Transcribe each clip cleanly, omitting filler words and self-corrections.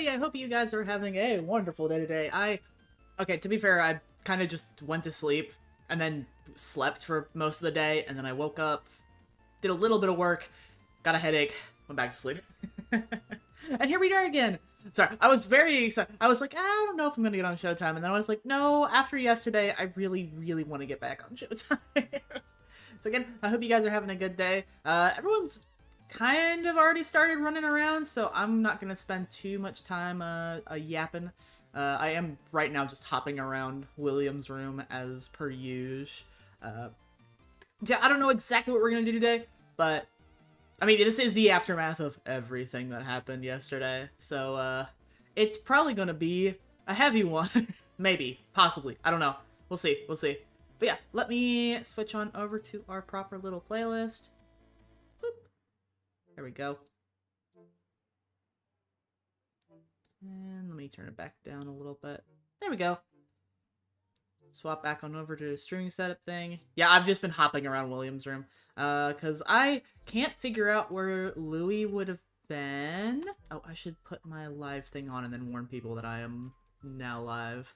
everybody. I hope you guys are having a wonderful day today. Okay, to be fair, I kind of just went to sleep and then slept for most of the day, and then I woke up, did a little bit of work, got a headache, went back to sleep. And here we are again. Sorry, I was very excited. I was like, I don't know if I'm gonna get on Showtime, and then I was like, no, after yesterday, I really, really want to get back on Showtime. So again, I hope you guys are having a good day. Everyone's kind of already started running around, so I'm not gonna spend too much time yapping. I am right now just hopping around William's room as per usual. Yeah, I don't know exactly what we're gonna do today, but I mean, this is the aftermath of everything that happened yesterday, so it's probably gonna be a heavy one. Maybe, possibly, I don't know. We'll see, we'll see. But yeah, let me switch on over to our proper little playlist. Boop. There we go. And let me turn it back down a little bit. There we go. Swap back on over to the streaming setup thing. Yeah, I've just been hopping around William's room. Because I can't figure out where Louie would have been. Oh, I should put my live thing on and then warn people that I am now live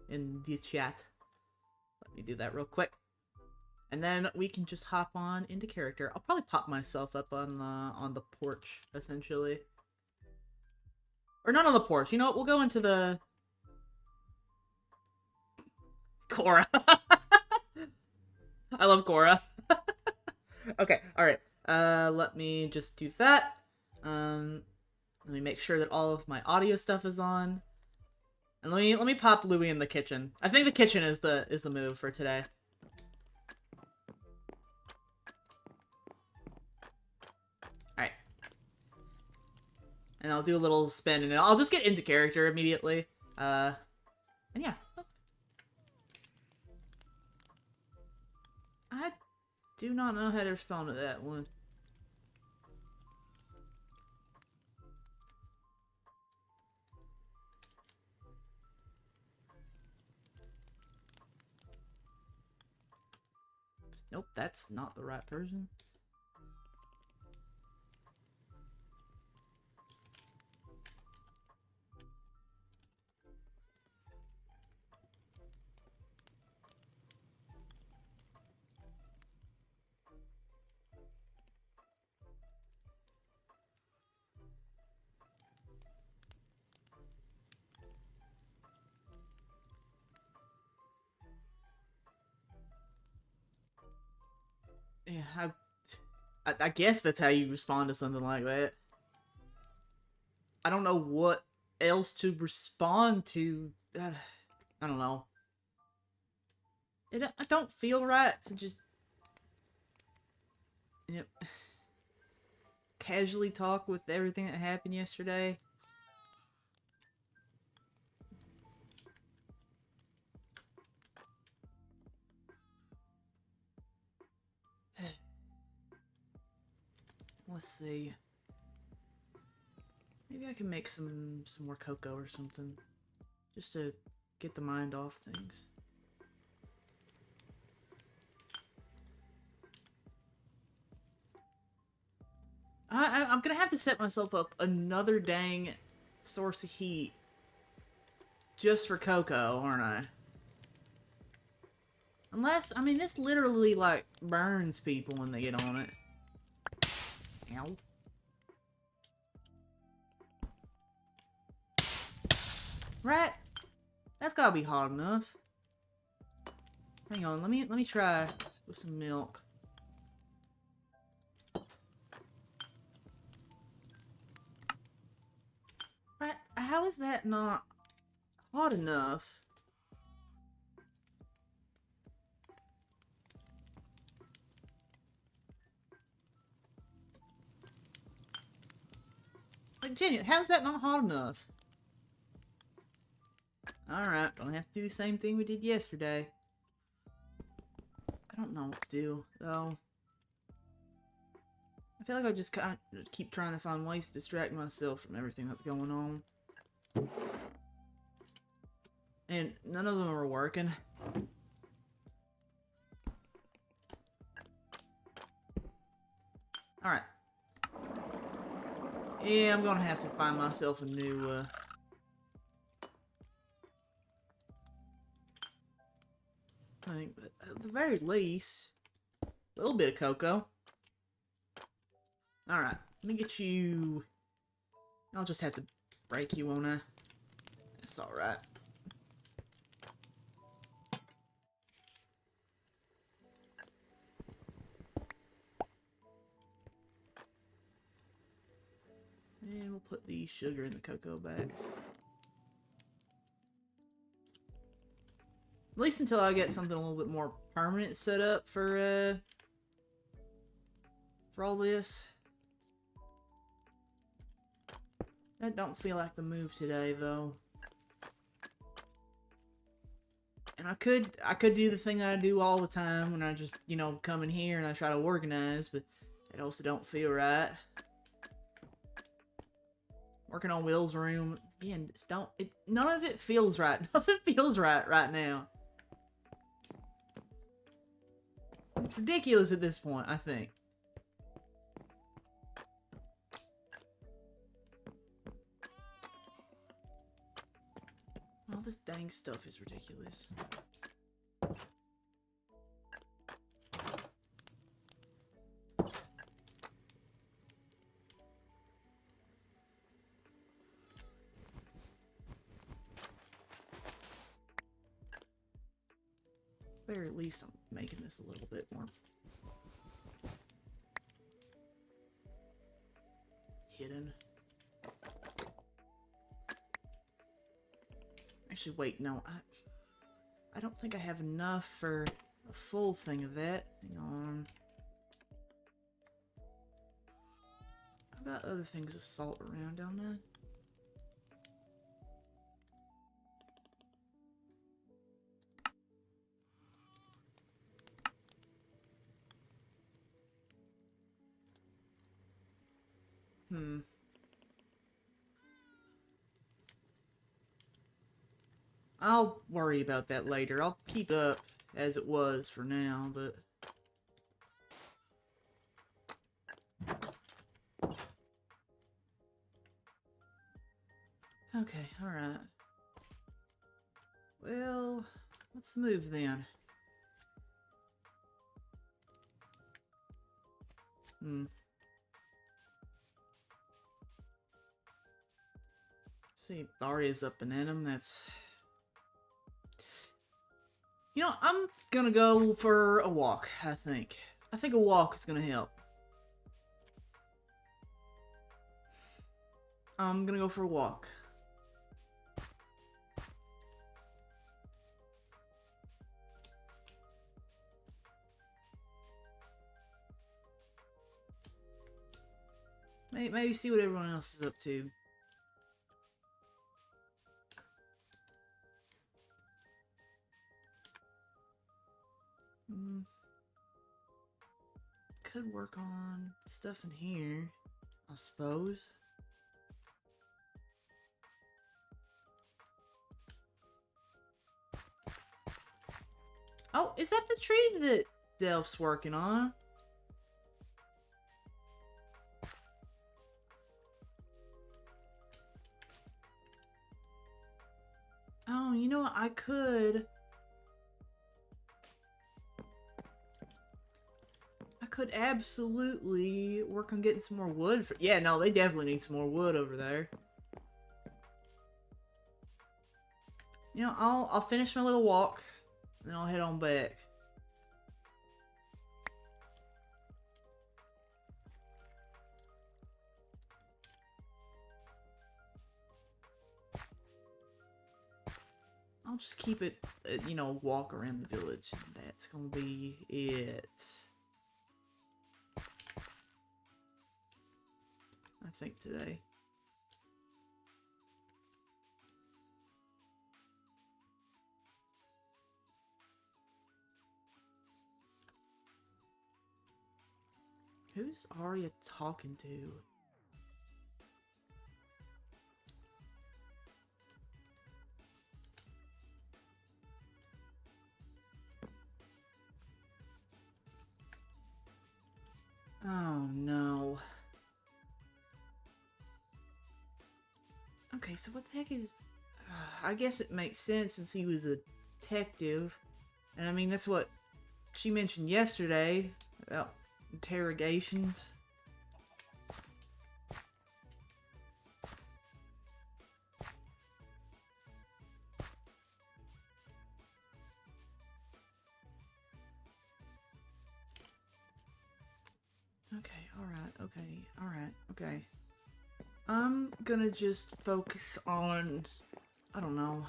in the chat. Let me do that real quick. And then we can just hop on into character. I'll probably pop myself up on the porch, essentially. Or not on the porch. You know what? We'll go into the... Cora. I love Cora. Okay, alright. Let me just do that. Let me make sure that all of my audio stuff is on. And let me pop Louie in the kitchen. I think the kitchen is the move for today. Alright. And I'll do a little spin and I'll just get into character immediately. And yeah. I do not know how to respond to that one. Nope, that's not the right person. Yeah, I guess that's how you respond to something like that. I don't know what else to respond to. I don't know. I don't feel right to just, you know, casually talk with everything that happened yesterday. Let's see. Maybe I can make some more cocoa or something, just to get the mind off things. I'm gonna have to set myself up another dang source of heat just for cocoa, aren't I? Unless, I mean, this literally, like, burns people when they get on it. Ow. Right? That's gotta be hot enough. Hang on, let me try with some milk. Right? How is that not hot enough? Like, genuinely, how's that not hot enough? Alright, gonna have to do the same thing we did yesterday. I don't know what to do, though. I feel like I just kind of keep trying to find ways to distract myself from everything that's going on. And none of them are working. Alright. Yeah, I'm gonna have to find myself a new very least, a little bit of cocoa. Alright, let me get you... I'll just have to break you, won't I? That's alright. And we'll put the sugar in the cocoa back. At least until I get something a little bit more permanent set up for all this. That don't feel like the move today, though. And I could do the thing that I do all the time when I just, you know, come in here and I try to organize, but that also don't feel right. Working on Will's room again. Just don't. None of it feels right. Nothing feels right now. It's ridiculous at this point, I think. All this dang stuff is ridiculous. At the very least, I'm making this a little bit more hidden. Actually, wait, no, I don't think I have enough for a full thing of that. Hang on. I've got other things of salt around, don't I? I'll worry about that later. I'll keep it up as it was for now, but... Okay, alright. Well, what's the move then? See, Aria's up and at him. That's... You know, I'm gonna go for a walk, I think. I think a walk is gonna help. I'm gonna go for a walk. Maybe see what everyone else is up to. Could work on stuff in here, I suppose. Oh, is that the tree that Delph's working on? Oh, you know what? I could absolutely work on getting some more wood for... Yeah, no, they definitely need some more wood over there. You know, I'll finish my little walk, and I'll head on back. I'll just keep it, you know, walk around the village. That's gonna be it. I think today. Who's Aria talking to? Oh no. Okay, so what the heck is... I guess it makes sense since he was a detective. And I mean, that's what she mentioned yesterday about interrogations. Okay, alright. I'm gonna just focus on, I don't know.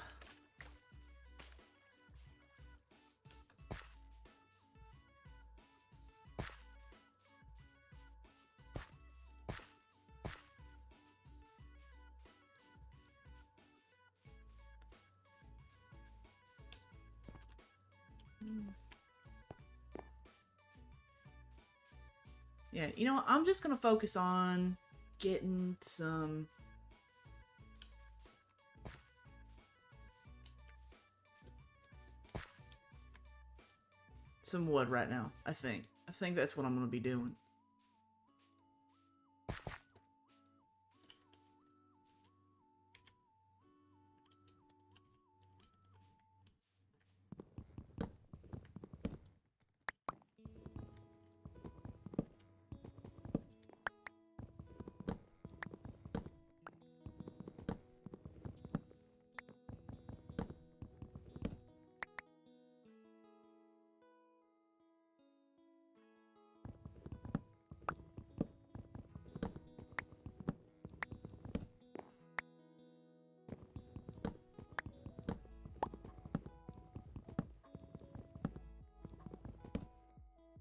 Yeah, you know what? I'm just gonna focus on getting some wood right now, I think. I think that's what I'm gonna be doing.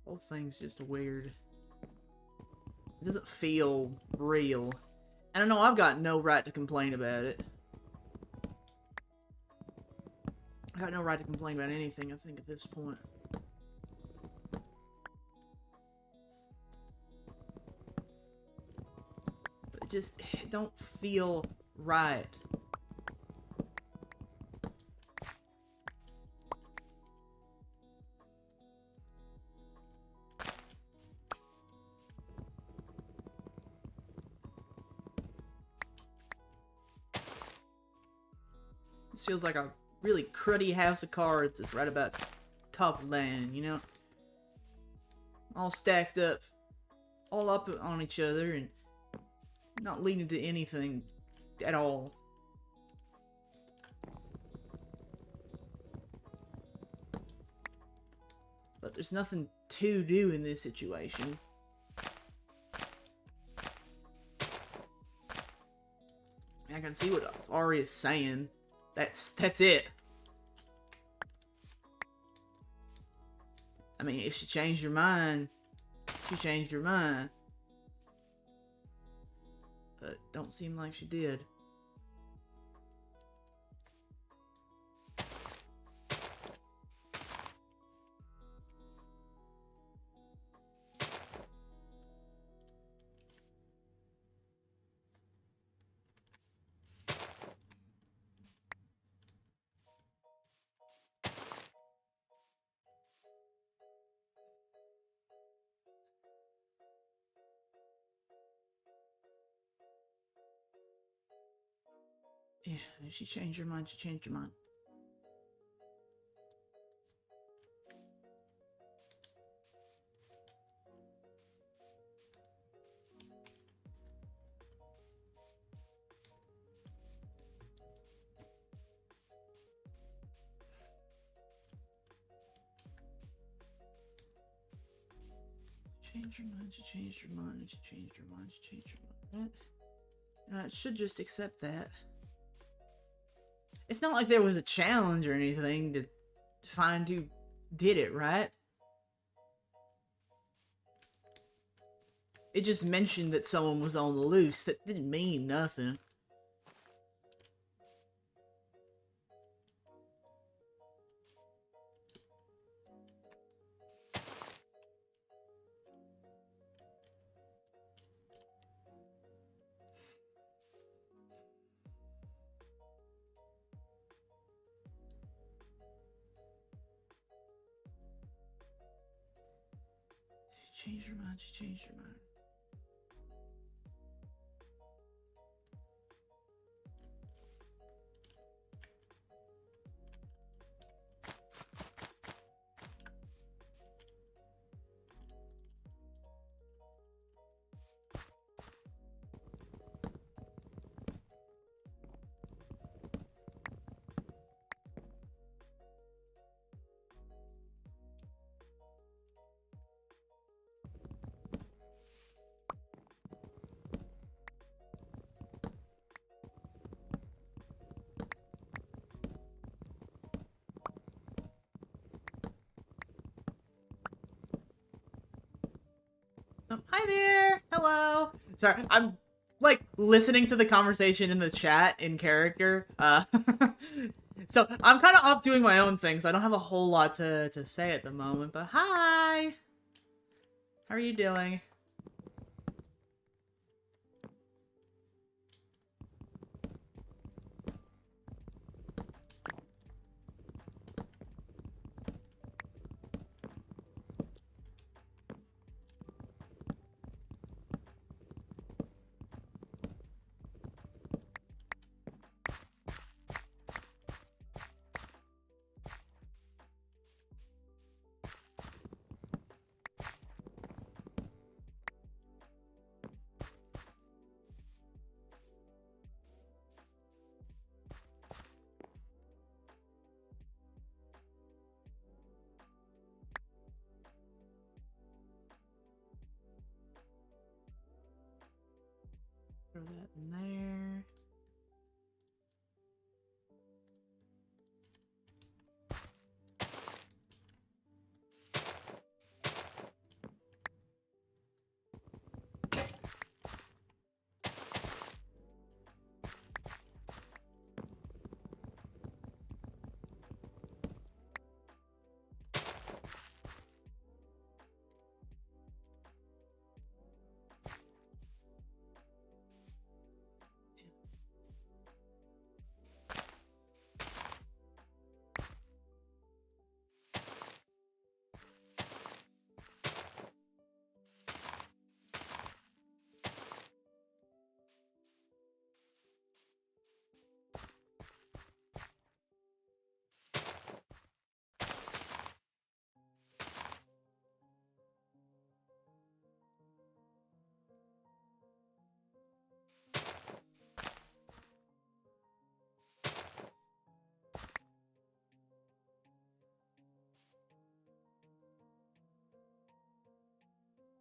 Whole thing's just weird. It doesn't feel real. And I know I've got no right to complain about it. I got no right to complain about anything, I think, at this point. But it don't feel right. This feels like a really cruddy house of cards that's right about top of land, you know? All stacked up. All up on each other and not leading to anything at all. But there's nothing to do in this situation. I can see what Aria is saying. That's it. I mean, if she changed her mind, she changed her mind. But don't seem like she did. Yeah, if she changed her mind, she changed her mind. Changed her mind, she changed her mind, she changed her mind, she changed her mind. And I should just accept that. It's not like there was a challenge or anything to find who did it, right? It just mentioned that someone was on the loose. That didn't mean nothing. She changed her mind, she changed her mind. Hi there. Hello. Sorry, I'm like listening to the conversation in the chat in character. So I'm kind of off doing my own things. I don't have a whole lot to say at the moment. But hi. How are you doing? Throw that in there.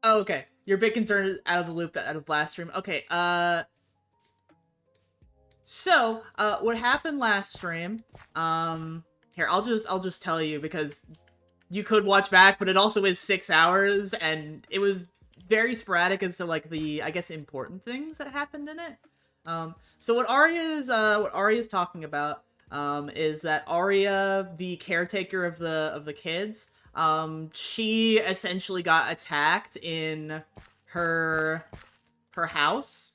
Oh, okay. You're a bit concerned out of the loop out of last stream. Okay, so, what happened last stream, here, I'll just tell you because you could watch back, but it also is 6 hours, and it was very sporadic as to, like, the, I guess, important things that happened in it. So what Aria's talking about, is that Aria, the caretaker of the kids, she essentially got attacked in her house,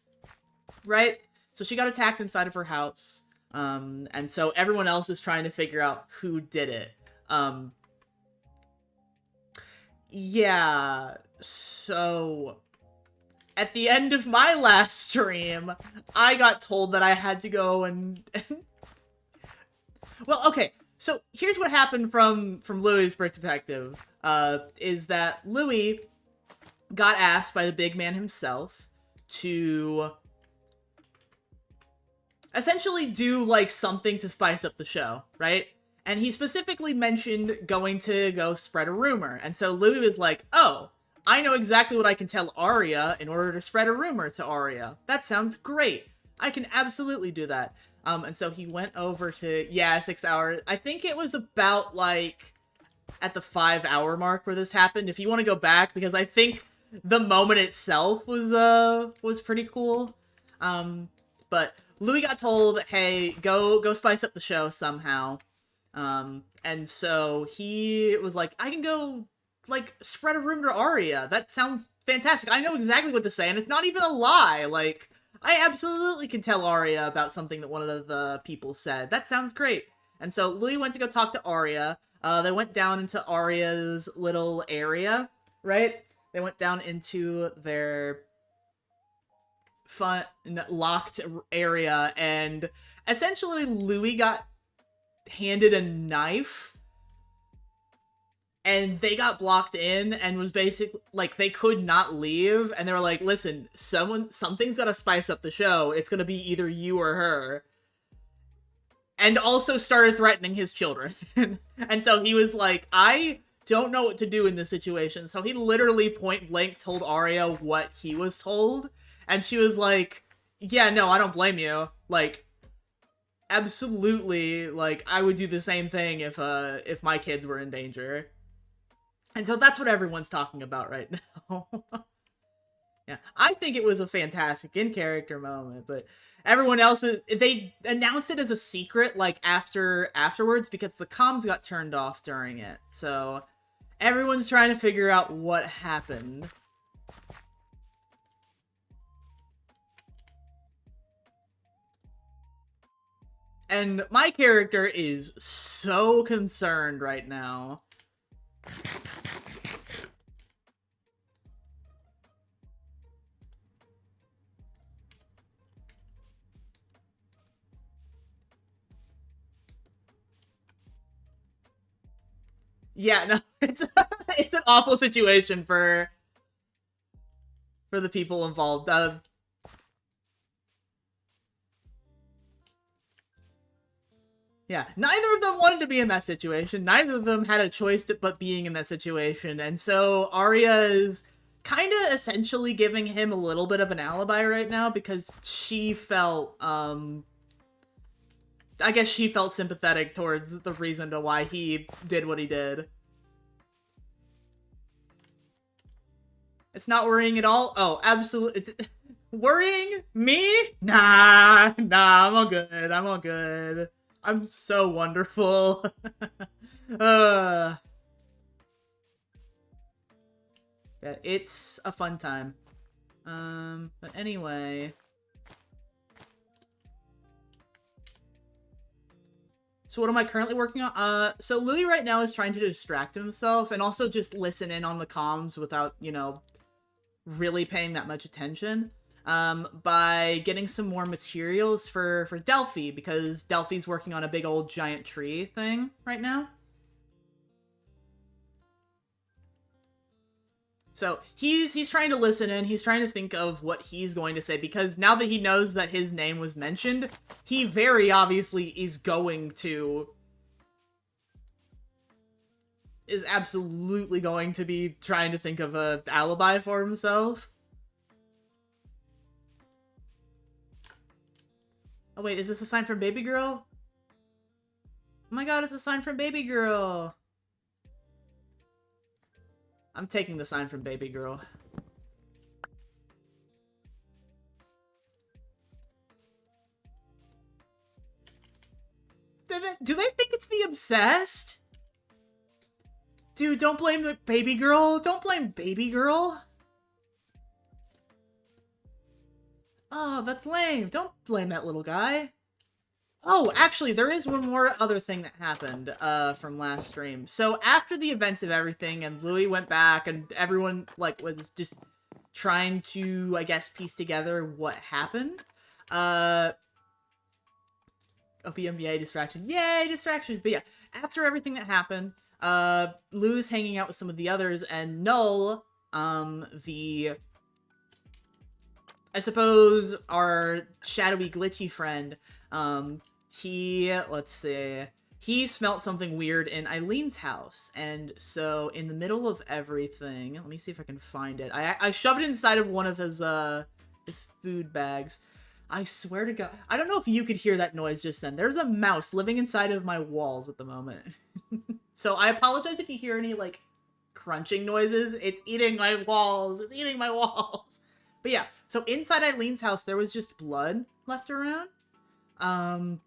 right? So she got attacked inside of her house, and so everyone else is trying to figure out who did it. Yeah, so at the end of my last stream, I got told that I had to go and well, okay. So here's what happened from Louie's perspective. Is that Louie got asked by the big man himself to essentially do like something to spice up the show, right? And he specifically mentioned going to go spread a rumor. And so Louie was like, oh, I know exactly what I can tell Aria in order to spread a rumor to Aria. That sounds great. I can absolutely do that. And so he went over to, yeah, 6 hours. I think it was about like at the 5 hour mark where this happened. If you want to go back, because I think the moment itself was pretty cool. But Louis got told, hey, go spice up the show somehow. And so he was like, I can go, like, spread a rumor to Aria. That sounds fantastic. I know exactly what to say, and it's not even a lie. Like, I absolutely can tell Aria about something that one of the people said. That sounds great. And so Louis went to go talk to Aria. They went down into Aria's little area, right? They went down into their fun locked area, and essentially Louis got handed a knife, and they got blocked in, and was basically like they could not leave, and they were like, listen, something's gotta spice up the show. It's gonna be either you or her. And also started threatening his children. And so he was like, I don't know what to do in this situation. So he literally point blank told Aria what he was told, and she was like, yeah, no, I don't blame you. Like, absolutely, like, I would do the same thing if my kids were in danger. And so that's what everyone's talking about right now. Yeah, I think it was a fantastic in-character moment, but everyone else, they announced it as a secret, like, afterwards, because the comms got turned off during it, so everyone's trying to figure out what happened. And my character is so concerned right now. Yeah, no, it's an awful situation for the people involved. Yeah, neither of them wanted to be in that situation. Neither of them had a choice but being in that situation. And so Aria is kind of essentially giving him a little bit of an alibi right now because she felt, I guess she felt sympathetic towards the reason to why he did what he did. It's not worrying at all? Oh, absolutely. It's worrying? Me? Nah, I'm all good. I'm all good. I'm so wonderful. Yeah, it's a fun time. But anyway. So what am I currently working on? So Louie right now is trying to distract himself and also just listen in on the comms without, you know, really paying that much attention. By getting some more materials for Delphi, because Delphi's working on a big old giant tree thing right now. So he's trying to listen in, he's trying to think of what he's going to say, because now that he knows that his name was mentioned, he very obviously is absolutely going to be trying to think of an alibi for himself. Oh wait, is this a sign from Baby Girl? Oh my god, it's a sign from Baby Girl! I'm taking the sign from Baby Girl. Do they think it's the obsessed? Dude, don't blame the Baby Girl. Don't blame Baby Girl. Oh, that's lame. Don't blame that little guy. Oh, actually, there is one more other thing that happened from last stream. So after the events of everything, and Louie went back, and everyone like was just trying to, I guess, piece together what happened. OPMBA distraction. Yay, distraction! But yeah, after everything that happened, Lou's hanging out with some of the others, and Null, I suppose our shadowy, glitchy friend, let's see, he smelt something weird in Eileen's house, and so in the middle of everything, let me see if I can find it. I shoved it inside of one of his food bags. I swear to God, I don't know if you could hear that noise just then. There's a mouse living inside of my walls at the moment. So I apologize if you hear any, like, crunching noises. It's eating my walls. It's eating my walls. But yeah, so inside Eileen's house, there was just blood left around. And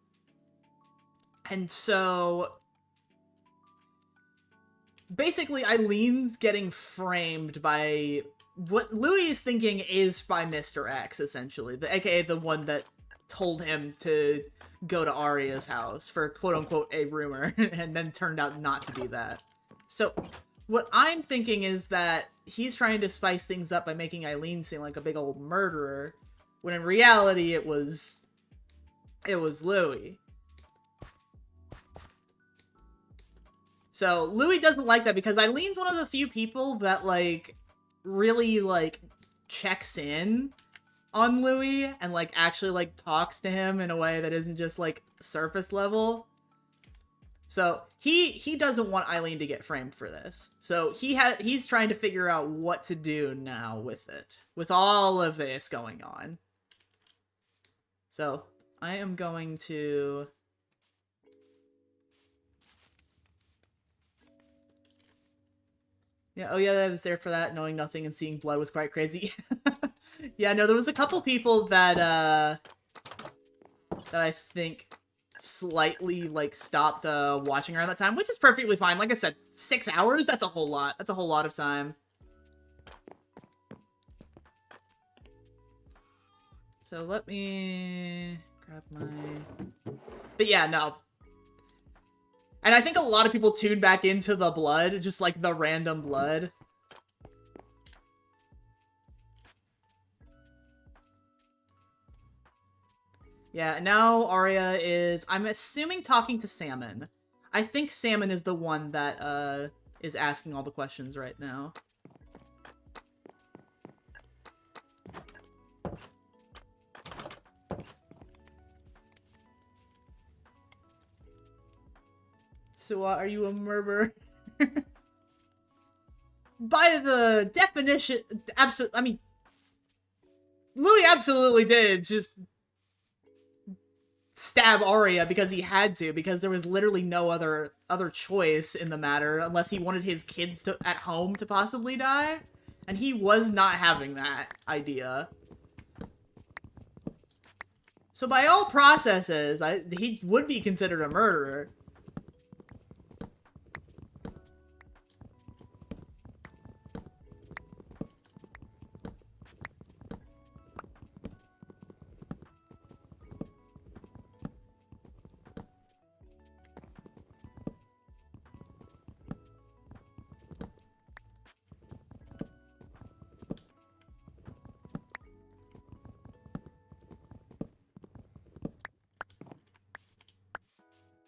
so basically Eileen's getting framed by what Louie is thinking is by Mr. X, essentially. AKA the one that told him to go to Aria's house for quote-unquote a rumor, and then turned out not to be that. So what I'm thinking is that he's trying to spice things up by making Eileen seem like a big old murderer, when in reality it was Louie. So Louie doesn't like that because Eileen's one of the few people that, like, really, like, checks in on Louie and, like, actually, like, talks to him in a way that isn't just, like, surface level. So he doesn't want Eileen to get framed for this. So he's trying to figure out what to do now with it, with all of this going on. So I am going to... Yeah, oh yeah, I was there for that. Knowing nothing and seeing blood was quite crazy. Yeah, no, there was a couple people that I think slightly, like, stopped, watching around that time, which is perfectly fine. Like I said, 6 hours? That's a whole lot. That's a whole lot of time. So let me grab my... But yeah, no. And I think a lot of people tuned back into the blood, just like the random blood. Yeah, now Aria is, I'm assuming, talking to Salmon. I think Salmon is the one that, is asking all the questions right now. So, are you a murderer? By the definition, I mean, Louie absolutely did just stab Aria because he had to, because there was literally no other choice in the matter, unless he wanted his kids at home to possibly die, and he was not having that idea. So by all processes, he would be considered a murderer.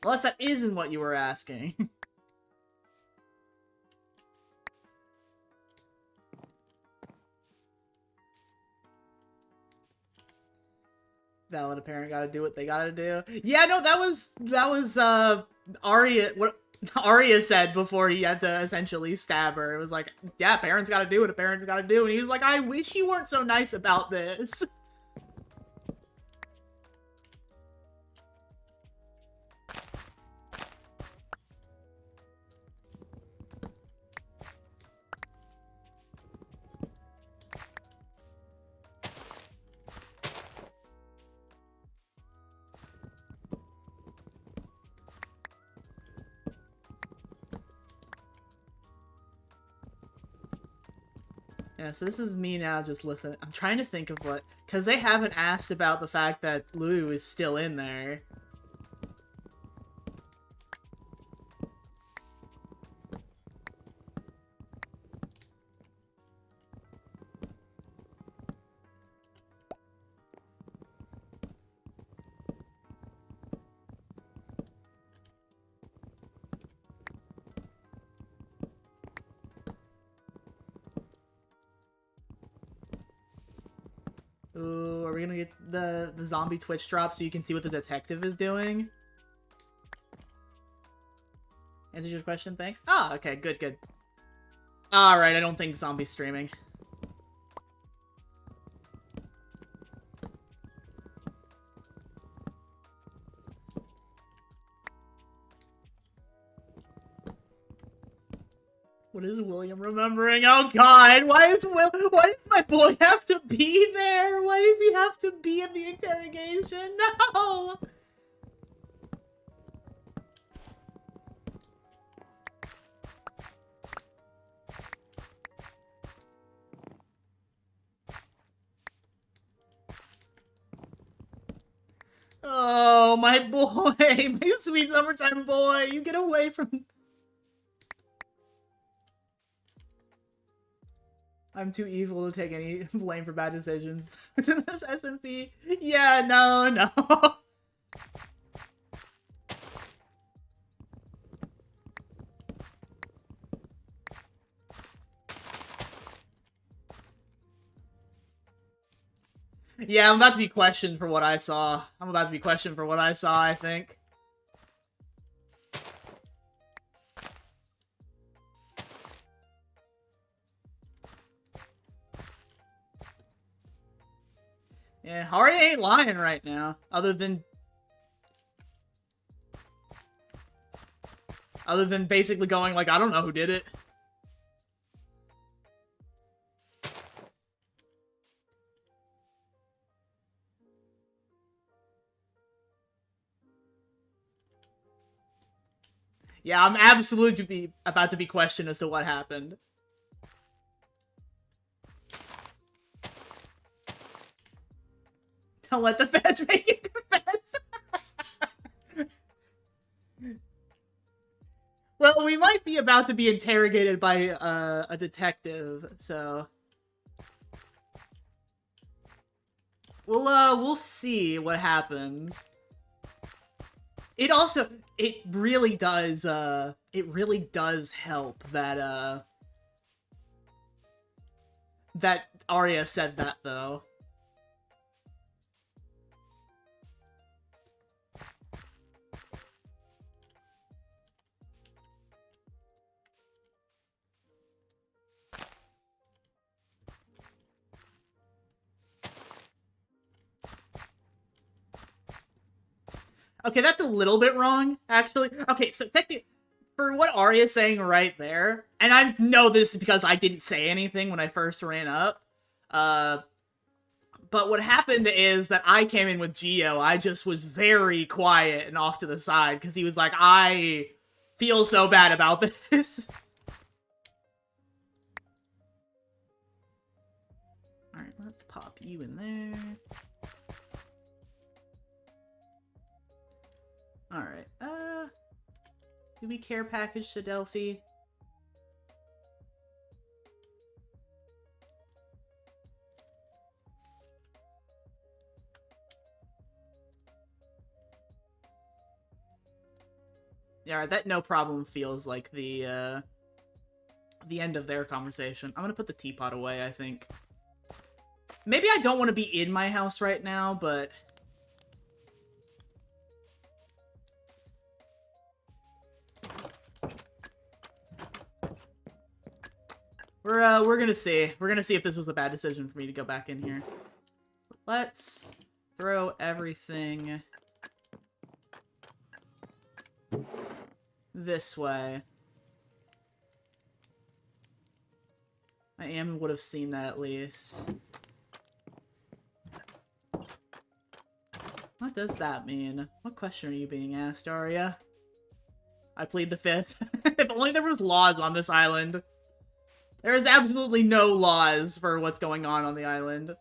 Unless that isn't what you were asking. Valid, a parent gotta do what they gotta do. Yeah, no, that was Aria, what Aria said before he had to essentially stab her. It was like, yeah, parents gotta do what a parent gotta do, and he was like, I wish you weren't so nice about this. Yeah, so this is me now just listening. I'm trying to think of what... Because they haven't asked about the fact that Louie is still in there. Ooh, are we gonna get the zombie Twitch drop so you can see what the detective is doing? Answers your question, thanks. Ah, okay, good, good. Alright, I don't think zombie streaming. What is William remembering? Oh god, why does my boy have to be there? Why does he have to be in the interrogation? No! Oh, my boy, my sweet summertime boy, you get away from... I'm too evil to take any blame for bad decisions. Isn't this SMP? Yeah, no. Yeah, I'm about to be questioned for what I saw. I think. Yeah, Aria ain't lying right now. Other than basically going like, I don't know who did it. Yeah, I'm absolutely about to be questioned as to what happened. Don't let the feds make you confess. Well, we might be about to be interrogated by a detective, so we'll see what happens. It also really does help that that Aria said that though. Okay, that's a little bit wrong, actually. Okay, so technically, for what Aria's saying right there, and I know this because I didn't say anything when I first ran up, but what happened is that I came in with Geo. I just was very quiet and off to the side, because he was like, I feel so bad about this. Alright, let's pop you in there. Alright, do we care package to Delphi? Yeah, that no problem feels like the end of their conversation. I'm gonna put the teapot away, I think. Maybe I don't want to be in my house right now, but we're gonna see. We're gonna see if this was a bad decision for me to go back in here. Let's throw everything this way. I would have seen that at least. What does that mean? What question are you being asked, Aria? I plead the fifth. If only there was laws on this island. There is absolutely no laws for what's going on the island.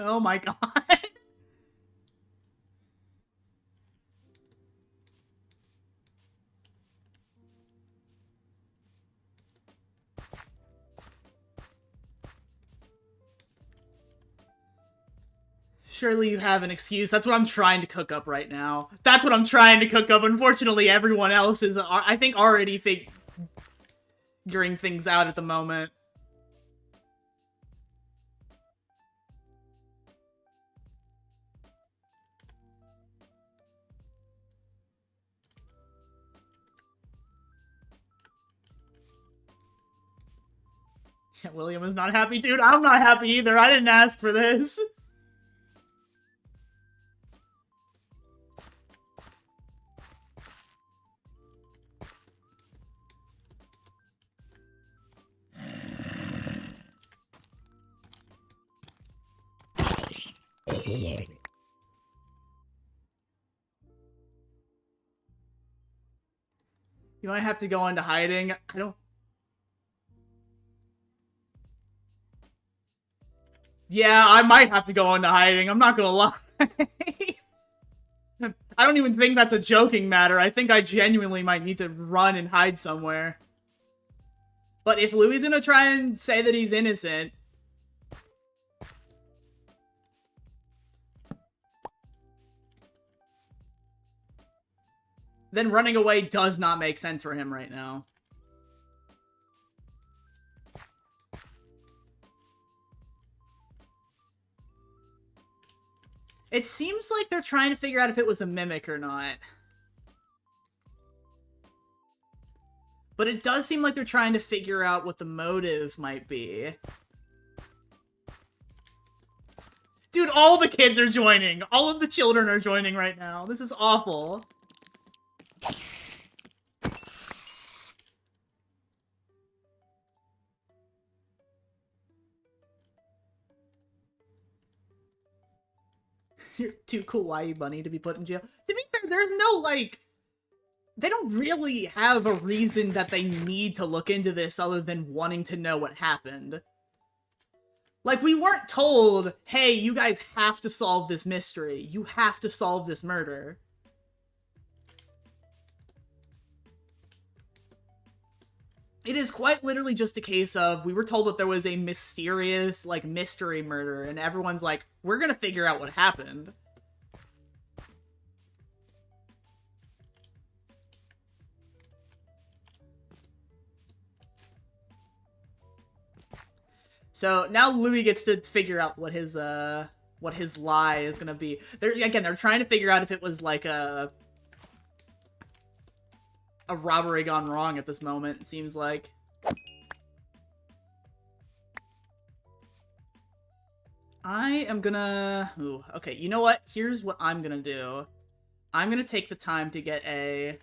Oh my god. Surely you have an excuse. That's what I'm trying to cook up right now. That's what I'm trying to cook up. Unfortunately, everyone else is, I think, already figuring things out at the moment. Yeah, William is not happy, dude. I'm not happy either. I didn't ask for this. You might have to go into hiding. I don't... Yeah, I might have to go into hiding. I'm not gonna lie. I don't even think that's a joking matter. I think I genuinely might need to run and hide somewhere. But if Louie's gonna try and say that he's innocent... then running away does not make sense for him right now. It seems like they're trying to figure out if it was a mimic or not. But it does seem like they're trying to figure out what the motive might be. Dude, all the kids are joining. All of the children are joining right now. This is awful. You're too kawaii bunny to be put in jail. To be fair, there's no, like... They don't really have a reason that they need to look into this other than wanting to know what happened. Like, we weren't told, hey, you guys have to solve this mystery. You have to solve this murder. It is quite literally just a case of, we were told that there was a mysterious, like, mystery murder, and everyone's like, we're gonna figure out what happened. So now Louie gets to figure out what his lie is gonna be. They're trying to figure out if it was like a robbery gone wrong at this moment, it seems like. I am gonna... Ooh, okay, you know what? Here's what I'm gonna do. I'm gonna take the time to get a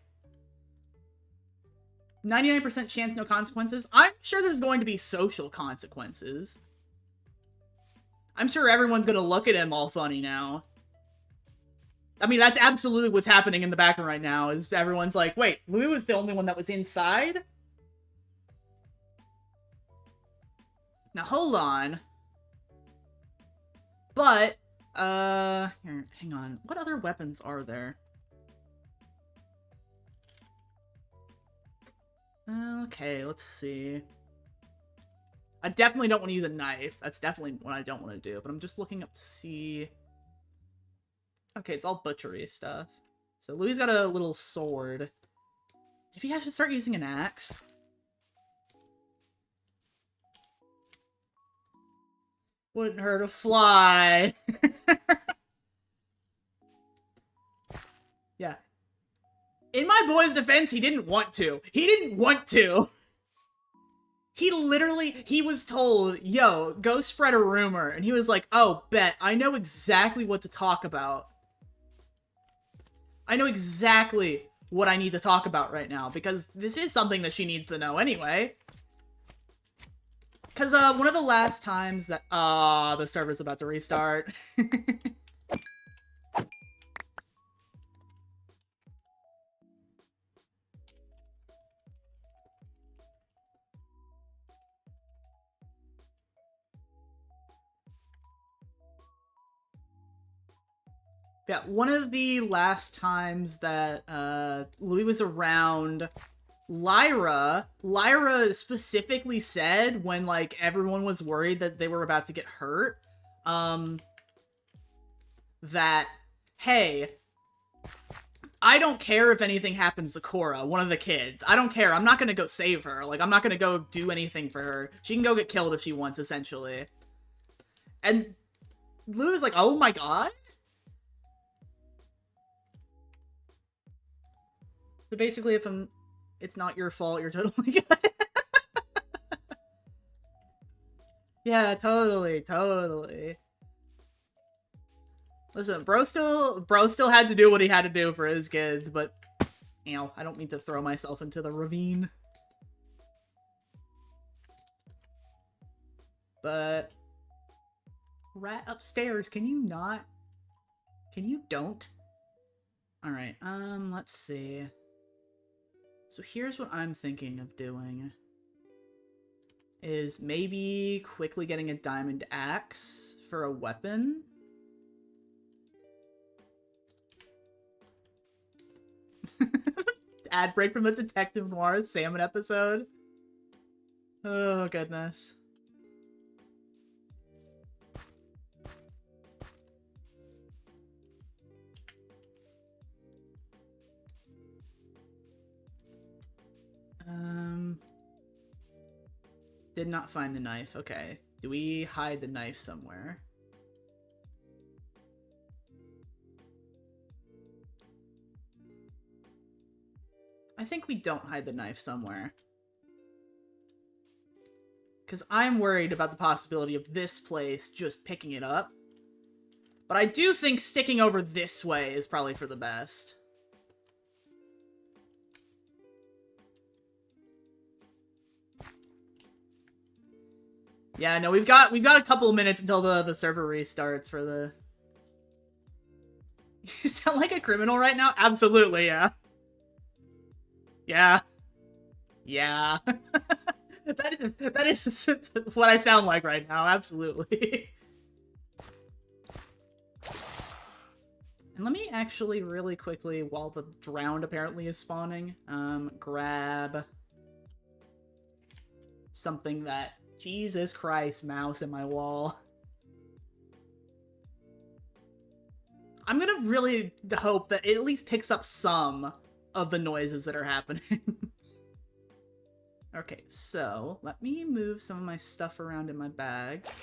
99% chance, no consequences. I'm sure there's going to be social consequences. I'm sure everyone's gonna look at him all funny now. I mean, that's absolutely what's happening in the background right now, is everyone's like, wait, Louie was the only one that was inside? Now, hold on. But, here, hang on. What other weapons are there? Okay, let's see. I definitely don't want to use a knife. That's definitely what I don't want to do. But I'm just looking up to see... Okay, it's all butchery stuff. So Louie's got a little sword. Maybe I should start using an axe? Wouldn't hurt a fly. Yeah. In my boy's defense, he didn't want to. He didn't want to. He was told, yo, go spread a rumor. And he was like, oh, bet. I know exactly what to talk about. I know exactly what I need to talk about right now. Because this is something that she needs to know anyway. Because one of the last times that... the server's about to restart. Yeah, one of the last times that Louie was around, Lyra specifically said, when like everyone was worried that they were about to get hurt, that, hey, I don't care if anything happens to Cora, one of the kids. I don't care. I'm not gonna go save her. Like, I'm not gonna go do anything for her. She can go get killed if she wants, essentially. And Louie was like, oh my god? So basically, if it's not your fault, you're totally good. Yeah, totally. Listen, bro still had to do what he had to do for his kids, but, you know, I don't mean to throw myself into the ravine. But, rat upstairs, can you not? Can you don't? Alright, let's see. So here's what I'm thinking of doing. Is maybe quickly getting a diamond axe for a weapon. Ad break from the Detective Noir Salmon episode. Oh, goodness. Did not find the knife. Okay. Do we hide the knife somewhere? think we don't hide the knife somewhere. Because I'm worried about the possibility of this place just picking it up. But I do think sticking over this way is probably for the best. Yeah, no, we've got a couple of minutes until the server restarts for the... You sound like a criminal right now? Absolutely, yeah. Yeah. Yeah. that is what I sound like right now, absolutely. And let me actually really quickly, while the drowned apparently is spawning, grab something that... Jesus Christ, mouse in my wall. I'm gonna really hope that it at least picks up some of the noises that are happening. Okay, so let me move some of my stuff around in my bags.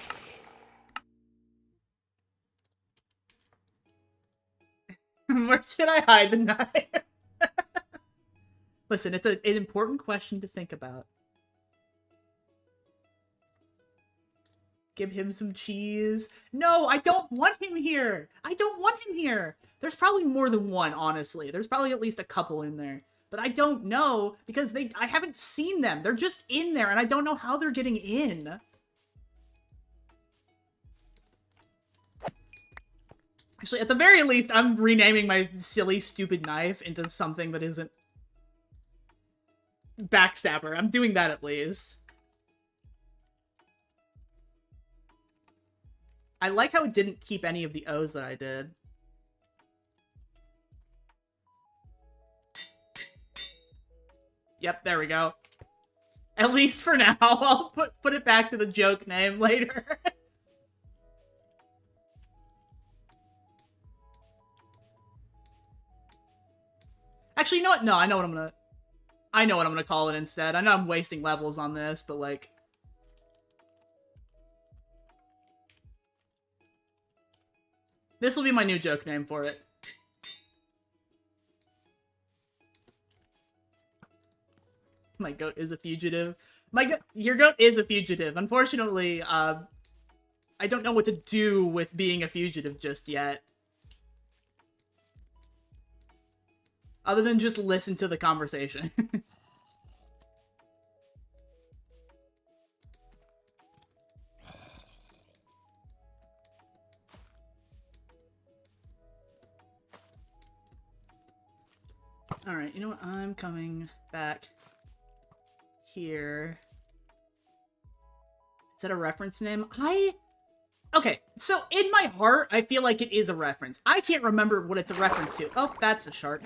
Where should I hide the knife? Listen, it's an important question to think about. Give him some cheese. No, I don't want him here. I don't want him here. There's probably more than one, honestly. There's probably at least a couple in there. But I don't know because I haven't seen them. They're just in there and I don't know how they're getting in. Actually, at the very least, I'm renaming my silly, stupid knife into something that isn't Backstabber. I'm doing that at least. I like how it didn't keep any of the O's that I did. Yep, there we go. At least for now. I'll put it back to the joke name later. Actually, you know what? No, I know what I'm gonna call it instead. I know I'm wasting levels on this, but like... This will be my new joke name for it. My goat is a fugitive. Your goat is a fugitive. Unfortunately, I don't know what to do with being a fugitive just yet. Other than just listen to the conversation. Alright, you know what? I'm coming back here. Is that a reference name? Okay, so in my heart, I feel like it is a reference. I can't remember what it's a reference to. Oh, that's a shark.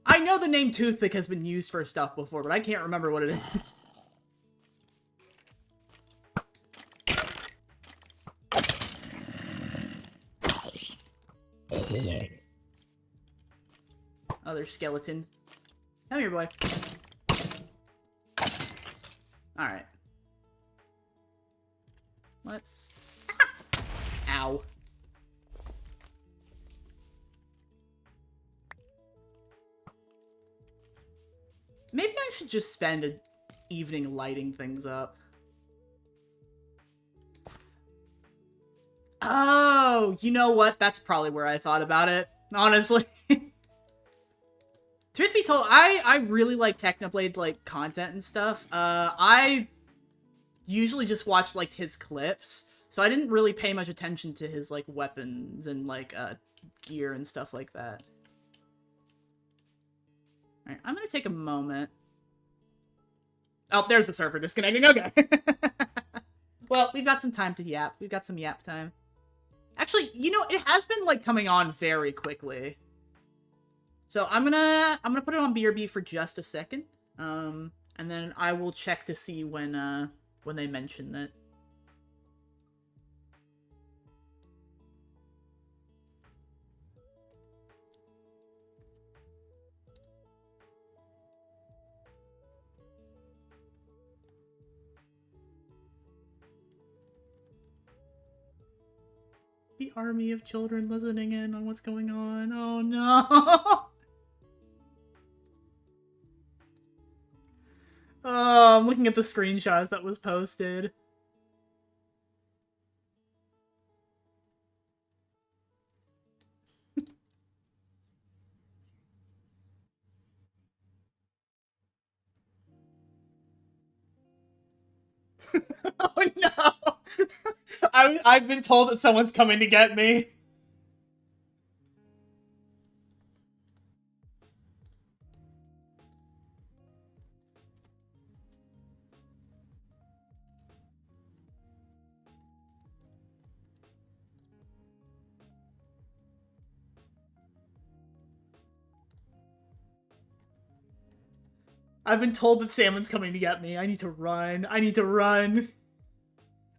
I know the name Toothpick has been used for stuff before, but I can't remember what it is. Other skeleton. Come here, boy. Alright. Let's... Ow. Maybe I should just spend an evening lighting things up. Oh, you know what? That's probably where I thought about it, honestly. Truth be told, I really like Technoblade, like, content and stuff. I usually just watch, like, his clips, so I didn't really pay much attention to his, like, weapons and, like, gear and stuff like that. Alright, I'm gonna take a moment. Oh, there's the server disconnecting, okay. Well, we've got some time to yap. We've got some yap time. Actually, you know, it has been, like, coming on very quickly. So I'm gonna put it on BRB for just a second, and then I will check to see when they mention that. The army of children listening in on what's going on. Oh no! Oh, I'm looking at the screenshots that was posted. Oh no! I've been told that someone's coming to get me. I've been told that Salmon's coming to get me. I need to run. I need to run.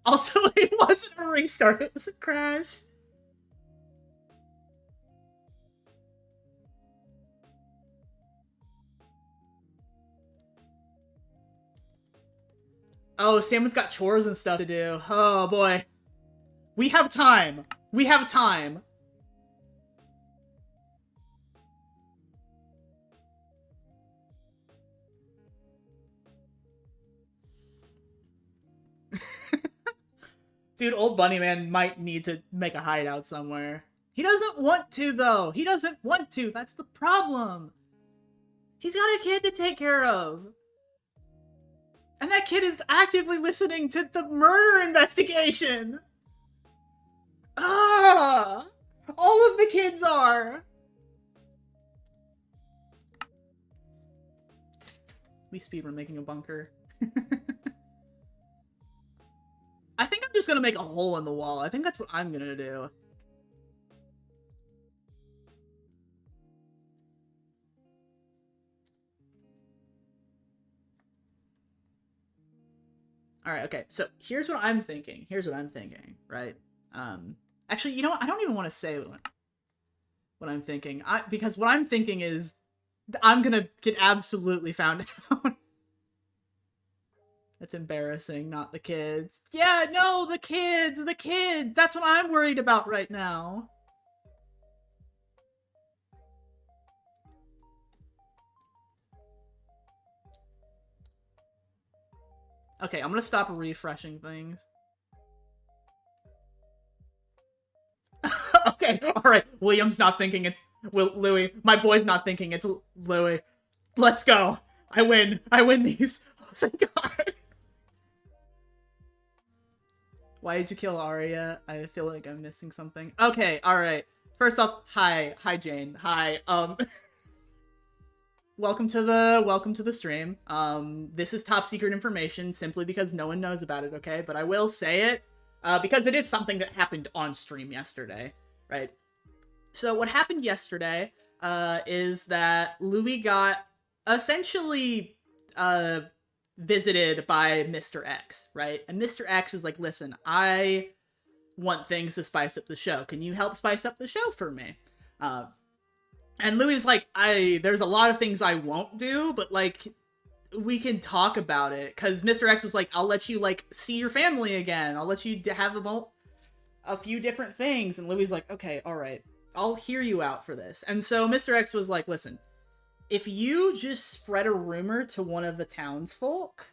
Also, it wasn't a restart. It was a crash. Oh, Salmon's got chores and stuff to do. Oh, boy. We have time. We have time. Dude, old Bunny Man might need to make a hideout somewhere. He doesn't want to, though. He doesn't want to. That's the problem. He's got a kid to take care of. And that kid is actively listening to the murder investigation. Ah! All of the kids are. We speedrun making a bunker. I think I'm just gonna make a hole in the wall. I think that's what I'm gonna do. Alright, okay, so here's what I'm thinking. Here's what I'm thinking, right? Actually, you know what? I don't even want to say what I'm thinking. Because what I'm thinking is I'm gonna get absolutely found out. That's embarrassing, not the kids. Yeah, no, the kids! The kids! That's what I'm worried about right now. Okay, I'm gonna stop refreshing things. Okay, alright. William's not thinking it's Louie. My boy's not thinking it's Louie. Let's go. I win. I win these. Oh, thank God. Why did you kill Aria? I feel like I'm missing something. Okay, alright. First off, hi. Hi, Jane. Hi. Welcome to the stream. This is top secret information simply because no one knows about it, okay? But I will say it, because it is something that happened on stream yesterday, right? So what happened yesterday, is that Louie got essentially, visited by Mr. X, right? And Mr. X is like, listen, I want things to spice up the show. Can you help spice up the show for me? And Louie's like, there's a lot of things I won't do, but, like, we can talk about it. Because Mr. X was like, I'll let you, like, see your family again. I'll let you have a few different things. And Louie's like, okay, alright. I'll hear you out for this. And so Mr. X was like, listen, if you just spread a rumor to one of the townsfolk,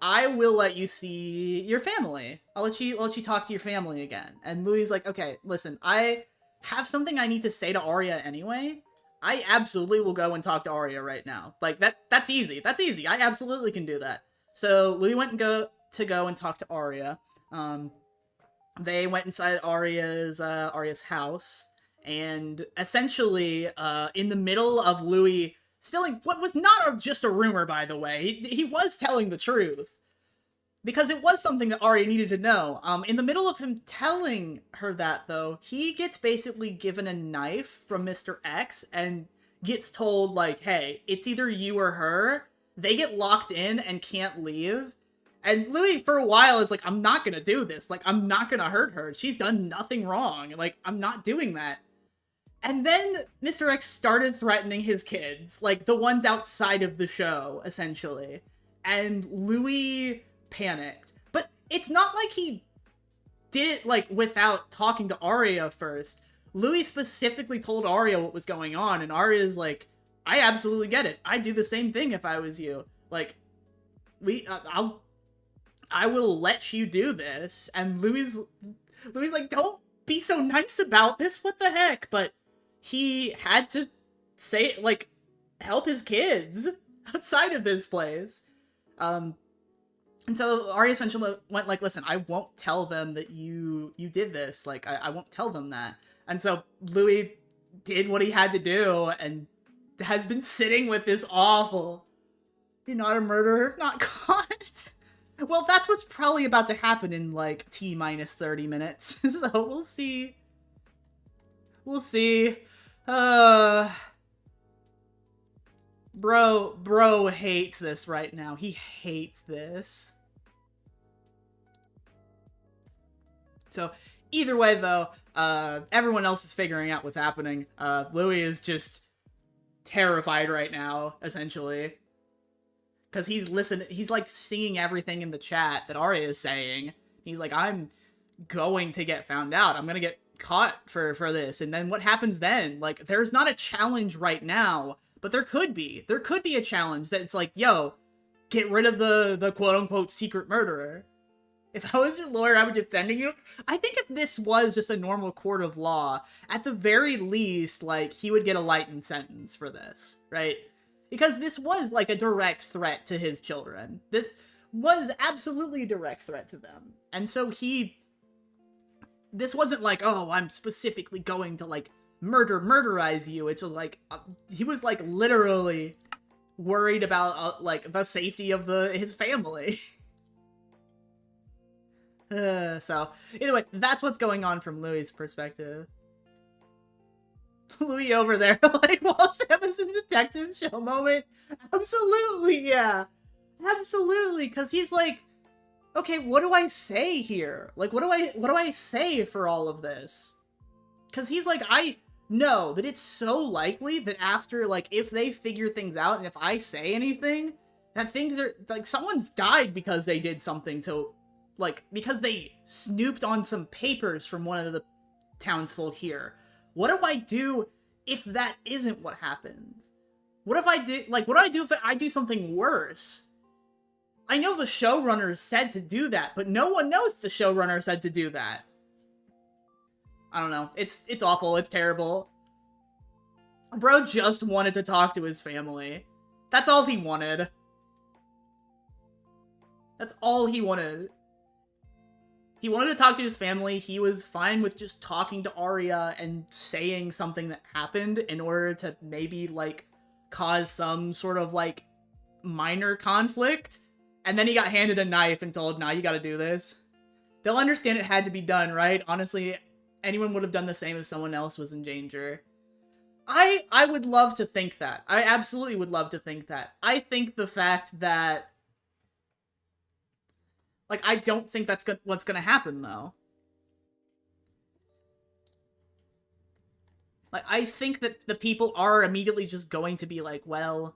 I will let you see your family. I'll let you talk to your family again. And Louie's like, okay, listen, I have something I need to say to Aria anyway. I absolutely will go and talk to Aria right now. Like, that's easy. That's easy. I absolutely can do that. So Louie went and go and talk to Aria. They went inside Aria's house, and essentially, in the middle of Louie spilling what was not just a rumor, by the way, he was telling the truth. Because it was something that Aria needed to know. In the middle of him telling her that, though, he gets basically given a knife from Mr. X and gets told, like, hey, it's either you or her. They get locked in and can't leave. And Louie, for a while, is like, I'm not gonna do this. Like, I'm not gonna hurt her. She's done nothing wrong. Like, I'm not doing that. And then Mr. X started threatening his kids. Like, the ones outside of the show, essentially. And Louie panicked. But it's not like he did it, like, without talking to Aria first. Louie specifically told Aria what was going on, and Aria's like, I absolutely get it. I'd do the same thing if I was you. Like, I will let you do this. And Louie's like, don't be so nice about this. What the heck? But he had to say, like, help his kids outside of this place. And so Aria essentially went like, listen, I won't tell them that you did this. Like, I won't tell them that. And so Louie did what he had to do and has been sitting with this awful, you're not a murderer if not caught. Well, that's what's probably about to happen in, like, T-minus 30 minutes. So we'll see. We'll see. Bro hates this right now. He hates this. So, either way, though, everyone else is figuring out what's happening. Louie is just terrified right now, essentially. Because he's, like, seeing everything in the chat that Aria is saying. He's like, I'm going to get found out. I'm gonna get caught for this. And then what happens then? Like, there's not a challenge right now, but there could be. There could be a challenge that it's like, yo, get rid of the quote-unquote secret murderer. If I was your lawyer, I would be defending you. I think if this was just a normal court of law, at the very least, like, he would get a lightened sentence for this, right? Because this was, like, a direct threat to his children. This was absolutely a direct threat to them. And so this wasn't like, oh, I'm specifically going to, like, murderize you. It's just like, he was, like, literally worried about, like, the safety of his family. So, either way, that's what's going on from Louie's perspective. Louie over there, like, Walt Simonson detective show moment. Absolutely, yeah. Absolutely, because he's like, okay, what do I say here? Like, what do I say for all of this? Because he's like, I know that it's so likely that after, like, if they figure things out and if I say anything, that things are, like, someone's died because they did something to, like, because they snooped on some papers from one of the townsfolk here. What do I do if that isn't what happens? What if I did, like, what do I do if I do something worse? I know the showrunner said to do that, but no one knows the showrunner said to do that. I don't know. It's awful. It's terrible. Bro just wanted to talk to his family. That's all he wanted. That's all he wanted. He wanted to talk to his family. He was fine with just talking to Aria and saying something that happened in order to maybe, like, cause some sort of, like, minor conflict. And then he got handed a knife and told, nah, you gotta do this. They'll understand it had to be done, right? Honestly, anyone would have done the same if someone else was in danger. I would love to think that. I absolutely would love to think that. I think the fact that, like, I don't think that's what's gonna happen, though. Like, I think that the people are immediately just going to be like, well,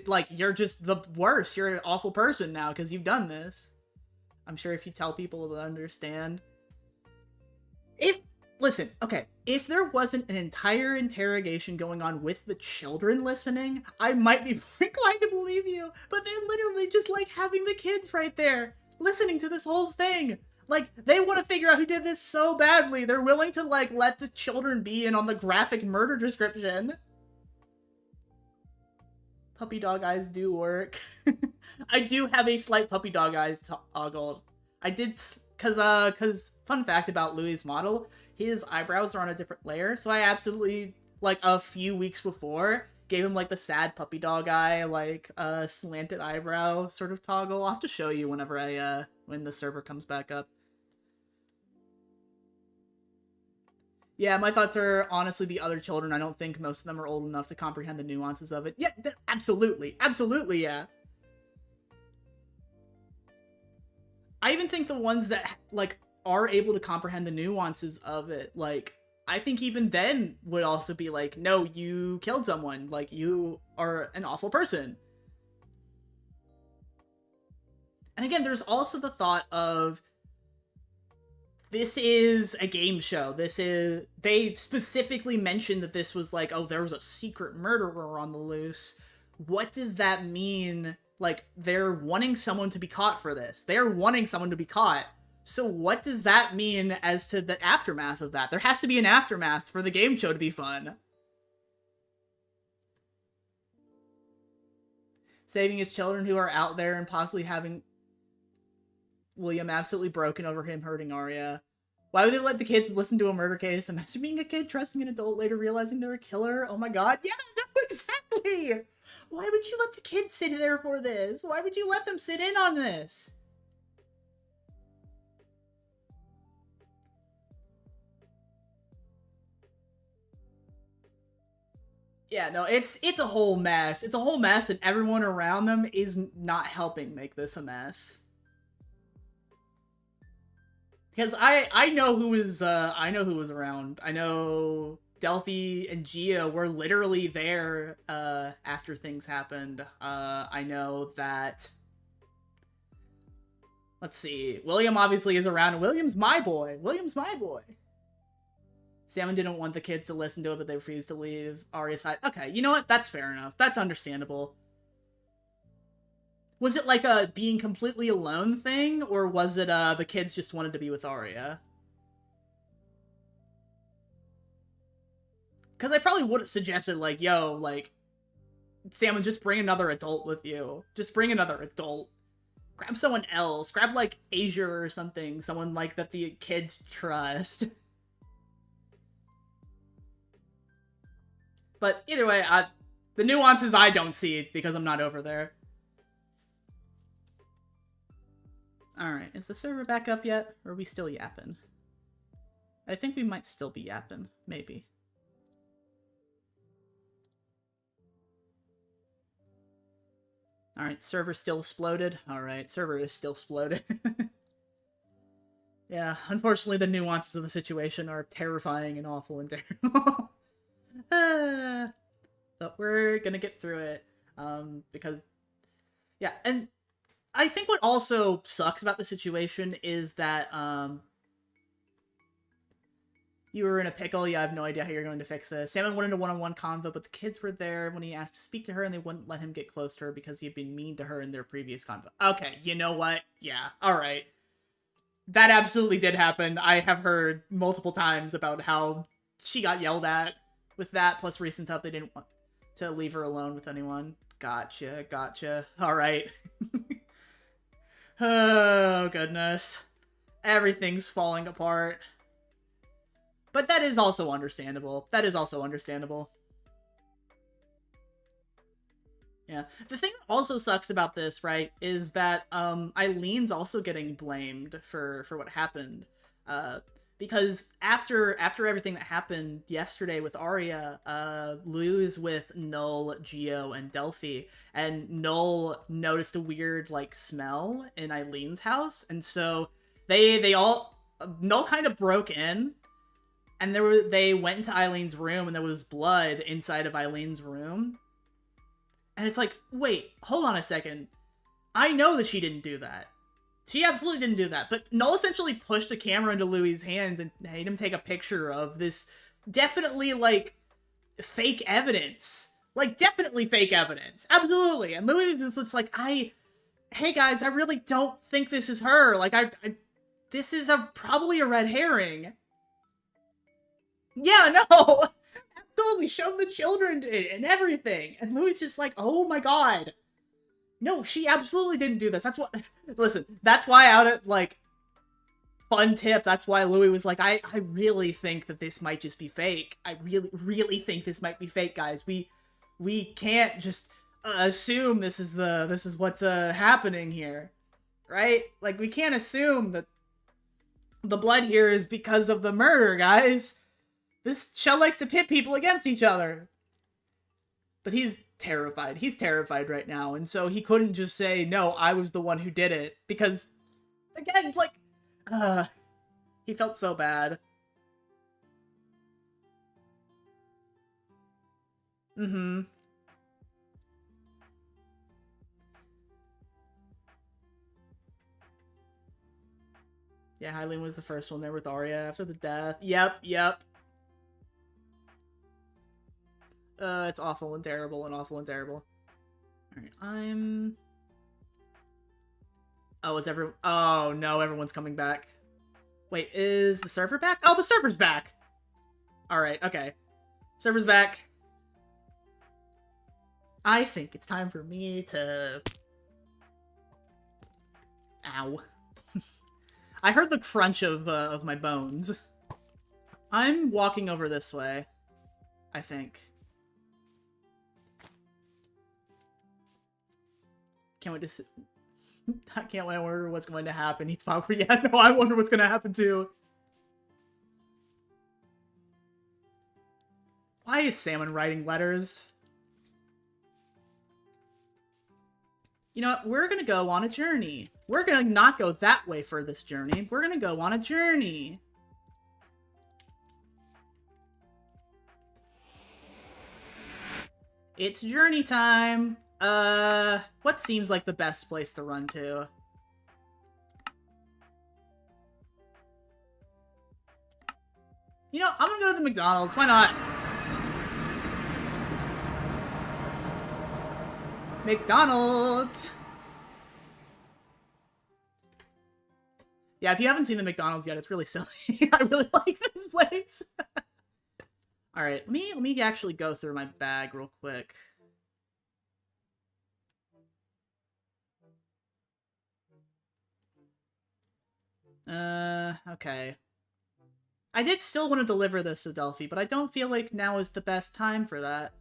like, you're just the worst. You're an awful person now because you've done this. I'm sure if you tell people, they'll understand. Listen, okay, if there wasn't an entire interrogation going on with the children listening, I might be more inclined to believe you, but they're literally just, like, having the kids right there, listening to this whole thing. Like, they want to figure out who did this so badly, they're willing to, like, let the children be in on the graphic murder description. Puppy dog eyes do work. I do have a slight puppy dog eyes toggled. I did, cause, fun fact about Louie's model, his eyebrows are on a different layer, so I absolutely, like, a few weeks before, gave him, like, the sad puppy dog eye, like, slanted eyebrow sort of toggle. I'll have to show you whenever when the server comes back up. Yeah, my thoughts are, honestly, the other children, I don't think most of them are old enough to comprehend the nuances of it. Yeah, absolutely. Absolutely, yeah. I even think the ones that, like, are able to comprehend the nuances of it, like, I think even then would also be like, no, you killed someone. Like, you are an awful person. And again, there's also the thought of, this is a game show. They specifically mentioned that this was like, oh, there was a secret murderer on the loose. What does that mean? Like, they're wanting someone to be caught for this. They're wanting someone to be caught. So what does that mean as to the aftermath of that? There has to be an aftermath for the game show to be fun. Saving his children who are out there and possibly having William absolutely broken over him hurting Aria. Why would they let the kids listen to a murder case? Imagine being a kid trusting an adult, later realizing they're a killer. Oh my god. Yeah, no, exactly. Why would you let the kids sit there for this? Why would you let them sit in on this? Yeah, no, it's a whole mess. It's a whole mess, and everyone around them is not helping make this a mess. Because I know who was around. I know Delphi and Gia were literally there after things happened. I know that. Let's see. William obviously is around, and William's my boy. William's my boy. Salmon didn't want the kids to listen to it, but they refused to leave Aria's side. Okay, you know what? That's fair enough. That's understandable. Was it like a being completely alone thing, or was it the kids just wanted to be with Aria? Because I probably would have suggested, like, yo, like, Salmon, just bring another adult with you. Just bring another adult. Grab someone else. Grab, like, Asia or something. Someone, like, that the kids trust. But either way, the nuances I don't see because I'm not over there. Alright, is the server back up yet? Or are we still yapping? I think we might still be yapping. Maybe. Alright, server still exploded. Alright, server is still exploded. Yeah, unfortunately the nuances of the situation are terrifying and awful and terrible. But we're gonna get through it. Because... yeah, and I think what also sucks about the situation is that, you were in a pickle, you have no idea how you're going to fix this. Salmon wanted a one-on-one convo, but the kids were there when he asked to speak to her, and they wouldn't let him get close to her because he had been mean to her in their previous convo. Okay, you know what? Yeah, alright. That absolutely did happen. I have heard multiple times about how she got yelled at with that, plus recent stuff they didn't want to leave her alone with anyone. Gotcha, gotcha. Alright. Oh, goodness. Everything's falling apart. But that is also understandable. That is also understandable. Yeah. The thing that also sucks about this, right, is that Eileen's also getting blamed for what happened. Because after everything that happened yesterday with Aria, Lou is with Null, Geo, and Delphi, and Null noticed a weird, like, smell in Eileen's house, and so Null kind of broke in, and they went into Eileen's room, and there was blood inside of Eileen's room. And it's like, wait, hold on a second. I know that she didn't do that. She absolutely didn't do that. But Null essentially pushed a camera into Louie's hands and made him take a picture of this definitely, like, fake evidence. Like, definitely fake evidence. Absolutely. And Louie was just like, hey guys, I really don't think this is her. Like, this is probably a red herring. Yeah, no, absolutely, show the children and everything. And Louie's just like, oh my god. No, she absolutely didn't do this. That's what, listen, that's why out at, like, fun tip, that's why Louie was like, I really think that this might just be fake. I really, really think this might be fake, guys. We can't just assume this is what's happening here, right? Like, we can't assume that the blood here is because of the murder, guys. This show likes to pit people against each other. But he's terrified. He's terrified right now. And so he couldn't just say, no, I was the one who did it. Because, again, like, he felt so bad. Mm-hmm. Yeah, Hylian was the first one there with Aria after the death. Yep. It's awful and terrible and awful and terrible. Alright, Oh, Oh, no, everyone's coming back. Wait, is the server back? Oh, the server's back! Alright, okay. Server's back. I think it's time for me to... Ow. I heard the crunch of my bones. I'm walking over this way, I think. Can't wait to see... I can't wait to wonder what's going to happen. He's probably... Yeah, no, I wonder what's going to happen too. Why is Salmon writing letters? You know what? We're gonna go on a journey. We're gonna not go that way for this journey. We're gonna go on a journey. It's journey time. What seems like the best place to run to? You know, I'm gonna go to the McDonald's. Why not? McDonald's! Yeah, if you haven't seen the McDonald's yet, it's really silly. I really like this place. Alright, let me actually go through my bag real quick. Okay. I did still want to deliver this to Delphi, but I don't feel like now is the best time for that.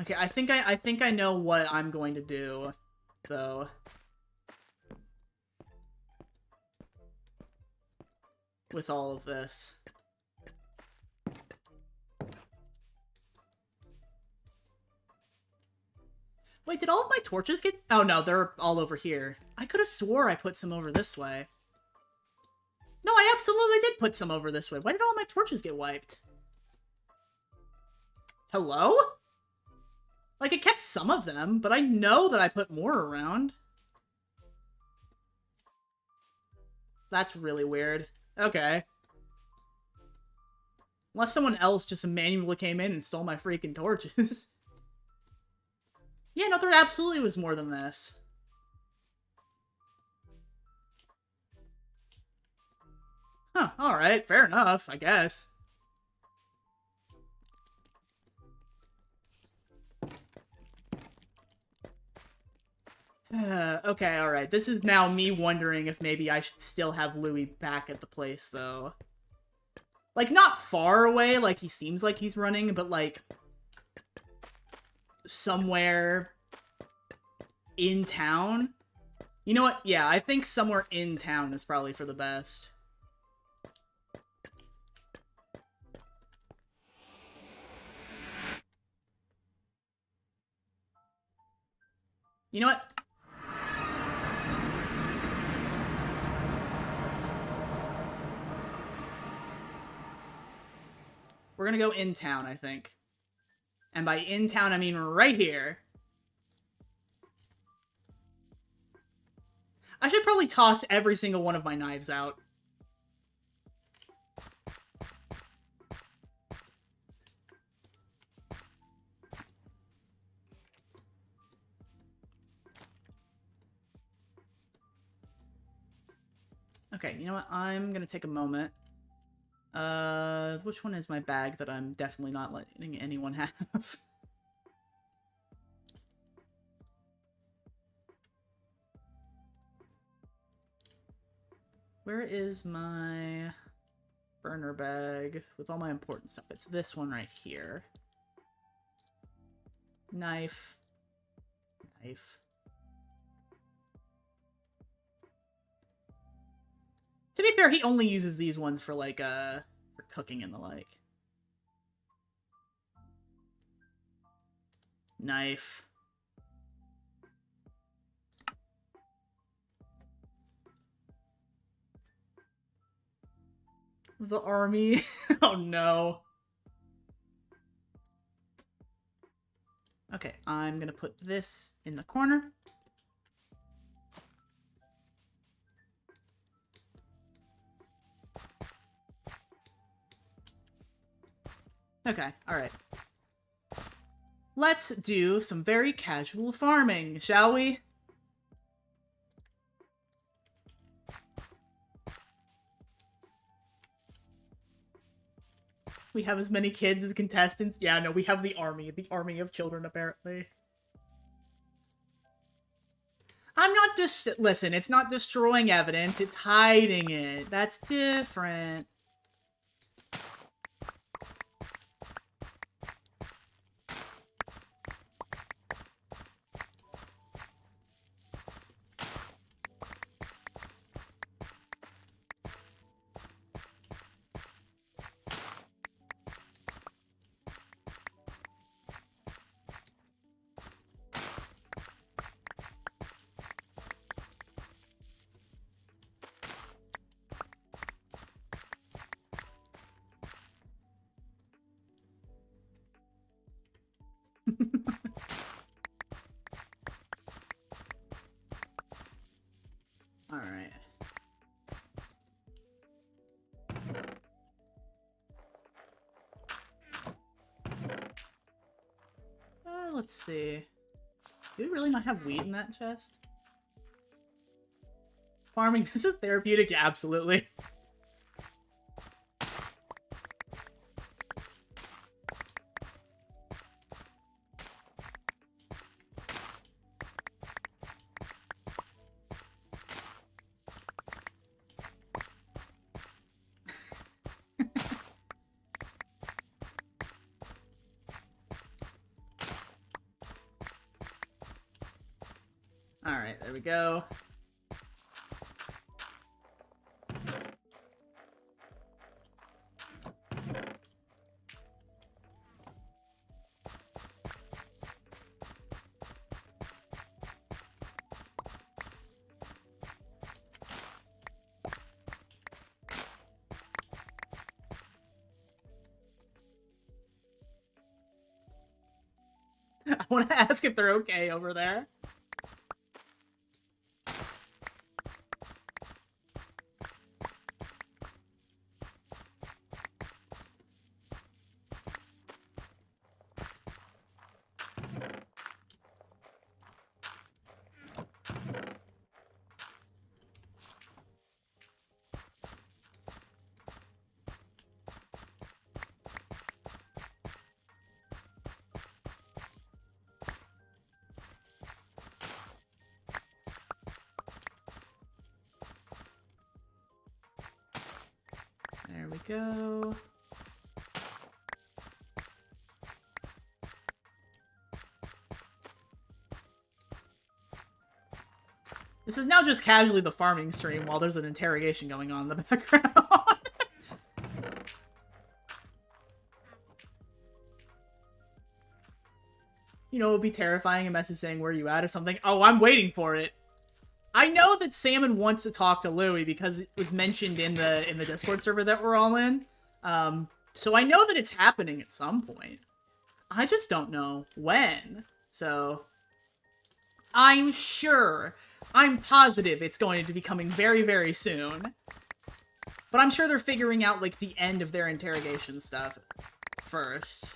Okay, I think I know what I'm going to do, though. With all of this. Wait, did all of my torches get... Oh no, they're all over here. I could have swore I put some over this way. No, I absolutely did put some over this way. Why did all my torches get wiped? Hello? Like, it kept some of them, but I know that I put more around. That's really weird. Okay. Unless someone else just manually came in and stole my freaking torches. Yeah, no, there absolutely was more than this. Huh, alright, fair enough, I guess. Okay, alright. This is now me wondering if maybe I should still have Louie back at the place, though. Like, not far away, like he seems like he's running, but, like, somewhere in town. You know what? Yeah, I think somewhere in town is probably for the best. You know what? We're gonna go in town, I think. And by in town, I mean right here. I should probably toss every single one of my knives out. Okay, you know what? I'm gonna take a moment. Which one is my bag that I'm definitely not letting anyone have? Where is my burner bag with all my important stuff? It's this one right here. Knife. Knife. To be fair, he only uses these ones for, like, for cooking and the like. Knife. The army. Oh no. Okay, I'm gonna put this in the corner. Okay, alright. Let's do some very casual farming, shall we? We have as many kids as contestants. Yeah, no, we have the army of children, apparently. I'm not just listen, it's not destroying evidence, it's hiding it. That's different. Alright. Let's see. Do we really not have wheat in that chest? Farming, this is therapeutic? Yeah, absolutely. Alright, there we go. I want to ask if they're okay over there. There we go. This is now just casually the farming stream while there's an interrogation going on in the background. You know, it would be terrifying, a message saying, "Where are you at?" or something. Oh, I'm waiting for it. I know that Salmon wants to talk to Louie because it was mentioned in the Discord server that we're all in. So I know that it's happening at some point. I just don't know when. So I'm sure, I'm positive it's going to be coming very, very soon. But I'm sure they're figuring out, like, the end of their interrogation stuff first.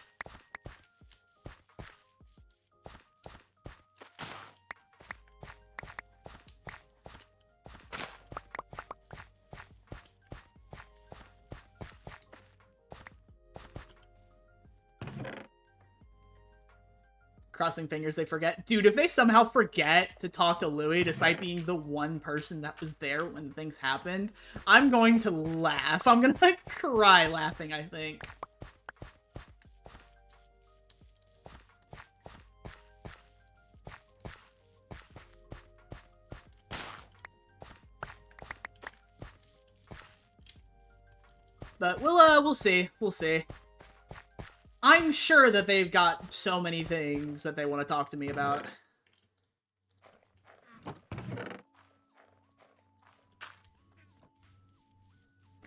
Crossing fingers they forget. Dude, if they somehow forget to talk to Louie despite being the one person that was there when things happened, I'm going to laugh. I'm gonna, like, cry laughing, I think. But we'll see. We'll see. I'm sure that they've got so many things that they want to talk to me about.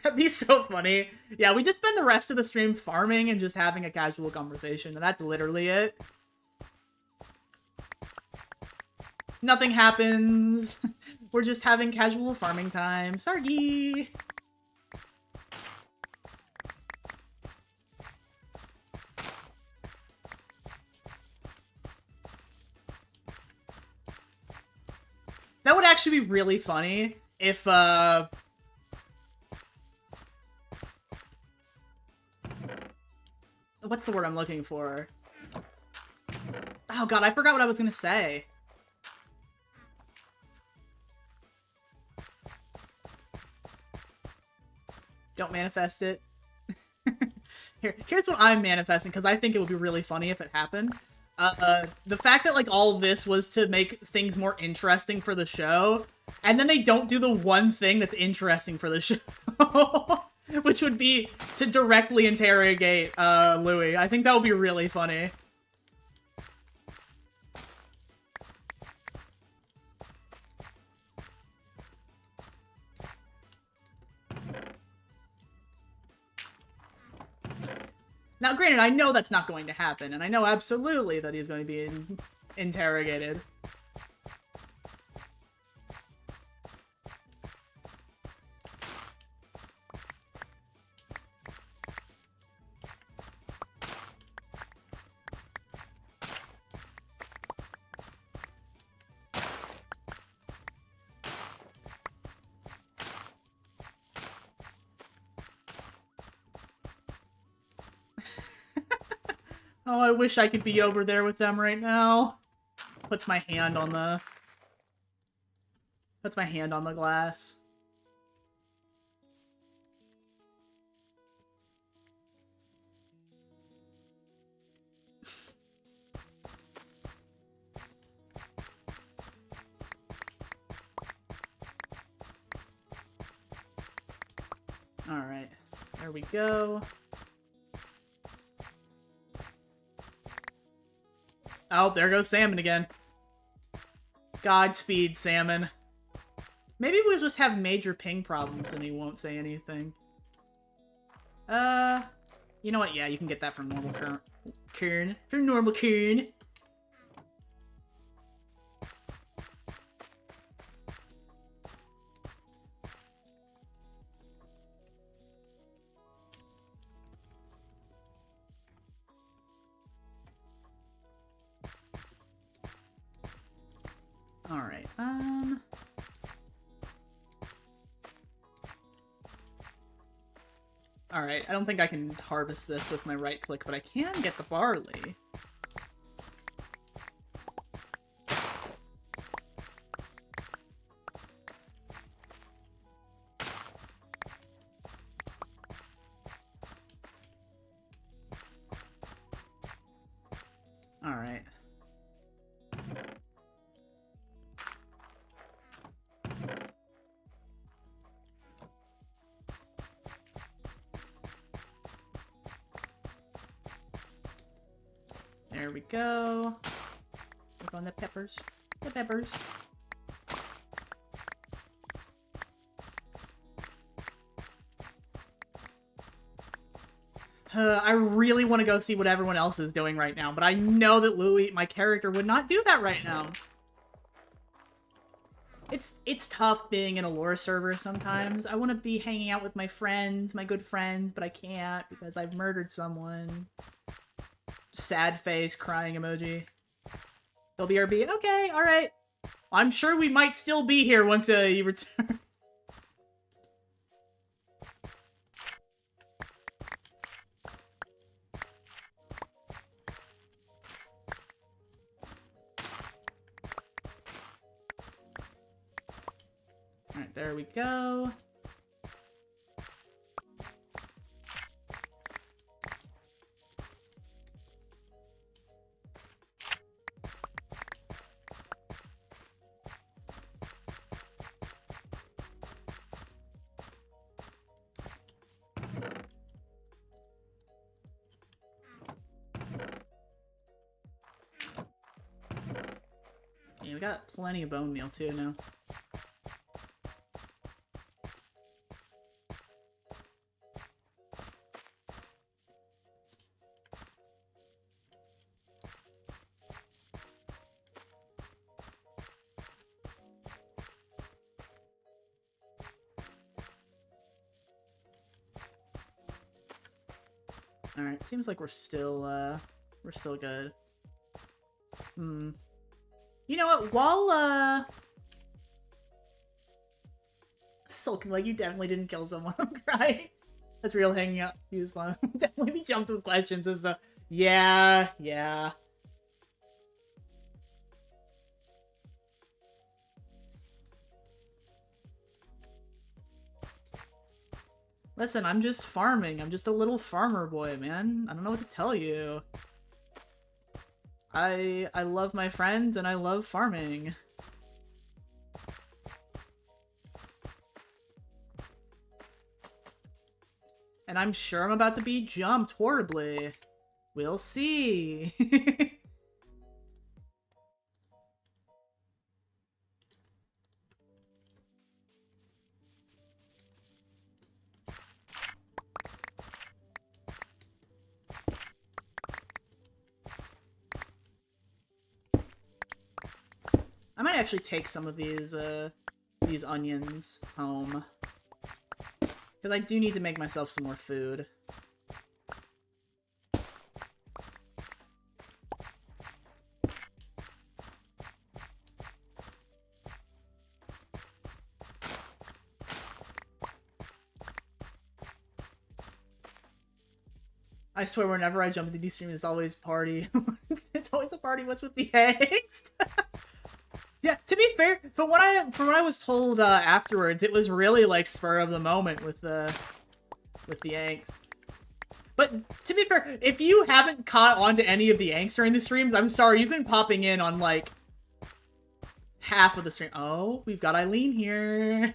That'd be so funny. Yeah, we just spend the rest of the stream farming and just having a casual conversation, and that's literally it. Nothing happens. We're just having casual farming time. Sargi! That would actually be really funny if, what's the word I'm looking for? Oh god, I forgot what I was gonna say. Don't manifest it. Here's what I'm manifesting, because I think it would be really funny if it happened. The fact that, like, all this was to make things more interesting for the show, and then they don't do the one thing that's interesting for the show, which would be to directly interrogate, Louie. I think that would be really funny. Now, granted, I know that's not going to happen, and I know absolutely that he's going to be interrogated. Oh, I wish I could be over there with them right now. Puts my hand on the glass. Alright, there we go. Oh, there goes Salmon again. Godspeed, Salmon. Maybe we'll just have major ping problems and he won't say anything. You know what? Yeah, you can get that from normal Kern. From normal Kern. Alright, Alright, I don't think I can harvest this with my right click, but I can get the barley. Alright. There we go. Look on the peppers. The peppers. I really want to go see what everyone else is doing right now, but I know that Louie, my character, would not do that right now. It's tough being in a lore server sometimes. I want to be hanging out with my friends, my good friends, but I can't because I've murdered someone. Sad face, crying emoji. LBRB, okay, alright. I'm sure we might still be here once you return. Alright, there we go. Yeah, we got plenty of bone meal too now. Alright, seems like we're still good. You know what, while, sulking like you definitely didn't kill someone, I'm crying. That's real hanging out. He was fun. Definitely be jumped with questions of so. Yeah, yeah. Listen, I'm just farming. I'm just a little farmer boy, man. I don't know what to tell you. I love my friends and I love farming. And I'm sure I'm about to be jumped horribly. We'll see. I might actually take some of these onions home. Because I do need to make myself some more food. I swear whenever I jump into these streams, it's always party. It's always a party. What's with the angst? Yeah, to be fair, from what I was told afterwards, it was really like spur of the moment with the angst. But to be fair, if you haven't caught on to any of the angst during the streams, I'm sorry, you've been popping in on like half of the stream. Oh, we've got Eileen here.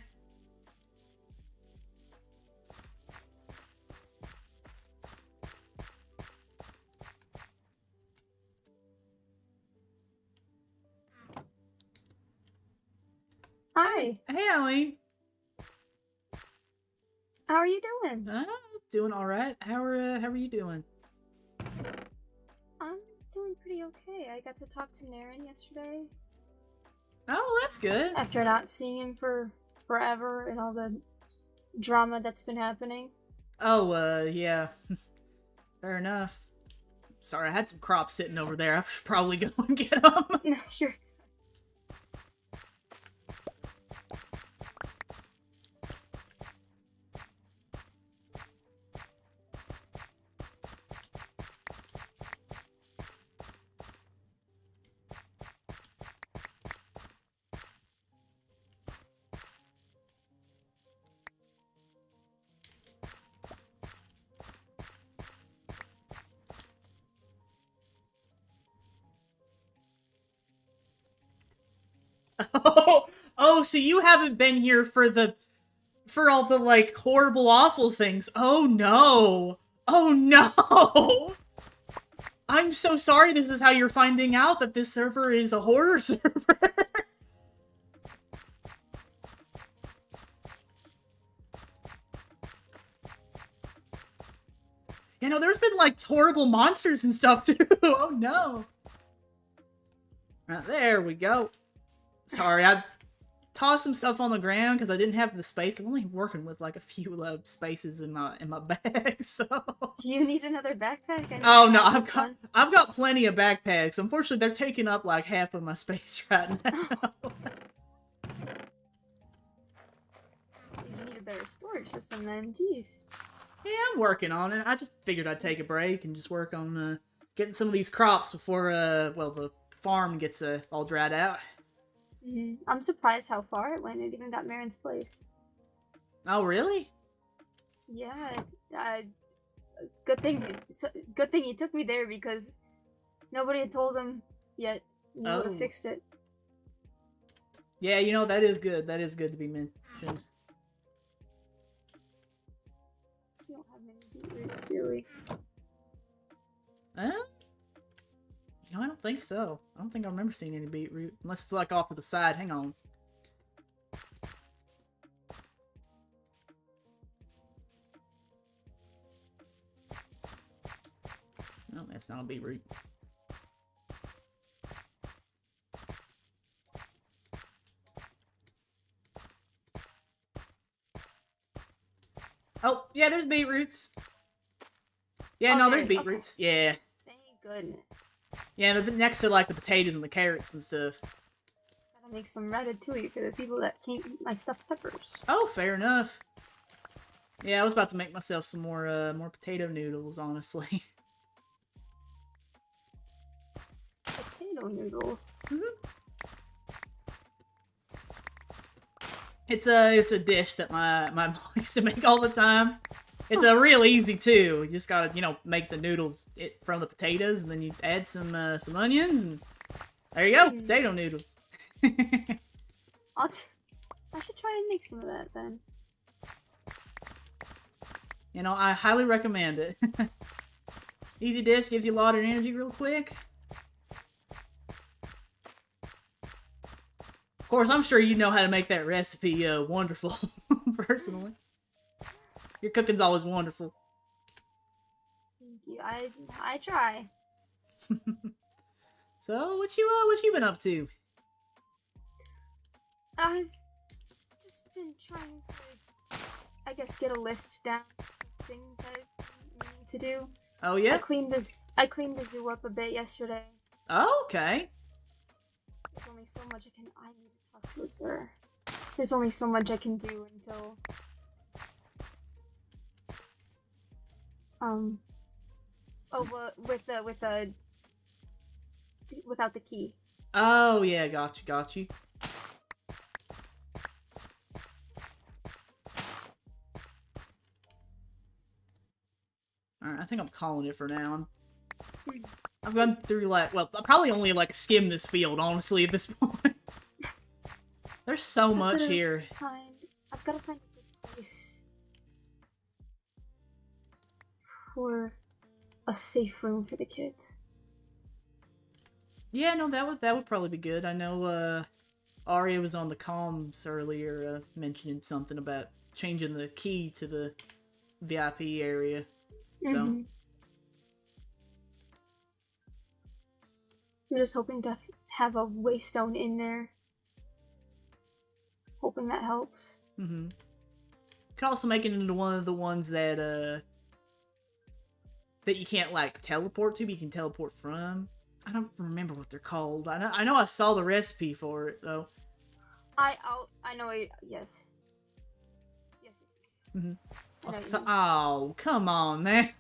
Hi. Hey, Eileen. How are you doing? Doing all right. How are you doing? I'm doing pretty okay. I got to talk to Naren yesterday. Oh, that's good. After not seeing him for forever and all the drama that's been happening. Oh, yeah. Fair enough. Sorry, I had some crops sitting over there. I should probably go and get them. No, you're... Oh, so you haven't been here for all the, like, horrible, awful things. Oh, no. Oh, no. I'm so sorry this is how you're finding out that this server is a horror server. You know, there's been, like, horrible monsters and stuff, too. Oh, no. There we go. Sorry, I tossed some stuff on the ground because I didn't have the space. I'm only working with like a few spaces in my bag, so. Do you need another backpack? Oh no, I've got plenty of backpacks. Unfortunately, they're taking up like half of my space right now. You need a better storage system then. Jeez. Yeah, I'm working on it. I just figured I'd take a break and just work on getting some of these crops before well, the farm gets all dried out. I'm surprised how far it went. It even got Marin's place. Oh, really? Yeah. Good thing he took me there because nobody had told him yet. And he would have fixed it. Yeah, you know, that is good. That is good to be mentioned. We don't have many beetroots, do we? No, I don't think so. I don't think I remember seeing any beetroot. Unless it's like off to the side. Hang on. No, that's not a beetroot. Oh, yeah, there's beetroots. Yeah, Oh, no, there's okay. beetroots. Yeah. Thank goodness. Yeah, they're next to, like, the potatoes and the carrots and stuff. Gotta make some ratatouille for the people that can't eat my stuffed peppers. Oh, fair enough. Yeah, I was about to make myself some more potato noodles, honestly. Potato noodles? It's a dish that my mom used to make all the time. It's real easy too. You just gotta, make the noodles from the potatoes, and then you add some onions, and there you go, potato noodles. I should try and make some of that then. I highly recommend it. Easy dish, gives you a lot of energy real quick. Of course, I'm sure you know how to make that recipe wonderful, personally. Your cooking's always wonderful. Thank you. I try. So, what you been up to? I've just been trying to, I guess, get a list down of things I've been meaning to do. Oh yeah? I cleaned the zoo up a bit yesterday. Oh, okay. There's only so much I need to talk to a sir. There's only so much I can do until without the key. Oh yeah, got you. Alright, I think I'm calling it for now. I've gone through, I'll probably only, skim this field, honestly, at this point. There's so much here. I've gotta find a good place for a safe room for the kids. Yeah, no, that would probably be good. I know, Aria was on the comms earlier, mentioning something about changing the key to the VIP area, so... I'm just hoping to have a waystone in there. Hoping that helps. You can also make it into one of the ones that that you can't, teleport to, but you can teleport from. I don't remember what they're called. I know I saw the recipe for it, though. I know it, yes. Yes. Oh, come on, man.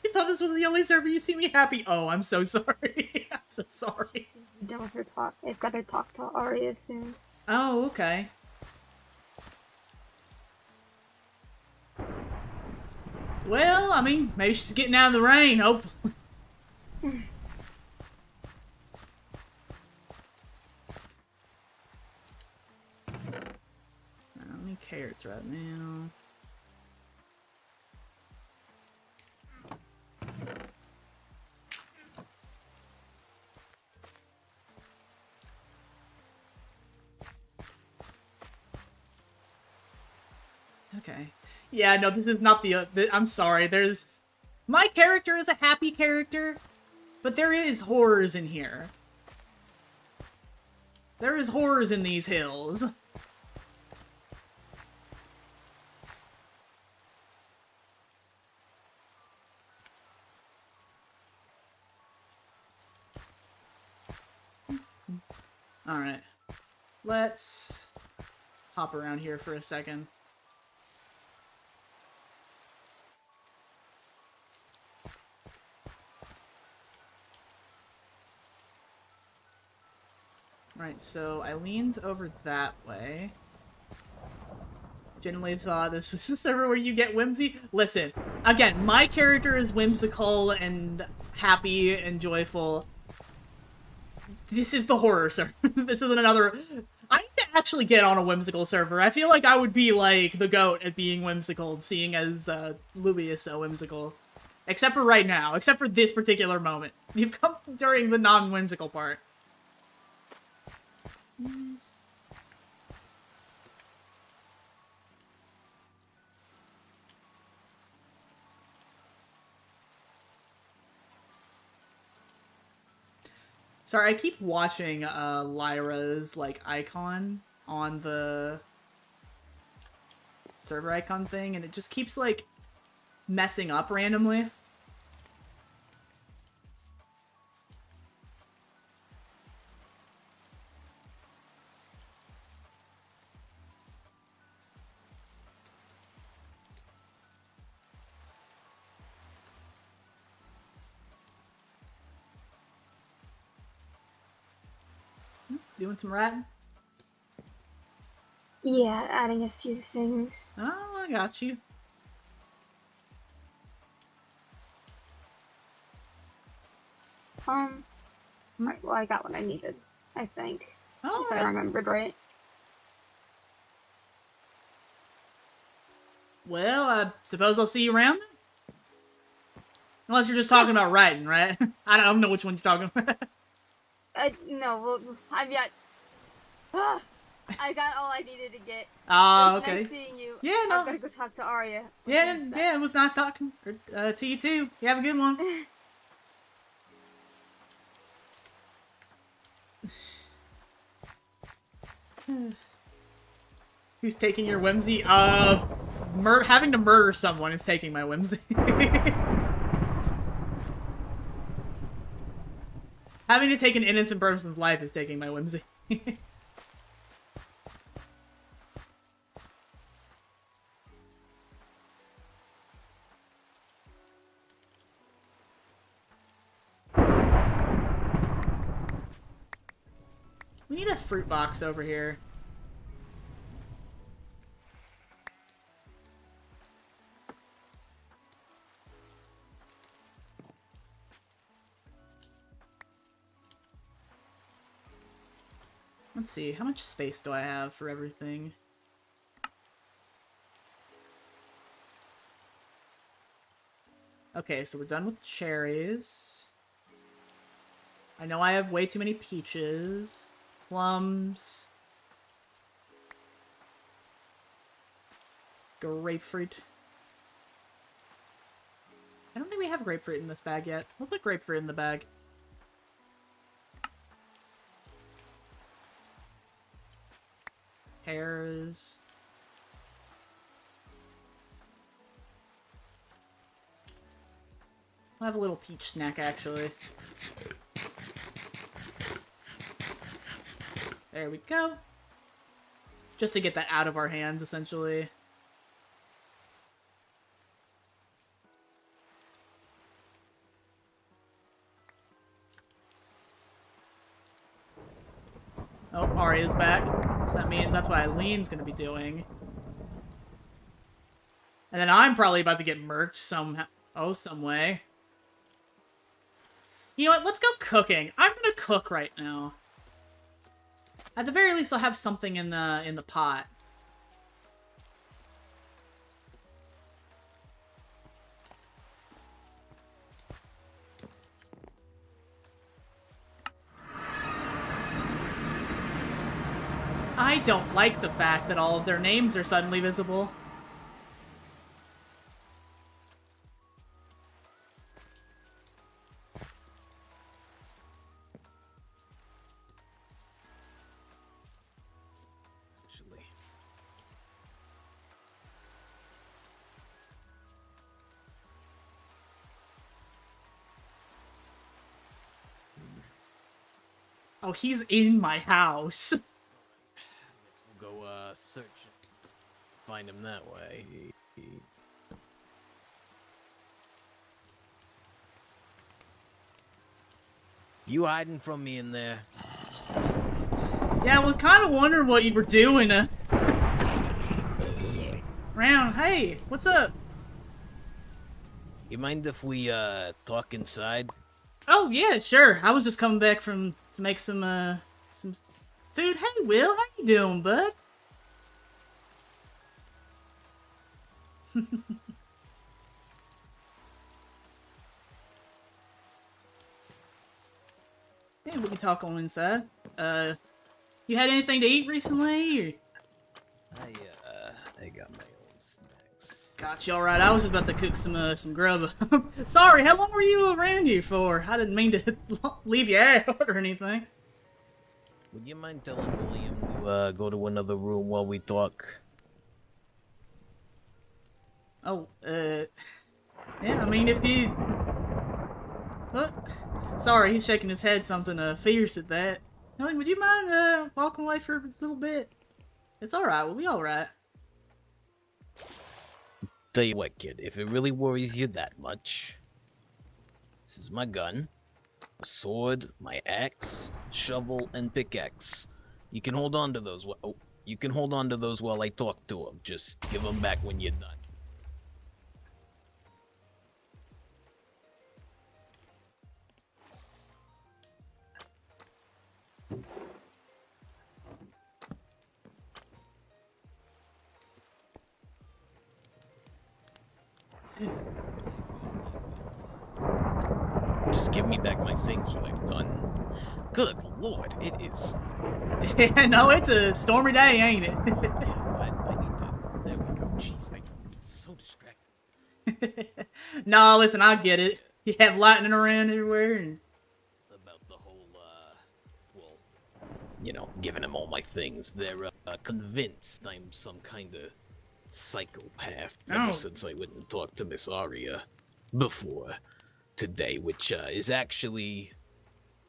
You thought this was the only server you see me happy? Oh, I'm so sorry. I'm so sorry. Seems to be done with her talk. I've got to talk to Aria soon. Oh, okay. Well, I mean, maybe she's getting out of the rain, hopefully. I don't need carrots right now. Okay. Yeah, no, this is not the I'm sorry, my character is a happy character, but there is horrors in here. There is horrors in these hills. Alright. Let's hop around here for a second. Right, so Eileen's over that way. Genuinely thought this was a server where you get whimsy. Listen, again, my character is whimsical and happy and joyful. This is the horror server. This isn't another... I need to actually get on a whimsical server. I feel like I would be, the GOAT at being whimsical, seeing as, Louie is so whimsical. Except for right now. Except for this particular moment. You've come during the non-whimsical part. Sorry, I keep watching Lyra's icon on the server icon thing, and it just keeps, like, messing up randomly. Doing some writing? Yeah, adding a few things. Oh, I got you. Right, well, I got what I needed, I think. Oh, if I remembered right. Well, I suppose I'll see you around then? Unless you're just talking about writing, right? I don't know which one you're talking about. No, I've got... I got all I needed to get. Oh, It was okay. nice seeing you. Yeah, no. I'm gonna go talk to Aria. Yeah, it was nice talking to you too. You have a good one. Who's taking your whimsy? Having to murder someone is taking my whimsy. Having to take an innocent person's life is taking my whimsy. We need a fruit box over here. Let's see, how much space do I have for everything? Okay, so we're done with cherries. I know I have way too many peaches. Plums. Grapefruit. I don't think we have grapefruit in this bag yet. We'll put grapefruit in the bag. Pears. I'll have a little peach snack, actually. There we go. Just to get that out of our hands, essentially. Oh, Aria's back. So that means that's what Eileen's gonna be doing. And then I'm probably about to get murked somehow. Oh, some way. You know what? Let's go cooking. I'm gonna cook right now. At the very least, I'll have something in the pot. I don't like the fact that all of their names are suddenly visible. Oh, he's in my house. Guess we'll go search and find him that way. You hiding from me in there? Yeah, I was kind of wondering what you were doing. Round, hey, what's up? You mind if we talk inside? Oh yeah, sure. I was just coming back to make some food. Hey, Will, how you doing, bud? Yeah, we can talk on inside. You had anything to eat recently? Or? I got my own snacks. Gotcha, alright. I was just about to cook some grub. Sorry, how long were you around here for? I didn't mean to leave you out or anything. Would you mind telling William to go to another room while we talk? Oh, yeah, I mean, if you... What? Sorry, he's shaking his head something fierce at that. Helen, would you mind walking away for a little bit? It's alright, we'll be alright. Tell you what, kid, if it really worries you that much, this is my gun, my sword, my axe, shovel, and pickaxe. You can hold on to those. You can hold on to those while I talk to him. Just give them back when you're done. Just give me back my things when I'm done. Good lord, it is. Yeah, no, it's a stormy day, ain't it? I need to. There we go. Jeez, I'm so distracted. No, listen, I get it. You have lightning around everywhere, and... About the whole, well, you know, giving them all my things. They're, convinced I'm some kind of psychopath ever since I went and talked to Miss Aria before today, which, is actually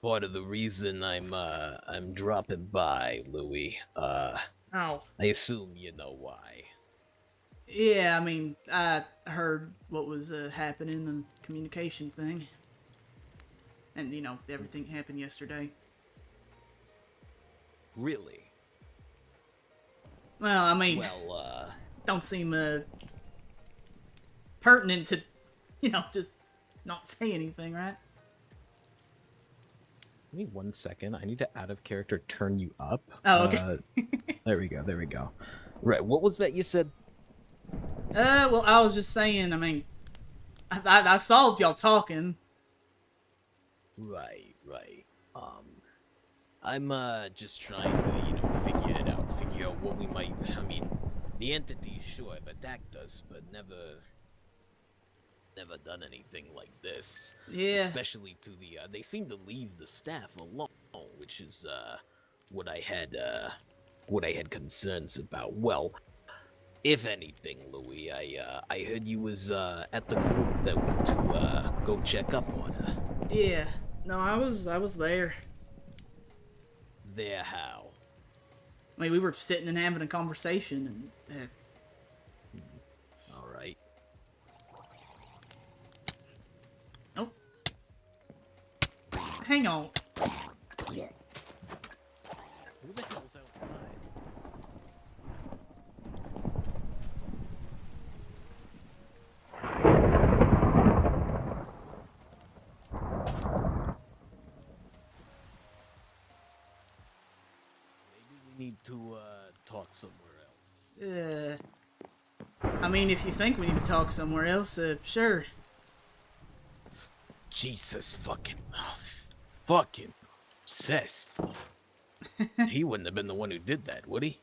part of the reason I'm dropping by, Louie. I assume you know why. Yeah, I mean, I heard what was happening, the communication thing. And, you know, everything happened yesterday. Really? Well, I mean, don't seem pertinent to, you know, just not say anything, right? Give me 1 second. I need to out of character turn you up. Oh, okay. There we go. Right, what was that you said? Well, I was just saying, I mean, I saw y'all talking. Right. I'm, just trying to, you know, figure out what we might, I mean, the entity, sure, but attacked us, but never done anything like this. Yeah. Especially to the, they seem to leave the staff alone, which is, what I had concerns about. Well, if anything, Louie, I heard you was, at the group that went to, go check up on her. Yeah. No, I was there. There how? I mean, we were sitting and having a conversation, and... Alright. Oh. Hang on. Who the hell's outside? Need to talk somewhere else. I mean, if you think we need to talk somewhere else, sure. Jesus fucking obsessed. He wouldn't have been the one who did that, would he?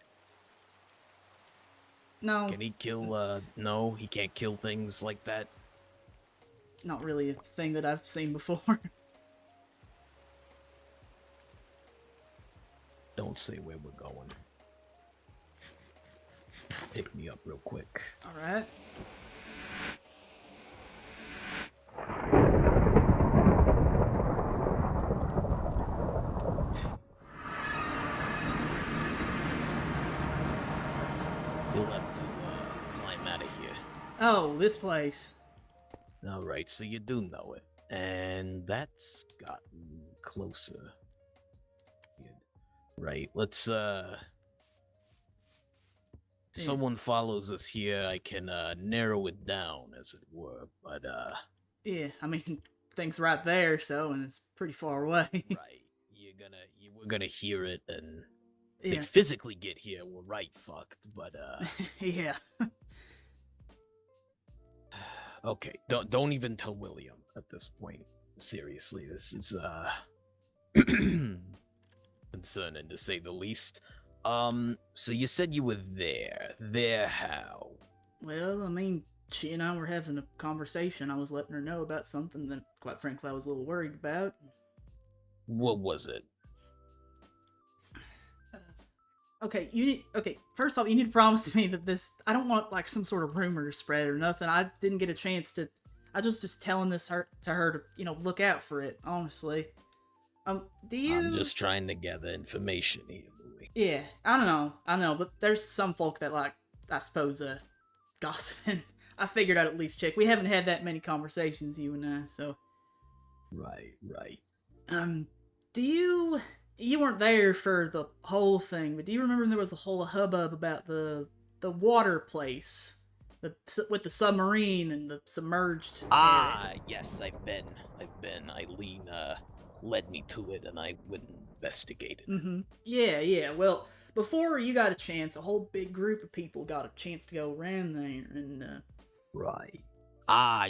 No. Can he kill, no, he can't kill things like that? Not really a thing that I've seen before. Don't say where we're going. Pick me up real quick. Alright. You'll have to, climb out of here. Oh, this place. Alright, so you do know it. And that's gotten closer. Right, let's, someone follows us here, I can, narrow it down, as it were, but, Yeah, I mean, thing's right there, so, and it's pretty far away. Right, we're gonna hear it, and they physically get here, we're right fucked, but, Yeah. Okay, don't even tell William at this point. Seriously, this is, concerning to say the least. So you said you were there. There how? Well, I mean, she and I were having a conversation. I was letting her know about something that, quite frankly, I was a little worried about. What was it? Okay, first off, you need to promise me that I don't want, like, some sort of rumor to spread or nothing. I didn't get a chance to, I was just telling to her to, look out for it, honestly. Do I'm you... just trying to gather information here, Louie. Yeah, I know, but there's some folk that, like, I suppose, gossiping. I figured I'd at least check. We haven't had that many conversations, you and I, so... Right. Do you weren't there for the whole thing, but do you remember there was a whole hubbub about the water place, with the submarine and the submerged area? Yes, I've been. Eileen led me to it, and I went and investigated. Mm-hmm. Yeah. Well, before you got a chance, a whole big group of people got a chance to go around there, and Right.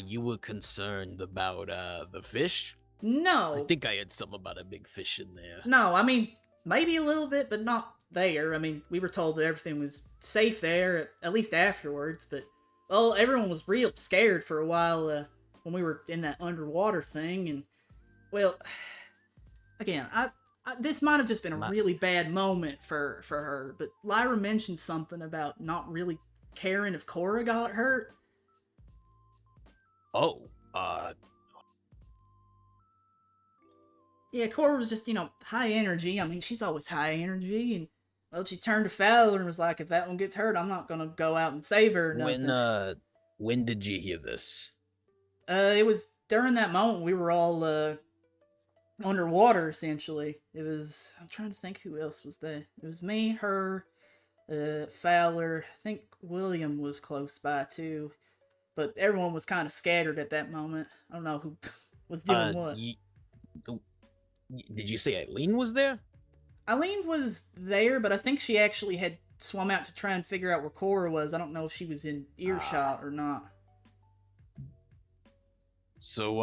You were concerned about the fish? no, I think I had something about a big fish in there. no, I mean maybe a little bit, but not there. I mean, we were told that everything was safe there, at least afterwards. But well, everyone was real scared for a while when we were in that underwater thing, and well, again, this might have just been a really bad moment for her. But Lyra mentioned something about not really caring if Cora got hurt. Oh, Yeah, Cora was just, high energy. I mean, she's always high energy, and well, she turned to Fowler and was like, "If that one gets hurt, I'm not gonna go out and save her." Or nothing. When did you hear this? It was during that moment we were all underwater. Essentially, it was. I'm trying to think who else was there. It was me, her, Fowler. I think William was close by too, but everyone was kind of scattered at that moment. I don't know who was doing what. Did you say Eileen was there? Eileen was there, but I think she actually had swum out to try and figure out where Cora was. I don't know if she was in earshot or not. So,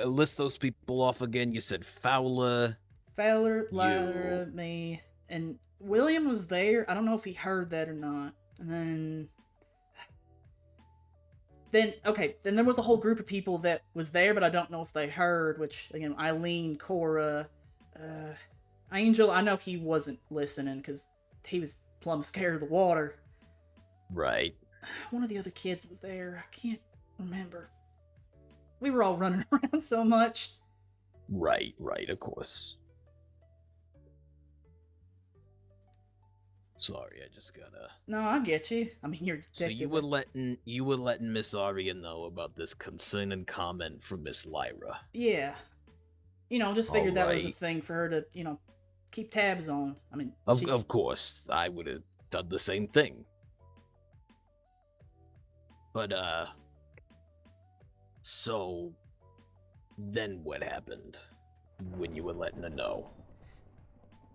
list those people off again. You said Fowler, Lyra, me, and William was there. I don't know if he heard that or not. And then there was a whole group of people that was there, but I don't know if they heard, which, again, Eileen, Cora, Angel, I know he wasn't listening, because he was plumb scared of the water. Right. One of the other kids was there. I can't remember. We were all running around so much. Right, of course. Sorry, I just gotta... No, I get you. I mean, you're a detective. So you were letting Miss Aria know about this concerning comment from Miss Lyra. Yeah. Just figured that was a thing for her to, keep tabs on. I mean, of course, I would have done the same thing. But, so, then what happened when you were letting her know?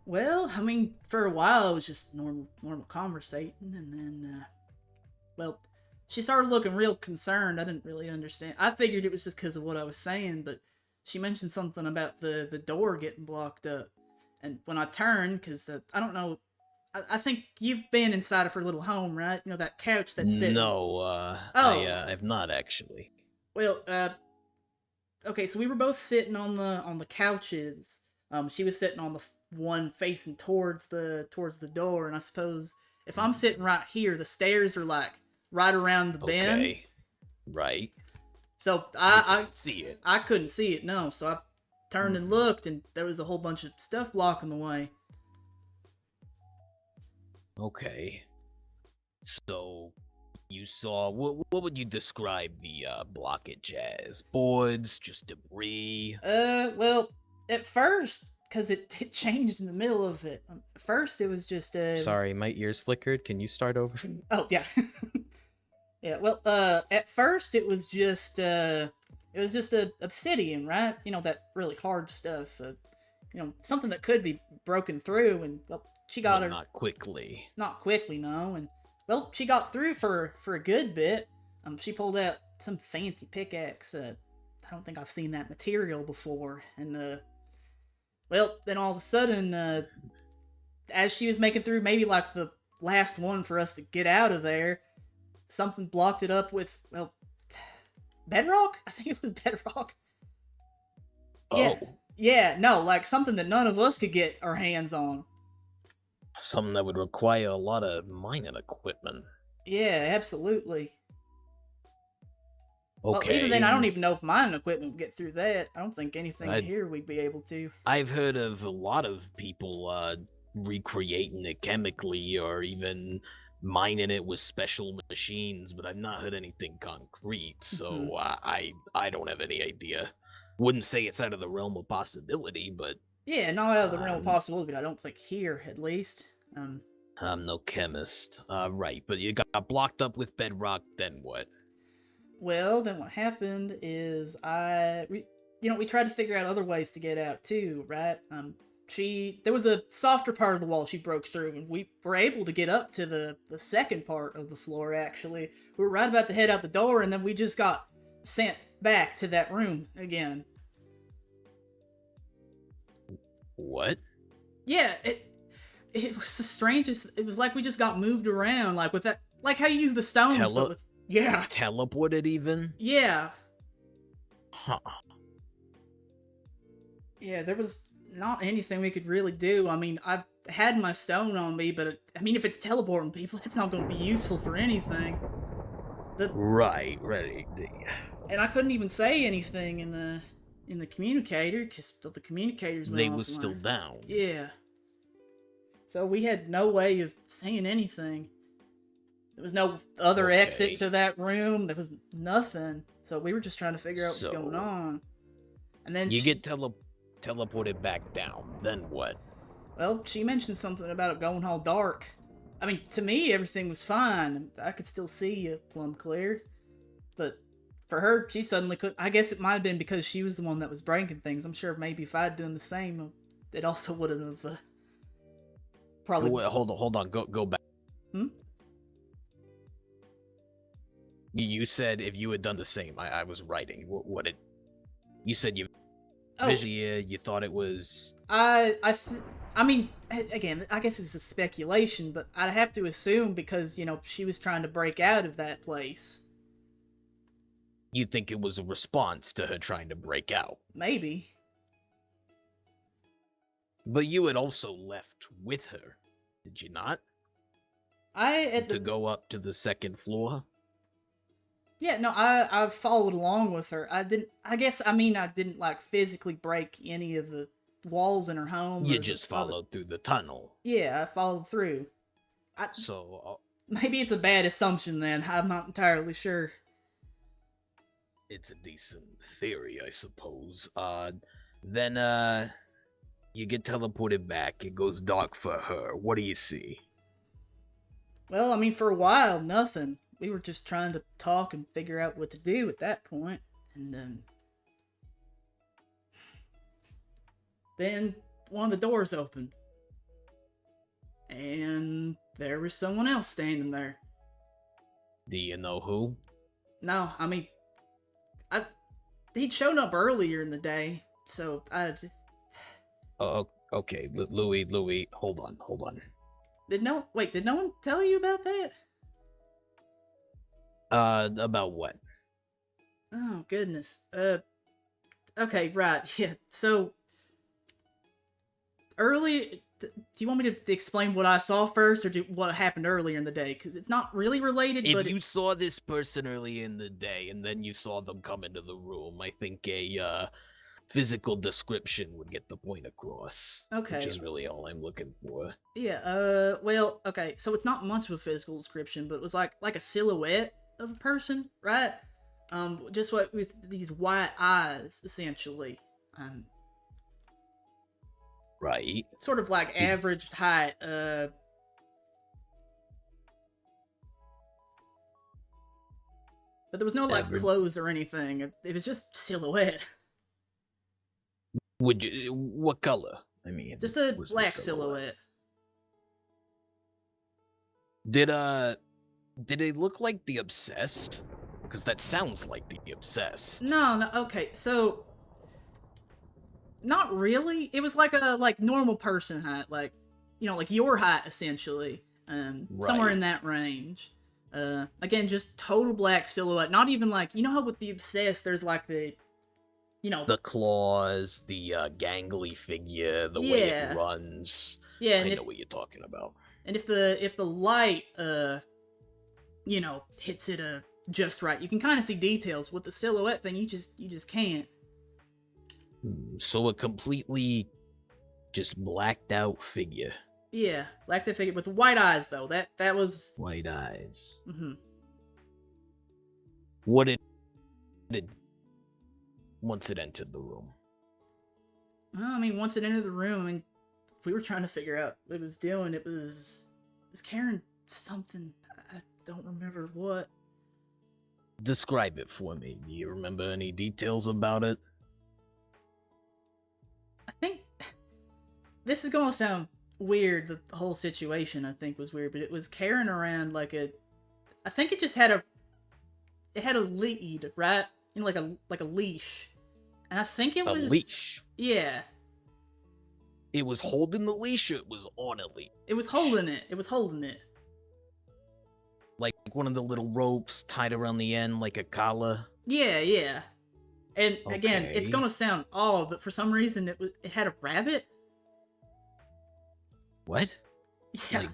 Well, I mean, for a while it was just normal conversating, and then, well, she started looking real concerned. I didn't really understand. I figured it was just because of what I was saying, but she mentioned something about the door getting blocked up. And when I turned, because I don't know, I think you've been inside of her little home, right? That couch that's sitting... No, I've not actually. Well, okay, so we were both sitting on the couches. She was sitting on the one facing towards the door, and I suppose if I'm sitting right here, the stairs are like right around the bend. Okay, right. So I see it. I couldn't see it, no. So I turned and looked, and there was a whole bunch of stuff blocking the way. Okay. So you saw, what would you describe the blockage as? Boards, just debris? Well, at first, because it changed in the middle of it. At first, it was just Sorry, my ears flickered. Can you start over? Oh, yeah. Yeah, well, at first it was just a obsidian, right? That really hard stuff. Something that could be broken through, and, well, she got her... Not quickly. Not quickly, no, and, well, she got through for a good bit. She pulled out some fancy pickaxe. I don't think I've seen that material before, and, well, then all of a sudden, as she was making through maybe like the last one for us to get out of there, something blocked it up with, well, bedrock? I think it was bedrock. Oh. Yeah, no, like something that none of us could get our hands on. Something that would require a lot of mining equipment. Yeah, absolutely. Well, even Okay, then, I don't even know if mining equipment would get through that. I don't think anything I- here we'd be able to. I've heard of a lot of people recreating it chemically or even mining it with special machines, but I've not heard anything concrete, so I don't have any idea. Wouldn't say it's out of the realm of possibility, but Yeah, not out of the realm of possibility, but I don't think here, at least. I'm no chemist. Right, but you got blocked up with bedrock, then what? Well, then what happened is we tried to figure out other ways to get out too, right? There was a softer part of the wall she broke through, and we were able to get up to the second part of the floor, actually. We were right about to head out the door, and then we just got sent back to that room again. What? Yeah, it was the strangest. It was like we just got moved around, like with that, like how you use the stones, but with, yeah. Teleported even? Yeah. Huh. Yeah, there was not anything we could really do. I mean, I had my stone on me, but I mean, if it's teleporting people, it's not going to be useful for anything. Right. And I couldn't even say anything in the communicator because the communicators went They offline. was still down. Yeah. So we had no way of saying anything. There was no other exit to that room. There was nothing. So we were just trying to figure out what's going on. And then you get teleported back down. Then what? Well, she mentioned something about it going all dark. I mean, to me, everything was fine. I could still see plumb clear. But for her, she suddenly couldn't. I guess it might have been because she was the one that was breaking things. I'm sure maybe if I'd done the same, it also wouldn't have probably. Wait, hold on. Go back. You said if you had done the same. I was writing. What it? You said you. Oh. Visually, you thought it was. I mean, again, I guess it's a speculation, but I'd have to assume because she was trying to break out of that place. You think it was a response to her trying to break out? Maybe. But you had also left with her, did you not? To go up to the second floor? Yeah, no, I followed along with her. I didn't like physically break any of the walls in her home. You just followed through the tunnel. Yeah, I followed through. Maybe it's a bad assumption then. I'm not entirely sure. It's a decent theory, I suppose. Then you get teleported back. It goes dark for her. What do you see? Well, I mean, for a while, nothing. We were just trying to talk and figure out what to do at that point. And then one of the doors opened. And there was someone else standing there. Do you know who? No, I mean, he'd shown up earlier in the day, so Oh, okay. Louie, hold on. Did no one tell you about that? About what? Oh, goodness. Okay, right, yeah. So, do you want me to explain what I saw first, or what happened earlier in the day? Because it's not really related, but... If you saw this person early in the day, and then you saw them come into the room, I think a, physical description would get the point across. Okay. Which is really all I'm looking for. Yeah, well, okay, so it's not much of a physical description, but it was like a silhouette of a person, right? Just with these white eyes, essentially. Right. Sort of like average height, but there was no like clothes or anything. It was just silhouette. What color? I mean, just a black silhouette. Did they look like the Obsessed? Because that sounds like the Obsessed. No, okay, so not really. It was like a normal person height, like your height essentially, right. Somewhere in that range. Again, just total black silhouette. Not even like how with the Obsessed, there's like the The claws, the gangly figure, the way it runs. Yeah, I know what you're talking about. And if the light hits it just right, you can kind of see details. With the silhouette thing, you just can't. So a completely just blacked out figure. Yeah, blacked out figure with white eyes though. That was White eyes. Mm-hmm. What did it once it entered the room? Well, I mean, once it entered the room, I mean, we were trying to figure out what it was doing. It was carrying something. I don't remember what. Describe it for me. Do you remember any details about it? I think this is gonna sound weird. The whole situation, I think, was weird, but it was carrying around like a. I think it just had a. It had a lead, right? Like a leash, and I think it was a leash. Yeah. It was holding the leash. Or it was on a leash. It was holding it. It was holding it. Like one of the little ropes tied around the end, like a collar. Yeah. And again, Okay. it's gonna sound odd, but for some reason it had a rabbit. What? Yeah.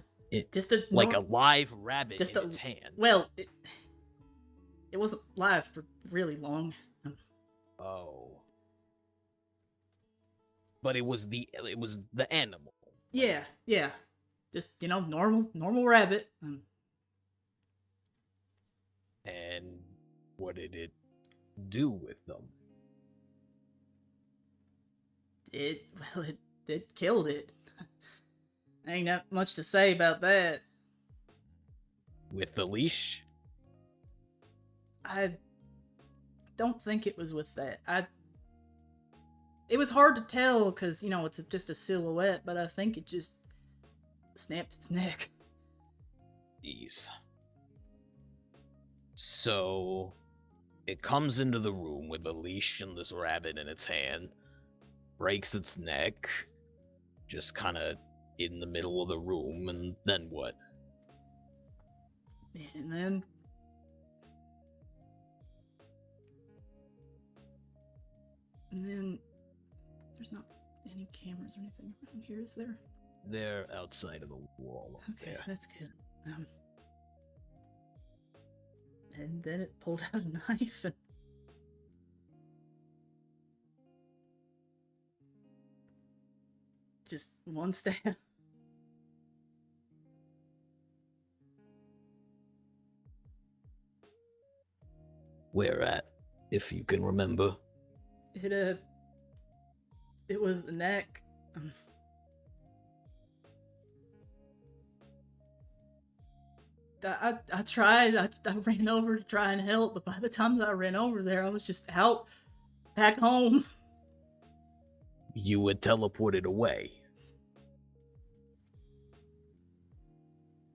Like a live rabbit just in its hand. Well, it wasn't live for really long. Oh. But it was the animal. Yeah. Just normal rabbit. And what did it do with them? It killed it. Ain't not much to say about that. With the leash? I don't think it was with that. It was hard to tell because, it's just a silhouette, but I think it just snapped its neck. Jeez. So, it comes into the room with a leash and this rabbit in its hand, breaks its neck, just kind of in the middle of the room, and then what? And then... there's not any cameras or anything around here, is there? They're outside of the wall. Okay, that's good. And then it pulled out a knife and... just one stab. Where at, if you can remember? It was the neck. I tried. I ran over to try and help, but by the time that I ran over there, I was just out back home. You were teleported away.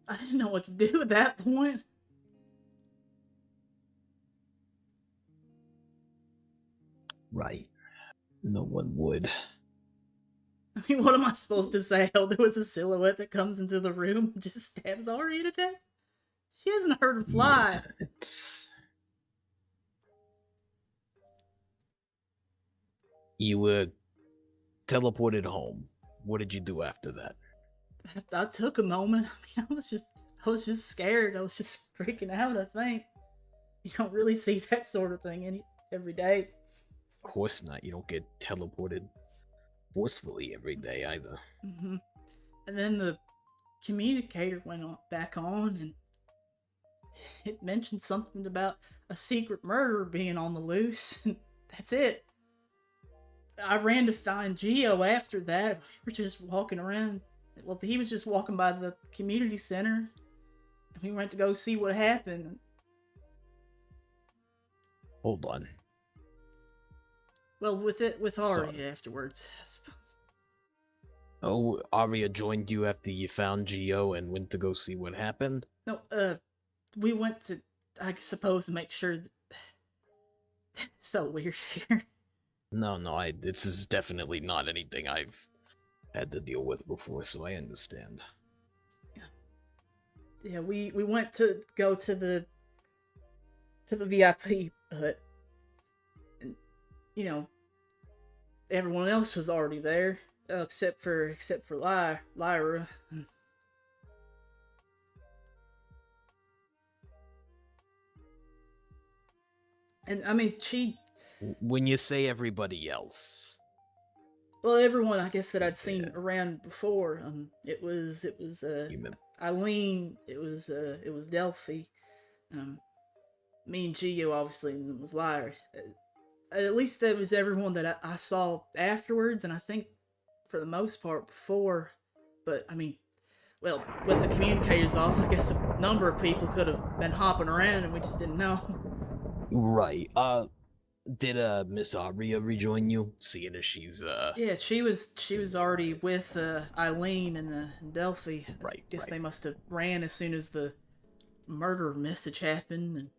I didn't know what to do at that point. Right. No one would. I mean, what am I supposed to say? Oh, there was a silhouette that comes into the room and just stabs Aria to death? She hasn't heard her fly. Yeah, You were teleported home. What did you do after that? I took a moment. I mean, I was just scared. I was just freaking out, I think. You don't really see that sort of thing every day. Of course not. You don't get teleported forcefully every day either. Mm-hmm. And then the communicator went back on, and it mentioned something about a secret murderer being on the loose, and that's it. I ran to find Geo after that. We were just walking around. Well, he was just walking by the community center, and we went to go see what happened. Hold on. Well, with Aria afterwards, I suppose. Oh, Aria joined you after you found Geo and went to go see what happened? No, we went to, I suppose, make sure that... It's so weird here. No, this is definitely not anything I've had to deal with before, so I understand. Yeah, we went to go to the VIP hut. And, everyone else was already there, except for Lyra. And I mean, When you say everybody else, well, everyone I guess that I'd is seen there- around before. It was you mean- Eileen. It was Delphi. Me and Gio obviously, and it was Lyra. At least that was everyone that I saw afterwards, and I think for the most part before. But I mean, well, with the communicators off, I guess a number of people could have been hopping around and we just didn't know. Right. Did Miss Aria rejoin you? Seeing as she's Yeah, she was already with Eileen and Delphi. Right, Guess right. they must have ran as soon as the murder message happened, and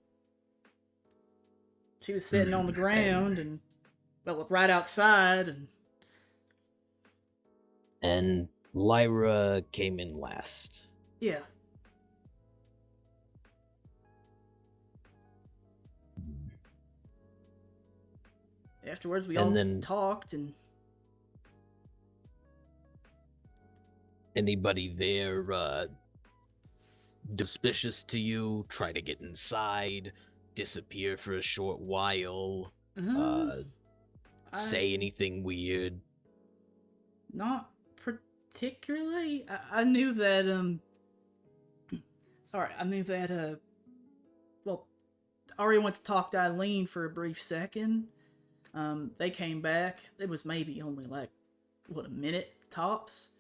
she was sitting on the ground and well, right outside, and Lyra came in last. yeah. Afterwards, we all just talked, and anybody there suspicious to you? Try to get inside, disappear for a short while, say anything weird? Not particularly. I knew that sorry, I knew that well, Aria went to talk to Eileen for a brief second. They came back. It was maybe only like a minute tops.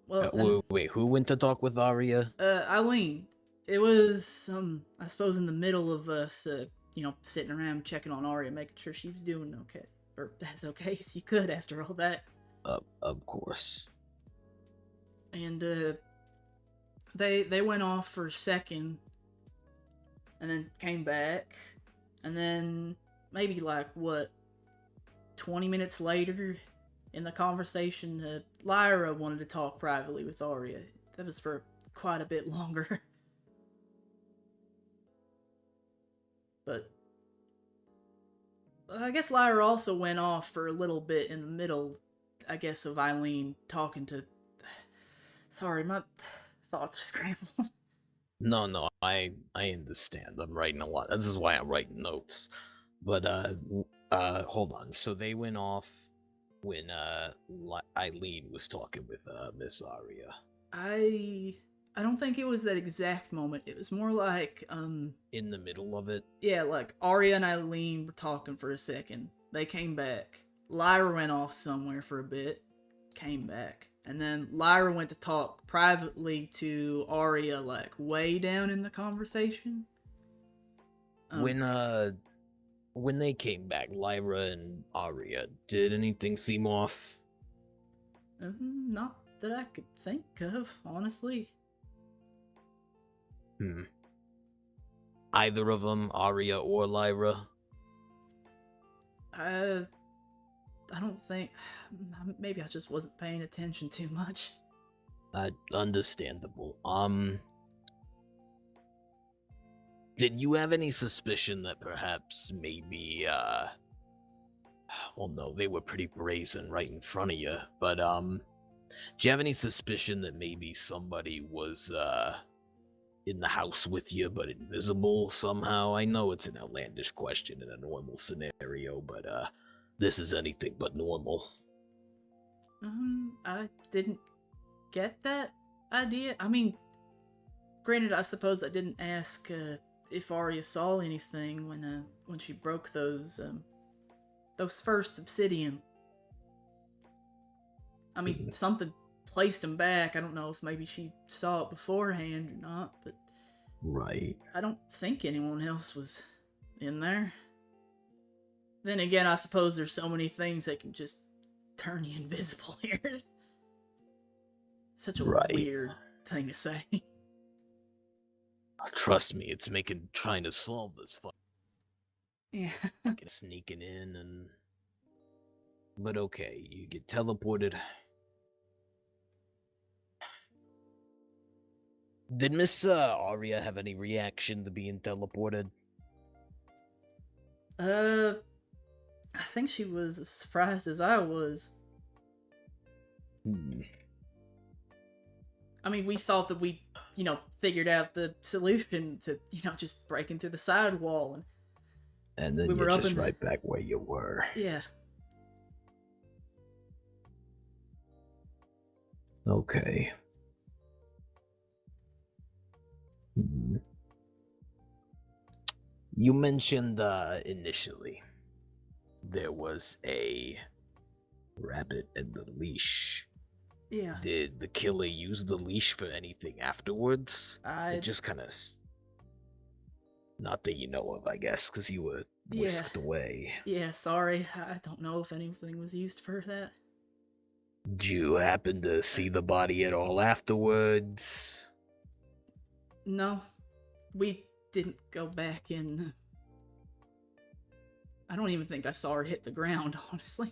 Well, wait, who went to talk with Aria? Eileen. It was I suppose in the middle of us sitting around checking on Aria, making sure she was doing okay, or as okay as you could after all that. Of course. And they went off for a second, and then came back, and then maybe 20 minutes later in the conversation, Lyra wanted to talk privately with Aria. That was for quite a bit longer. But I guess Lyra also went off for a little bit in the middle, I guess, of Eileen talking to... Sorry, my thoughts are scrambled. No, I understand. I'm writing a lot. This is why I'm writing notes. But hold on. So they went off when Eileen was talking with Miss Aria. I don't think it was that exact moment. It was more like in the middle of it. Yeah, like Aria and Eileen were talking for a second. They came back. Lyra went off somewhere for a bit, came back. And then Lyra went to talk privately to Aria, like, way down in the conversation. When they came back, Lyra and Aria, did anything seem off? Not that I could think of, honestly. Either of them, Aria or Lyra? I don't think... Maybe I just wasn't paying attention too much. Understandable. Did you have any suspicion that perhaps maybe, well, no, they were pretty brazen right in front of you, but, do you have any suspicion that maybe somebody was, in the house with you, but invisible somehow? I know it's an outlandish question in a normal scenario, but, this is anything but normal. I didn't get that idea. I mean, granted, I suppose I didn't ask if Aria saw anything when she broke those first obsidian. I mean, something placed them back. I don't know if maybe she saw it beforehand or not, but right. I don't think anyone else was in there. Then again, I suppose there's so many things that can just turn you invisible here. Such a weird thing to say. Trust me, it's trying to solve this fuck. Yeah. Sneaking in and... But okay, you get teleported. Did Miss Aria have any reaction to being teleported? I think she was as surprised as I was. I mean, we thought that we, figured out the solution to, just breaking through the sidewall, and then we you're were up just in the... right back where you were. Yeah. Okay. You mentioned initially there was a rabbit and the leash. Yeah. Did the killer use the leash for anything afterwards? It just kind of... Not that you know of, I guess, because you were whisked away. Yeah, sorry. I don't know if anything was used for that. Did you happen to see the body at all afterwards? No. We didn't go back in. I don't even think I saw her hit the ground, honestly.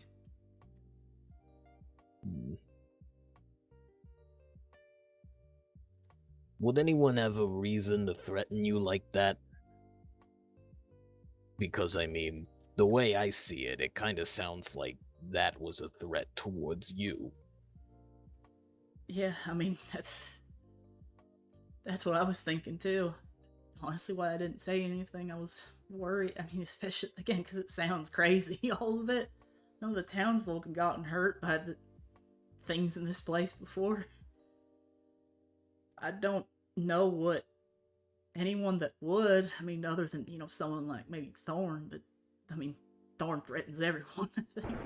Would anyone have a reason to threaten you like that? Because, I mean, the way I see it, it kind of sounds like that was a threat towards you. Yeah, I mean, that's what I was thinking too. Honestly, why I didn't say anything, I was worried. I mean, especially, again, because it sounds crazy, all of it. None of the townsfolk had gotten hurt by the things in this place before. I don't know what anyone that would, I mean, other than, someone like maybe Thorn, but, I mean, Thorn threatens everyone, I think.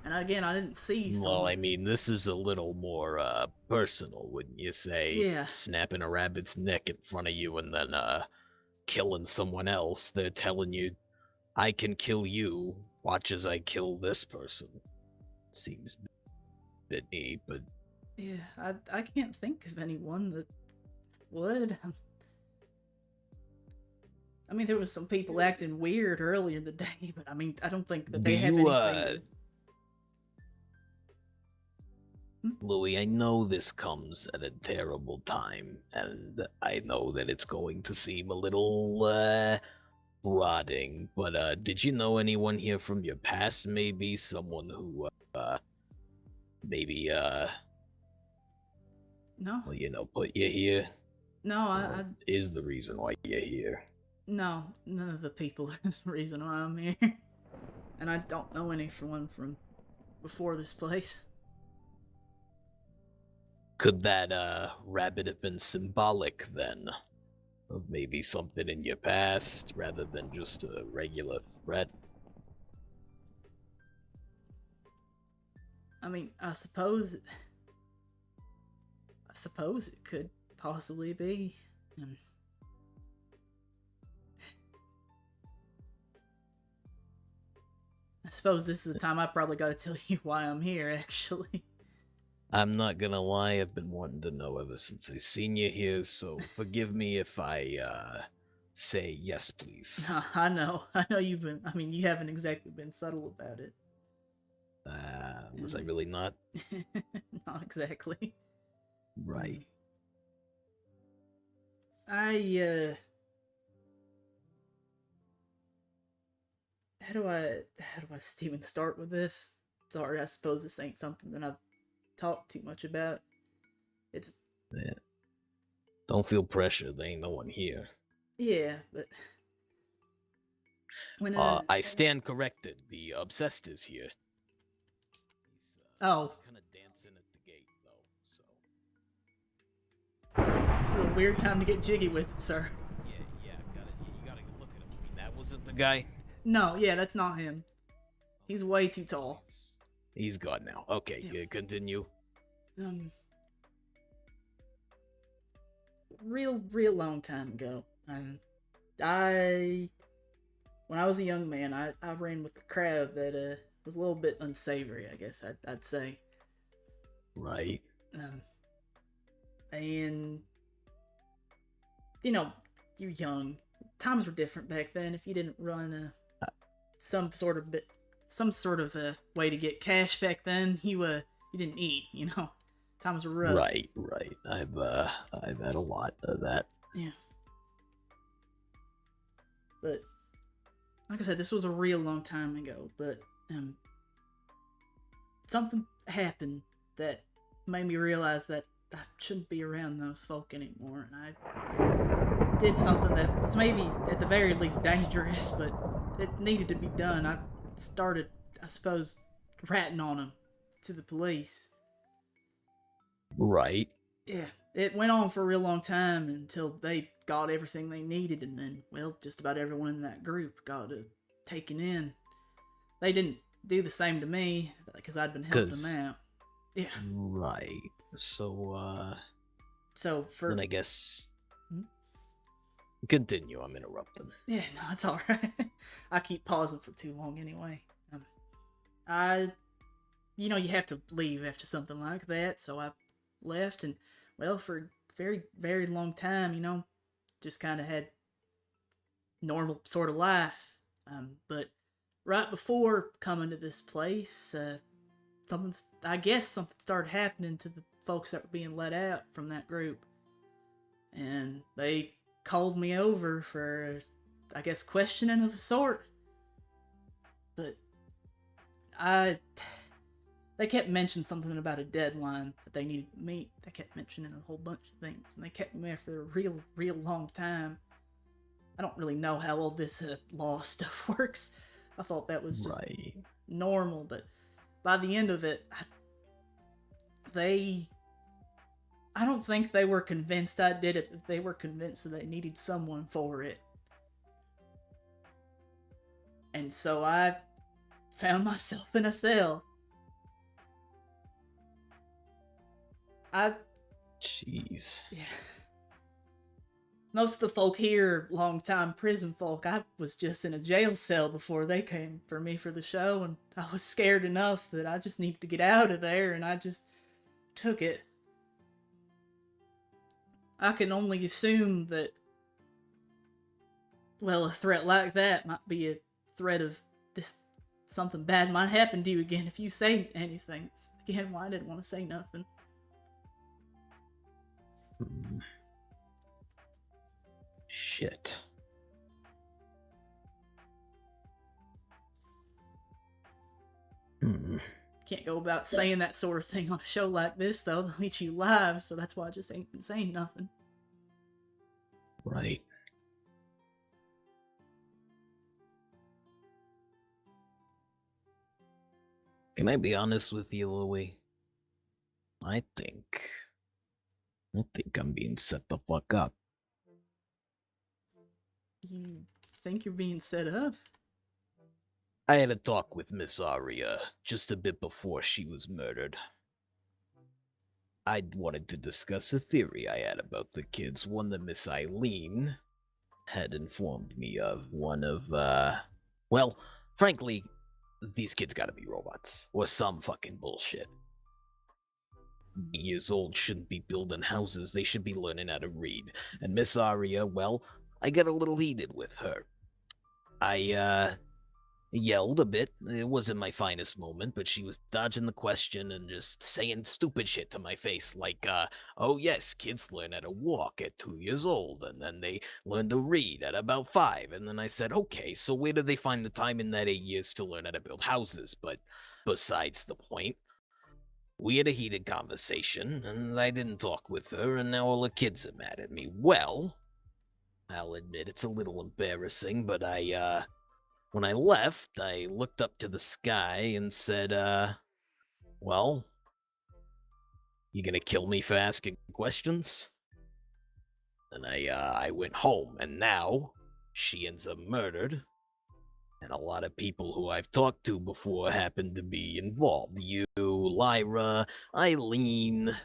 And again, I didn't see Thorn. Well, I mean, this is a little more, personal, wouldn't you say? Yeah. Snapping a rabbit's neck in front of you and then, killing someone else. They're telling you, I can kill you, watch as I kill this person. Seems a bit neat, but... Yeah, I can't think of anyone that would. I mean, there was some people acting weird earlier in the day, but I mean, I don't think that they have anything to... Louie, I know this comes at a terrible time, and I know that it's going to seem a little, rotting, but, did you know anyone here from your past, maybe? Someone who, maybe, No. Well, put you here? No, I is the reason why you're here. No, none of the people are the reason why I'm here. And I don't know anyone from before this place. Could that, rabbit have been symbolic, then? Of maybe something in your past, rather than just a regular threat? I mean, I suppose it could possibly be. I suppose this is the time I probably gotta tell you why I'm here, actually. I'm not gonna lie, I've been wanting to know ever since I seen you here, so forgive me if I, say yes, please. I know you've been, I mean, you haven't exactly been subtle about it. Was I really not? Not exactly. Right. How do I even start with this? Sorry, I suppose this ain't something that I've talked too much about. It's... Yeah. Don't feel pressure, there ain't no one here. Yeah, but... When, I stand corrected, the obsessed is here. Oh. He's kinda dancing at the gate, though, so... This is a weird time to get jiggy with it, sir. Yeah, you gotta look at him. I mean, that wasn't the guy? No, yeah, that's not him. He's way too tall. He's gone now. Okay, yeah. Continue. Real long time ago. When I was a young man, I ran with a crowd that was a little bit unsavory, I guess I'd say. Right. And you're young. Times were different back then. If you didn't run some sort of way to get cash back then, you didn't eat. Times were rough. Right. I've had a lot of that. Yeah. But like I said, this was a real long time ago, but something happened that made me realize that I shouldn't be around those folk anymore, and I did something that was maybe at the very least dangerous, but it needed to be done. I started, I suppose, ratting on them to the police. Right. Yeah, it went on for a real long time until they got everything they needed, and then, well, just about everyone in that group got taken in. They didn't do the same to me, because I'd been helping them out. Yeah. Right. So, for... Then I guess... Continue, I'm interrupting. Yeah, no, it's alright. I keep pausing for too long anyway. You have to leave after something like that, so I left, and, well, for a very, very long time, just kind of had normal sort of life. But right before coming to this place, something started happening to the folks that were being let out from that group. And they called me over for, I guess, questioning of a sort. But they kept mentioning something about a deadline that they needed to meet. They kept mentioning a whole bunch of things, and they kept me there for a real, real long time. I don't really know how all this law stuff works. I thought that was just normal, but by the end of it, I don't think they were convinced I did it, but they were convinced that they needed someone for it. And so I found myself in a cell. Jeez. Yeah. Most of the folk here, long-time prison folk, I was just in a jail cell before they came for me for the show, and I was scared enough that I just needed to get out of there, and I just took it. I can only assume that, well, a threat like that might be a threat of something bad might happen to you again if you say anything. It's, again, why I didn't want to say nothing. Shit. Can't go about saying that sort of thing on a show like this, though. They'll eat you live, so that's why I just ain't been saying nothing. Right. Can I be honest with you, Louie? I think I'm being set the fuck up. You think you're being set up? I had a talk with Miss Aria just a bit before she was murdered. I wanted to discuss a theory I had about the kids, one that Miss Eileen had informed me of. One of, well, frankly, these kids gotta be robots, or some fucking bullshit. Years old shouldn't be building houses, they should be learning how to read. And Miss Aria, well, I got a little heated with her. I, yelled a bit. It wasn't my finest moment, but she was dodging the question and just saying stupid shit to my face, like, oh yes, kids learn how to walk at 2 years old, and then they learn to read at about 5, and then I said, okay, so where do they find the time in that 8 years to learn how to build houses? But besides the point, we had a heated conversation, and I didn't talk with her, and now all the kids are mad at me. Well, I'll admit it's a little embarrassing, but when I left, I looked up to the sky and said, well, you gonna kill me for asking questions? And I went home, and now she ends up murdered, and a lot of people who I've talked to before happen to be involved. You, Lyra, Eileen,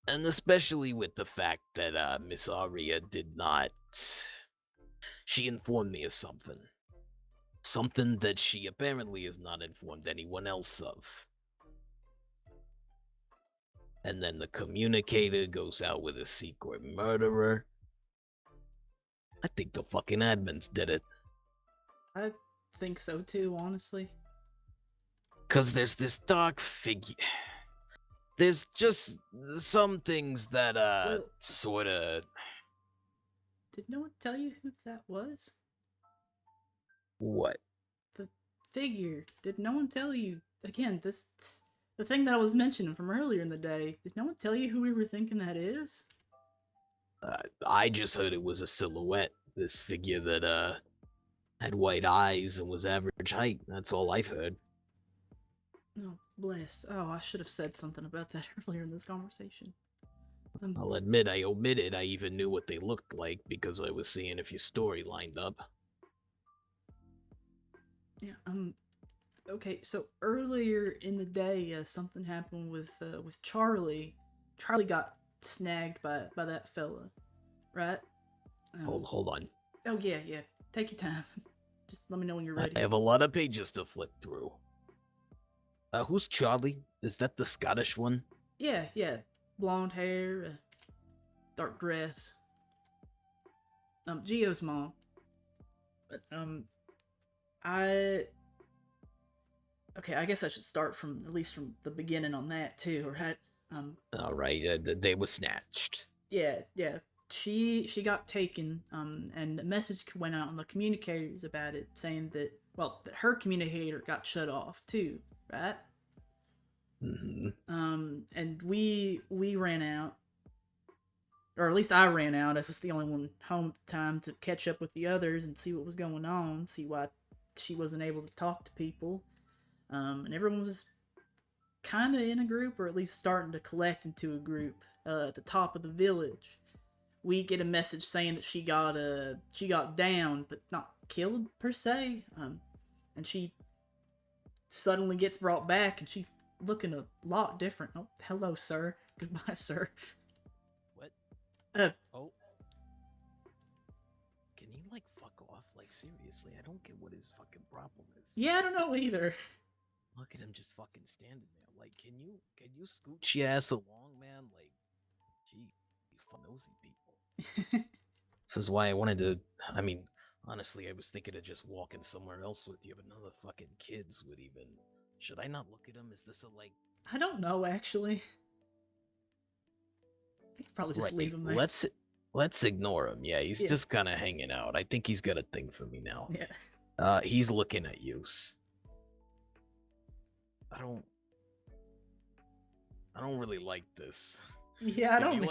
and especially with the fact that Miss Aria did not... She informed me of something. Something that she apparently has not informed anyone else of. And then the communicator goes out with a secret murderer. I think the fucking admins did it. I think so too, honestly. 'Cause there's this dark figure... There's just some things that, sorta... Did no one tell you who that was? What? The figure. Did no one tell you? Again, the thing that I was mentioning from earlier in the day. Did no one tell you who we were thinking that is? I just heard it was a silhouette. This figure that had white eyes and was average height. That's all I've heard. Oh, bless. Oh, I should have said something about that earlier in this conversation. I'll admit I omitted. I even knew what they looked like because I was seeing if your story lined up. Yeah. Okay. So earlier in the day, something happened with Charlie. Charlie got snagged by that fella, right? Hold on. Oh yeah. Take your time. Just let me know when you're ready. I have a lot of pages to flip through. Who's Charlie? Is that the Scottish one? Yeah. Blonde hair, dark dress. Gio's mom. But I guess I should start from at least from the beginning on that too, right? All right. They were snatched. Yeah. She got taken. And a message went out on the communicators about it, saying that her communicator got shut off too, right? Mm-hmm. And we ran out, or at least I ran out. I was the only one home at the time to catch up with the others and see what was going on, see why she wasn't able to talk to people. And everyone was kind of in a group, or at least starting to collect into a group at the top of the village. We get a message saying that she got down, but not killed per se. And she suddenly gets brought back, and she's looking a lot different. Oh, hello, sir. Goodbye, sir. What? Oh. Can you, fuck off? Seriously, I don't get what his fucking problem is. Yeah, I don't know either. Look at him just fucking standing there. Can you scooch your ass along, man? Gee, these fun nosy people. This is why I wanted to, honestly, I was thinking of just walking somewhere else with you, but none of the fucking kids would even... Should I not look at him? Is this I don't know, actually. I could probably just leave him there. Let's ignore him. Yeah, he's just kind of hanging out. I think he's got a thing for me now. Yeah. He's looking at you. I don't really like this. Yeah, I don't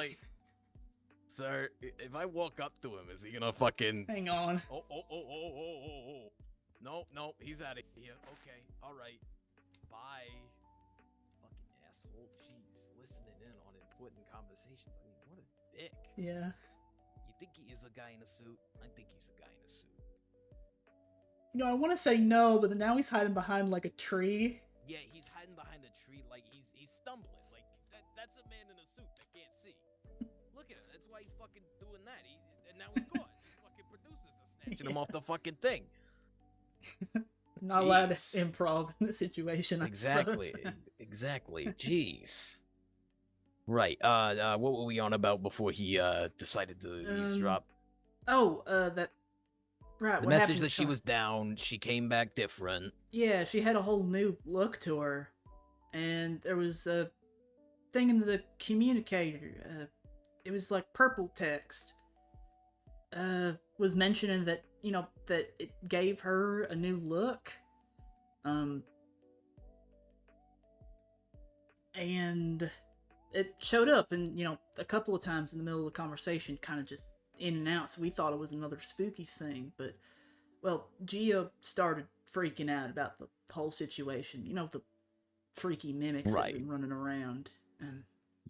Sir, if I walk up to him, is he gonna fucking... Hang on. Oh. No, he's out of here. Okay, alright. Bye. Fucking asshole. Jeez, listening in on important conversations. What a dick. Yeah. You think he is a guy in a suit? I think he's a guy in a suit. I want to say no, but now he's hiding behind, a tree. Yeah, he's hiding behind a tree he's stumbling. That's a man in a suit that can't see. Look at him. That's why he's fucking doing that. And now he's gone. His fucking producers are snatching him off the fucking thing. Not allowed to improv in this situation, I Exactly. suppose. Exactly. Jeez. Right. What were we on about before he decided to eavesdrop? That... Right, the message that she was down, she came back different. Yeah, she had a whole new look to her. And there was a thing in the communicator. It was purple text. Was mentioning that, that it gave her a new look. And it showed up and, a couple of times in the middle of the conversation, kind of just in and out, so we thought it was another spooky thing, but, Gio started freaking out about the whole situation. The freaky mimics that have been running around.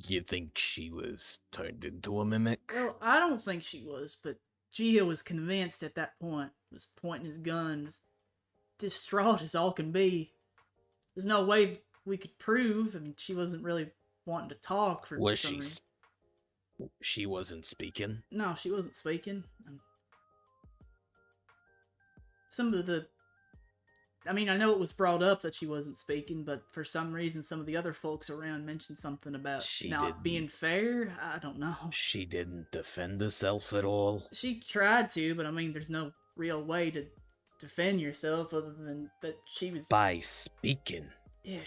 You think she was turned into a mimic? Well, I don't think she was, but Gio was convinced at that point, was pointing his gun, was distraught as all can be. There's no way we could prove. She wasn't really wanting to talk for some reason. She wasn't speaking? No, she wasn't speaking. Some of the... I know it was brought up that she wasn't speaking, but for some reason some of the other folks around mentioned something about not being fair. I don't know. She didn't defend herself at all? She tried to, but there's no real way to defend yourself other than that she was... By speaking? Yeah,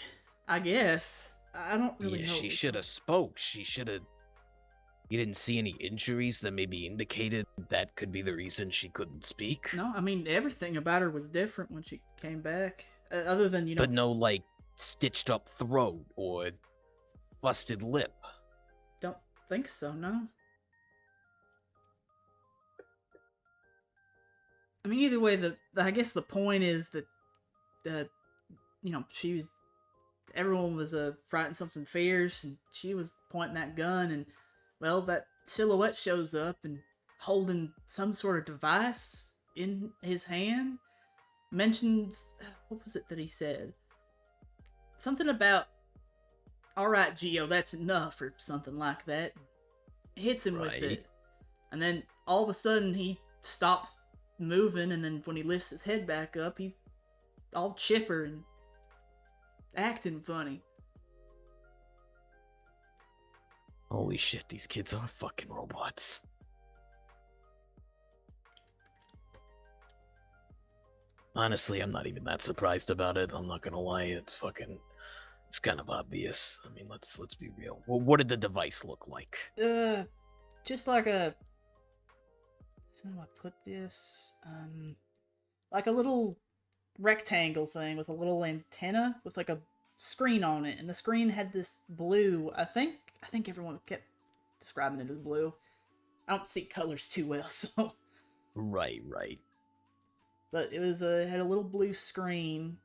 I guess. I don't really know. She should have spoke. She should have... You didn't see any injuries that maybe indicated that could be the reason she couldn't speak? No, I mean, everything about her was different when she came back. Other than, But no, like, stitched up throat or busted lip. Don't think so, no. I mean, either way, I guess the point is that, everyone was frightened something fierce, and she was pointing that gun, and, well, that silhouette shows up and holding some sort of device in his hand. Mentions, what was it that he said? Something about, alright, Geo, that's enough, or something like that. Hits him with it. And then, all of a sudden, he stops moving, and then when he lifts his head back up, he's all chipper and acting funny. Holy shit, these kids are fucking robots. Honestly, I'm not even that surprised about it. I'm not gonna lie, it's kind of obvious. I mean, let's be real. Well, what did the device look like? Just like a... How do I put this? Like a little rectangle thing with a little antenna with like a screen on it, and the screen had this blue. I think everyone kept describing it as blue. I don't see colors too well, so. Right. But it was had a little blue screen.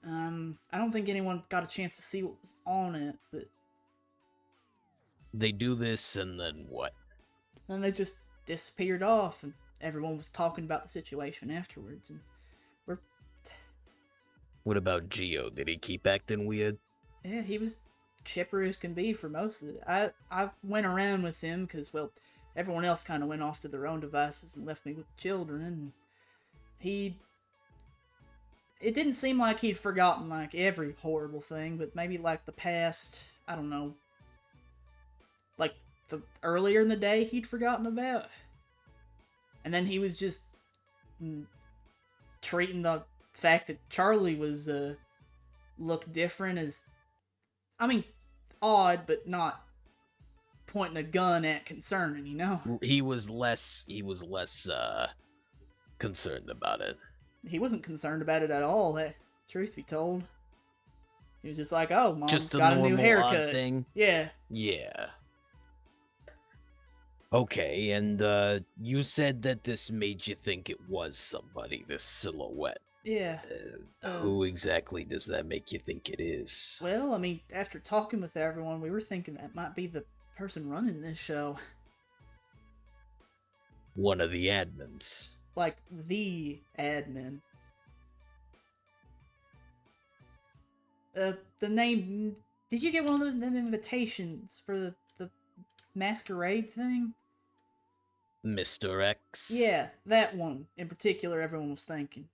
I don't think anyone got a chance to see what was on it, but they do this and then what? Then they just disappeared off, and everyone was talking about the situation afterwards, and we're... What about Geo? Did he keep acting weird? Yeah, he was chipper as can be for most of it. I went around with him because, well, everyone else kind of went off to their own devices and left me with the children, and it didn't seem like he'd forgotten, like, every horrible thing, but maybe, like, the past, I don't know, like, the earlier in the day he'd forgotten about. And then he was just treating the fact that Charlie was, looked different as, I mean, odd, but not pointing a gun at concerning, you know? He was less, concerned about it. He wasn't concerned about it at all, truth be told. He was just like, oh, Mom just got a new haircut. Odd thing. Yeah. Okay, and you said that this made you think it was somebody, this silhouette. Yeah. Who exactly does that make you think it is? Well, I mean, after talking with everyone, we were thinking that might be the person running this show. One of the admins. Like, the admin. The name... Did you get one of those invitations for the masquerade thing? Mr. X? Yeah, that one in particular everyone was thinking.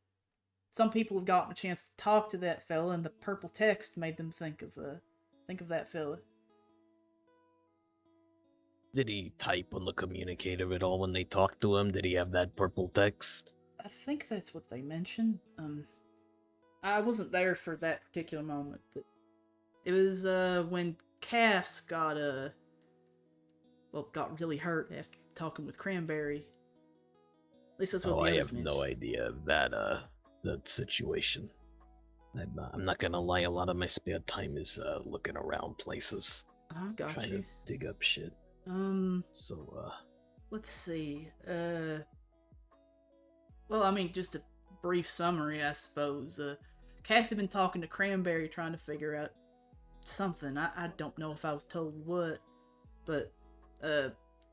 Some people have gotten a chance to talk to that fella, and the purple text made them think of that fella. Did he type on the communicator at all when they talked to him? Did he have that purple text? I think that's what they mentioned. I wasn't there for that particular moment, but it was when Cass got really hurt after talking with Cranberry. At least that's what the others mentioned. No idea of that situation. I'm not gonna lie, a lot of my spare time is looking around places. I got trying you. to dig up shit. So, let's see. Well, I mean, just a brief summary, I suppose. Cass had been talking to Cranberry, trying to figure out something. I don't know if I was told what, but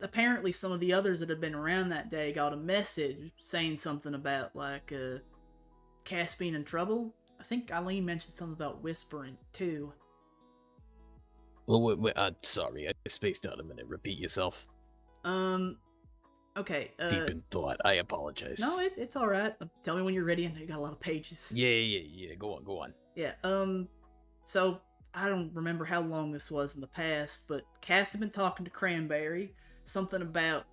apparently some of the others that had been around that day got a message saying something about, like, Cass being in trouble. I think Eileen mentioned something about whispering, too. Well, wait, sorry, I spaced out a minute. Repeat yourself. Okay, Deep in thought. I apologize. No, it's alright. Tell me when you're ready. I know you got a lot of pages. Yeah. Go on. Yeah, so, I don't remember how long this was in the past, but Cass had been talking to Cranberry. Something about...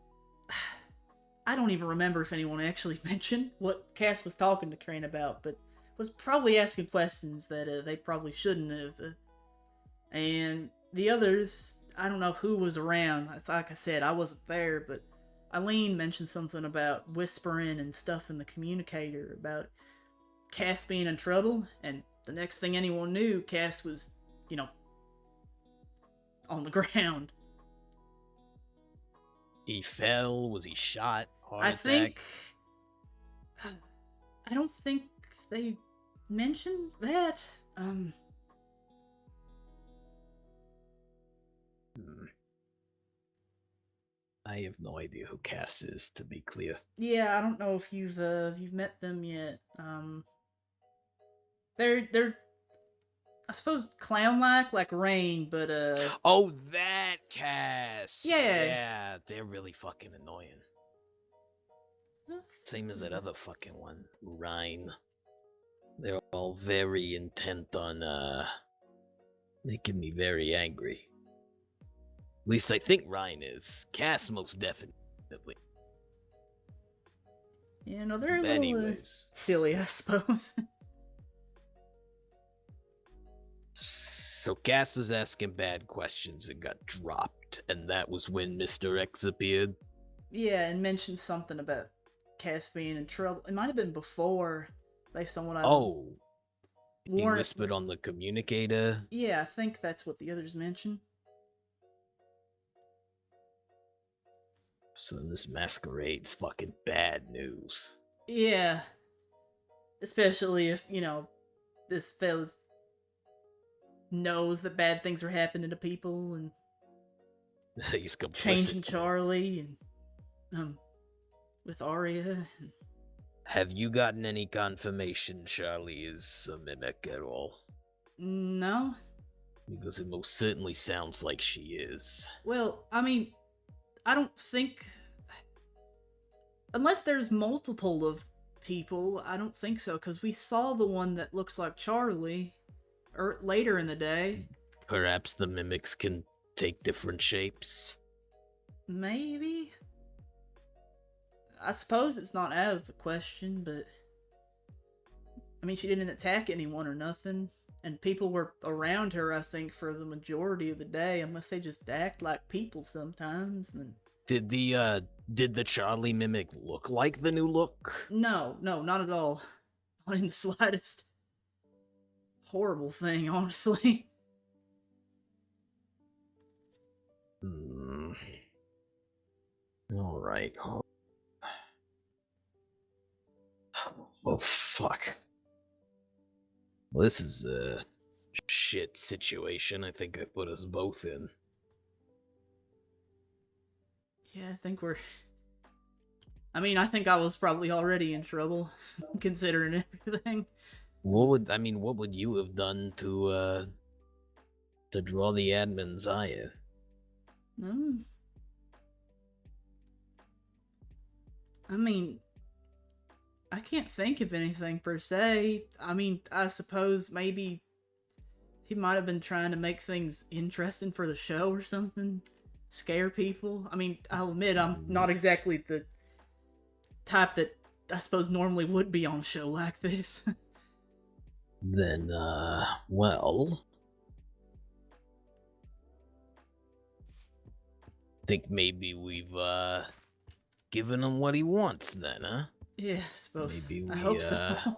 I don't even remember if anyone actually mentioned what Cass was talking to Cran about, but was probably asking questions that they probably shouldn't have. And the others, I don't know who was around. It's like I said, I wasn't there, but Eileen mentioned something about whispering and stuff in the communicator about Cass being in trouble, and the next thing anyone knew, Cass was, on the ground. He fell? Was he shot? Heart I attack? think. I don't think they mentioned that. I have no idea who Cass is, to be clear. Yeah, I don't know if you've met them yet. They're I suppose clown-like Rain, but Oh, that Cass! Yeah. Yeah, they're really fucking annoying. Same as that other fucking one, Rhine. They're all very intent on, making me very angry. At least I think Rhine is. Cass most definitely. Yeah, no, they're a But little anyways. silly, I suppose. So Cass was asking bad questions and got dropped, and that was when Mr. X appeared? Yeah, and mentioned something about Cass being in trouble. It might have been before, based on what I He whispered on the communicator? Yeah, I think that's what the others mentioned. So then this masquerade's fucking bad news. Yeah. Especially if, this fella knows that bad things are happening to people, and He's complicit. changing Charlie, and with Aria. Have you gotten any confirmation Charlie is a mimic at all? No. Because it most certainly sounds like she is. Well, I mean, I don't think... Unless there's multiple of people, I don't think so, because we saw the one that looks like Charlie later in the day. Perhaps the mimics can take different shapes? Maybe? I suppose it's not out of the question, but... I mean, she didn't attack anyone or nothing, and people were around her, I think, for the majority of the day, unless they just act like people sometimes, then... Did the Charlie mimic look like the new look? No, not at all. Not in the slightest. Horrible thing, honestly. Alright. Oh, fuck. Well, this is a shit situation I think I put us both in. Yeah, I think I think I was probably already in trouble, considering everything. What would you have done to draw the admin's ire? No. I mean, I can't think of anything per se. I mean, I suppose maybe he might have been trying to make things interesting for the show or something. Scare people. I mean, I'll admit I'm not exactly the type that I suppose normally would be on a show like this. Then, well... think maybe we've, given him what he wants then, huh? Yeah, I suppose. Maybe I hope so. I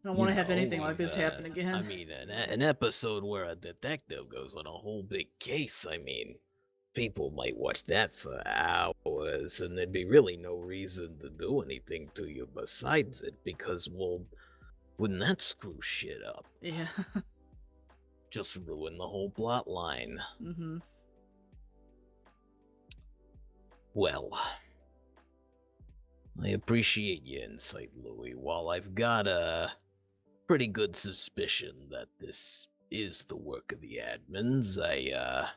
don't want to have anything like this happen again. I mean, an episode where a detective goes on a whole big case, I mean, people might watch that for hours, and there'd be really no reason to do anything to you besides it, because, well, wouldn't that screw shit up? Yeah. Just ruin the whole plot line. Mm-hmm. Well, I appreciate your insight, Louie. While I've got a pretty good suspicion that this is the work of the admins, I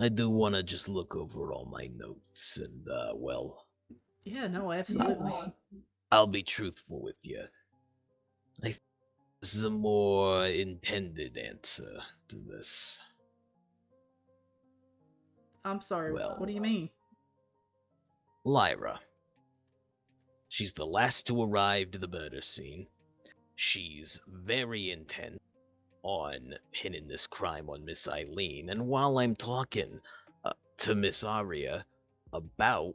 do want to just look over all my notes and, well... Yeah, no, absolutely. I'll be truthful with you. I think this is a more intended answer to this. I'm sorry, Well, what do you mean? Lyra. She's the last to arrive to the murder scene. She's very intent. on pinning this crime on Miss Eileen, and while I'm talking to Miss Aria about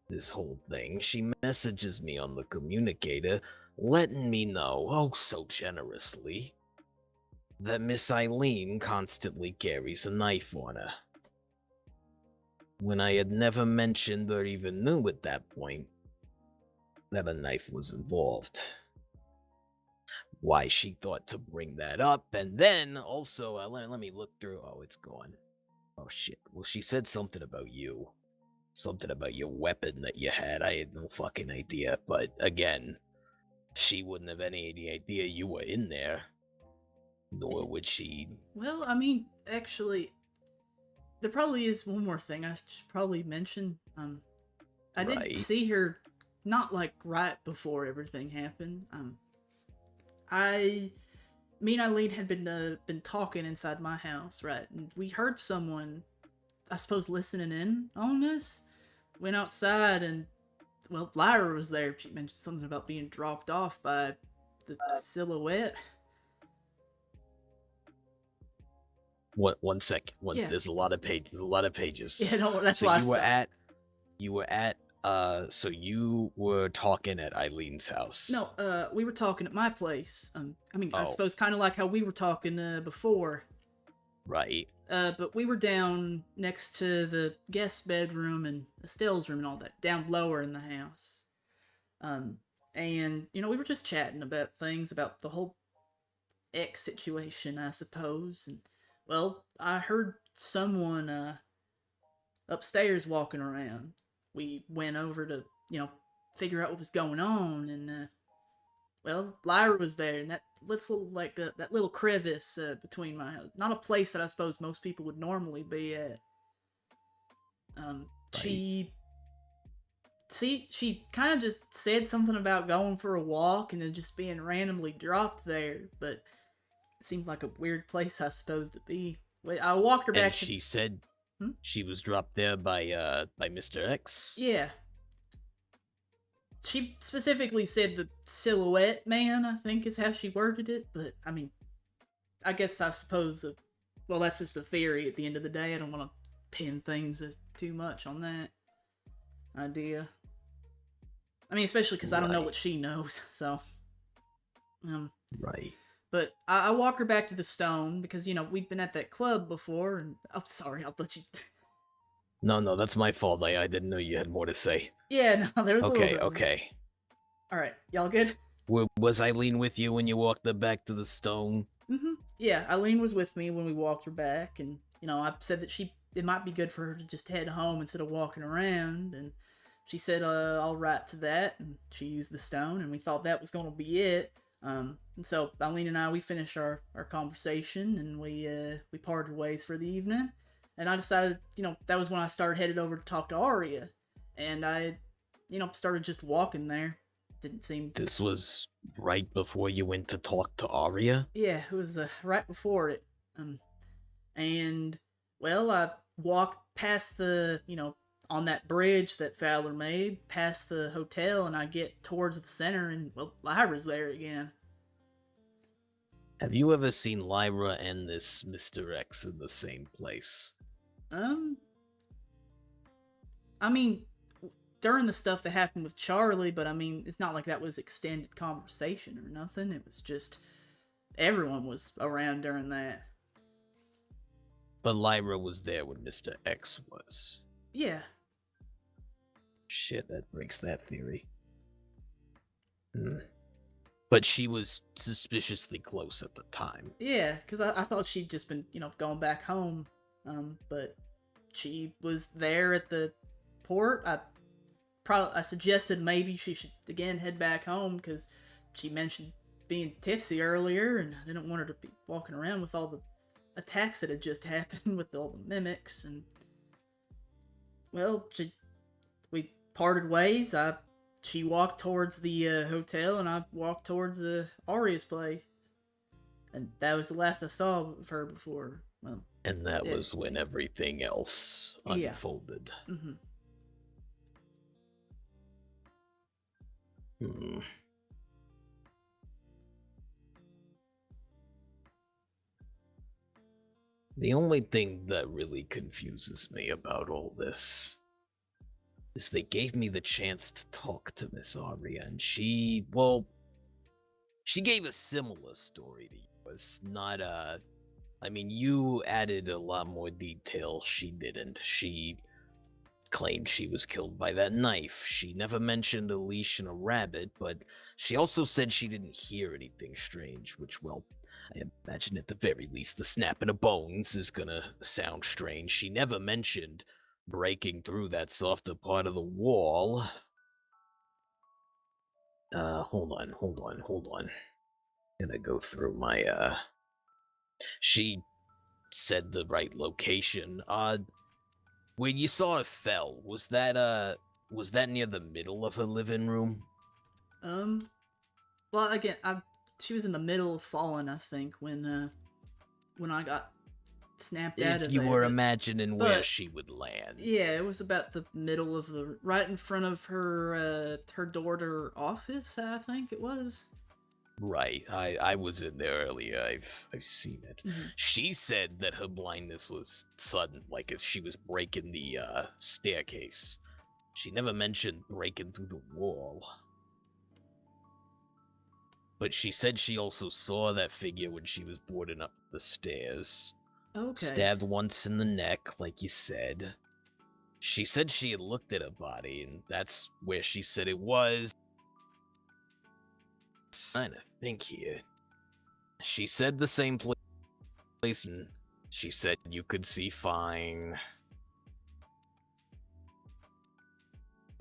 this whole thing, she messages me on the communicator, letting me know, oh so generously, that Miss Eileen constantly carries a knife on her. When I had never mentioned or even knew at that point that a knife was involved. Why she thought to bring that up, and then also, let me look through. Oh, it's gone. Oh shit. Well, she said something about you. Something about your weapon that you had. I had no fucking idea, but again, she wouldn't have any idea you were in there. Nor would she. Well, I mean, actually, there probably is one more thing I should probably mention. I did see her not like right before everything happened. Me and Eileen had been talking inside my house, right? And we heard someone, I suppose, listening in on this. Went outside and, well, Lyra was there. She mentioned something about being dropped off by the silhouette. What? One sec. Yeah. There's a lot of pages. Yeah, don't. That's so why so you were talking at Eileen's house. No, we were talking at my place. I mean, I Oh. suppose kind of like how we were talking before. Right. But we were down next to the guest bedroom and Estelle's room and all that, down lower in the house. And, you know, we were just chatting about things, about the whole X situation, I suppose. And, well, I heard someone, upstairs walking around. We went over to, you know, figure out what was going on, and, well, Lyra was there, and that little, like, that little crevice between my house. Not a place that I suppose most people would normally be at. She kind of just said something about going for a walk and then just being randomly dropped there, but it seemed like a weird place, I suppose, to be. I walked her back. And she said she was dropped there by Mr. X? Yeah. She specifically said the silhouette man, I think is how she worded it, but, I mean, I suppose, well, that's just a theory at the end of the day. I don't want to pin things too much on that idea. I mean, especially because I don't know what she knows, so. Right. But I walk her back to the stone, because, you know, we'd been at that club before, and, oh, sorry, I'll let you... No, that's my fault. I didn't know you had more to say. Yeah, no, there was a little bit. Okay. Alright, y'all good? Was Eileen with you when you walked her back to the stone? Mm-hmm. Yeah, Eileen was with me when we walked her back, and, you know, I said that it might be good for her to just head home instead of walking around, and she said, I'll write to that, and she used the stone, and we thought that was going to be it. And so Eileen and I, we finished our conversation, and we parted ways for the evening. And I decided, you know, that was when I started headed over to talk to Aria. And I, you know, started just walking there. Didn't seem... This was right before you went to talk to Aria? Yeah, it was right before it. And, well, I walked past the, you know, on that bridge that Fowler made, past the hotel, and I get towards the center, and, well, Lyra's there again. Have you ever seen Lyra and this Mr. X in the same place? I mean, during the stuff that happened with Charlie, but I mean, it's not like that was extended conversation or nothing. It was just, everyone was around during that. But Lyra was there when Mr. X was. Yeah. Shit, that breaks that theory. But she was suspiciously close at the time. Yeah, because I thought she'd just been, you know, going back home. But she was there at the port. I suggested maybe she should, again, head back home, because she mentioned being tipsy earlier, and I didn't want her to be walking around with all the attacks that had just happened with all the mimics, and, well, we parted ways. She walked towards the hotel, and I walked towards Aria's place. And that was the last I saw of her before. Well, and that was when everything else unfolded. Yeah. The only thing that really confuses me about all this is they gave me the chance to talk to Miss Aria, and she gave a similar story to yours. Not, I mean, you added a lot more detail. She didn't. She claimed she was killed by that knife. She never mentioned a leash and a rabbit, but she also said she didn't hear anything strange, which, well, I imagine at the very least the snapping of bones is gonna sound strange. She never mentioned breaking through that softer part of the wall. Hold on. Gonna go through my, She said the right location. When you saw it fell, was that near the middle of her living room? Well, again, she was in the middle of falling, I think, when I got snapped out of If you there. were imagining where but she would land. yeah, it was about the middle of right in front of her door to her office, I think it was. Right. I was in there earlier. I've seen it. Mm-hmm. She said that her blindness was sudden, like as she was breaking the staircase. She never mentioned breaking through the wall. But she said she also saw that figure when she was boarding up the stairs. Okay. Stabbed once in the neck, like you said. She said she had looked at her body, and that's where she said it was. Trying to think here. She said the same place, and she said you could see fine.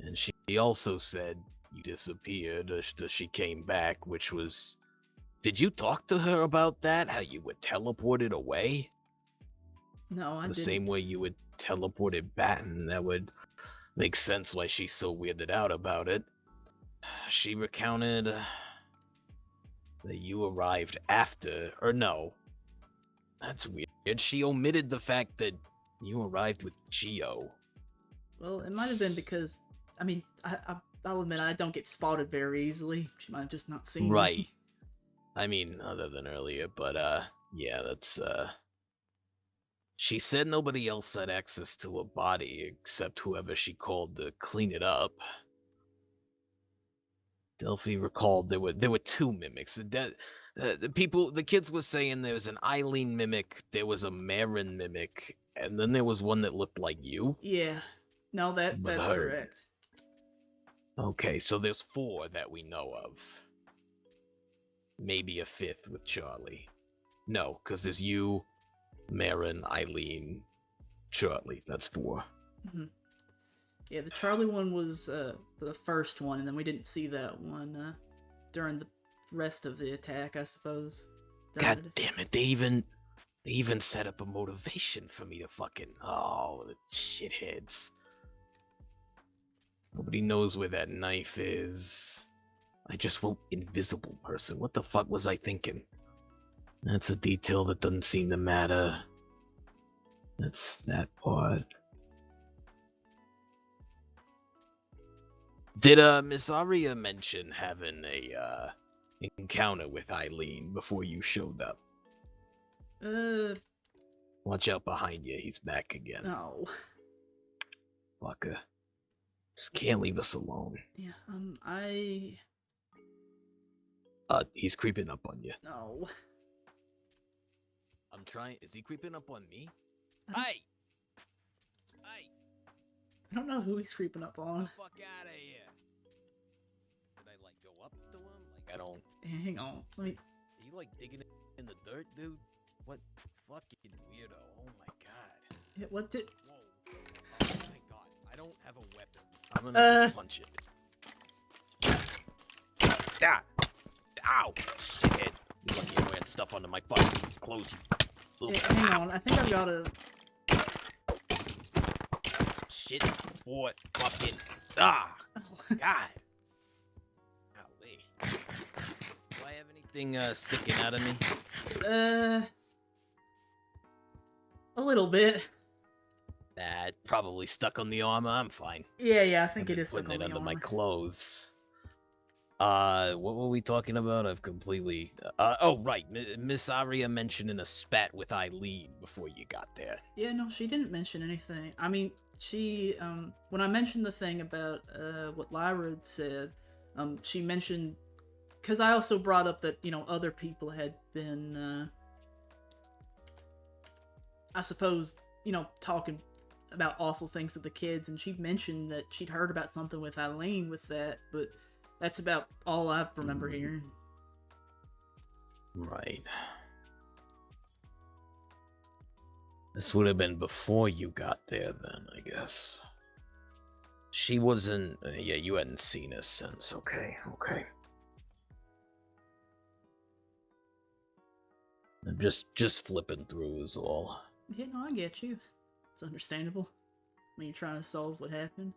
And she also said you disappeared as she came back, which was... Did you talk to her about that? How you were teleported away? No, I didn't. The same way you would teleported back, and that would make sense why she's so weirded out about it. She recounted that you arrived after, or no. That's weird. She omitted the fact that you arrived with Geo. Well, it might have been because, I mean, I'll admit I don't get spotted very easily. She might have just not seen Right. me. I mean, other than earlier, but yeah, that's She said nobody else had access to her body except whoever she called to clean it up. Delphi recalled there were two mimics. The kids were saying there was an Eileen mimic, there was a Marin mimic, and then there was one that looked like you. Yeah. No, that's correct. Okay, so there's 4 that we know of. Maybe a 5th with Charlie. No, because there's you, Marin, Eileen, Charlie. That's 4. Mm-hmm. Yeah, the Charlie one was the first one, and then we didn't see that one during the rest of the attack, I suppose. God damn it! They even set up a motivation for me to fucking... Oh, the shitheads. Nobody knows where that knife is. I just wrote invisible person. What the fuck was I thinking? That's a detail that doesn't seem to matter. That's that part. Did Miss Aria mention having a encounter with Eileen before you showed up? Watch out behind you, he's back again. No. Fucker. Just can't leave us alone. Yeah, He's creeping up on you. No. I'm trying... Is he creeping up on me? I don't know who he's creeping up on. Get the fuck out of here. Did I, like, go up to him? Like, I don't... Hang on. Let me... Are you, like, digging in the dirt, dude? What fucking weirdo. Oh, my God. Yeah, what did... Whoa. Oh, my God. I don't have a weapon. I'm gonna just punch it. Ah! Ow! Shithead. You're lucky I'm wearing stuff under my fucking clothes. Yeah, hang on. I think I've got a... Shit. What? Fucking... Ah! Oh. God! Golly. Do I have anything, sticking out of me? A little bit. That probably stuck on the armor. I'm fine. Yeah, I think it is putting stuck on it the under my armor. clothes. What were we talking about? I've completely. Oh, right. Miss Aria mentioning a spat with Eileen before you got there. Yeah, no, she didn't mention anything. I mean, she, when I mentioned the thing about, what Lyra had said, she mentioned, because I also brought up that, other people had been, I suppose, talking about awful things with the kids, and she mentioned that she'd heard about something with Eileen with that, but that's about all I remember hearing. Right. This would have been before you got there, then, I guess. She wasn't. Yeah, you hadn't seen her since. Okay. I'm just flipping through is all. Yeah, no, I get you. It's understandable. When you're trying to solve what happened.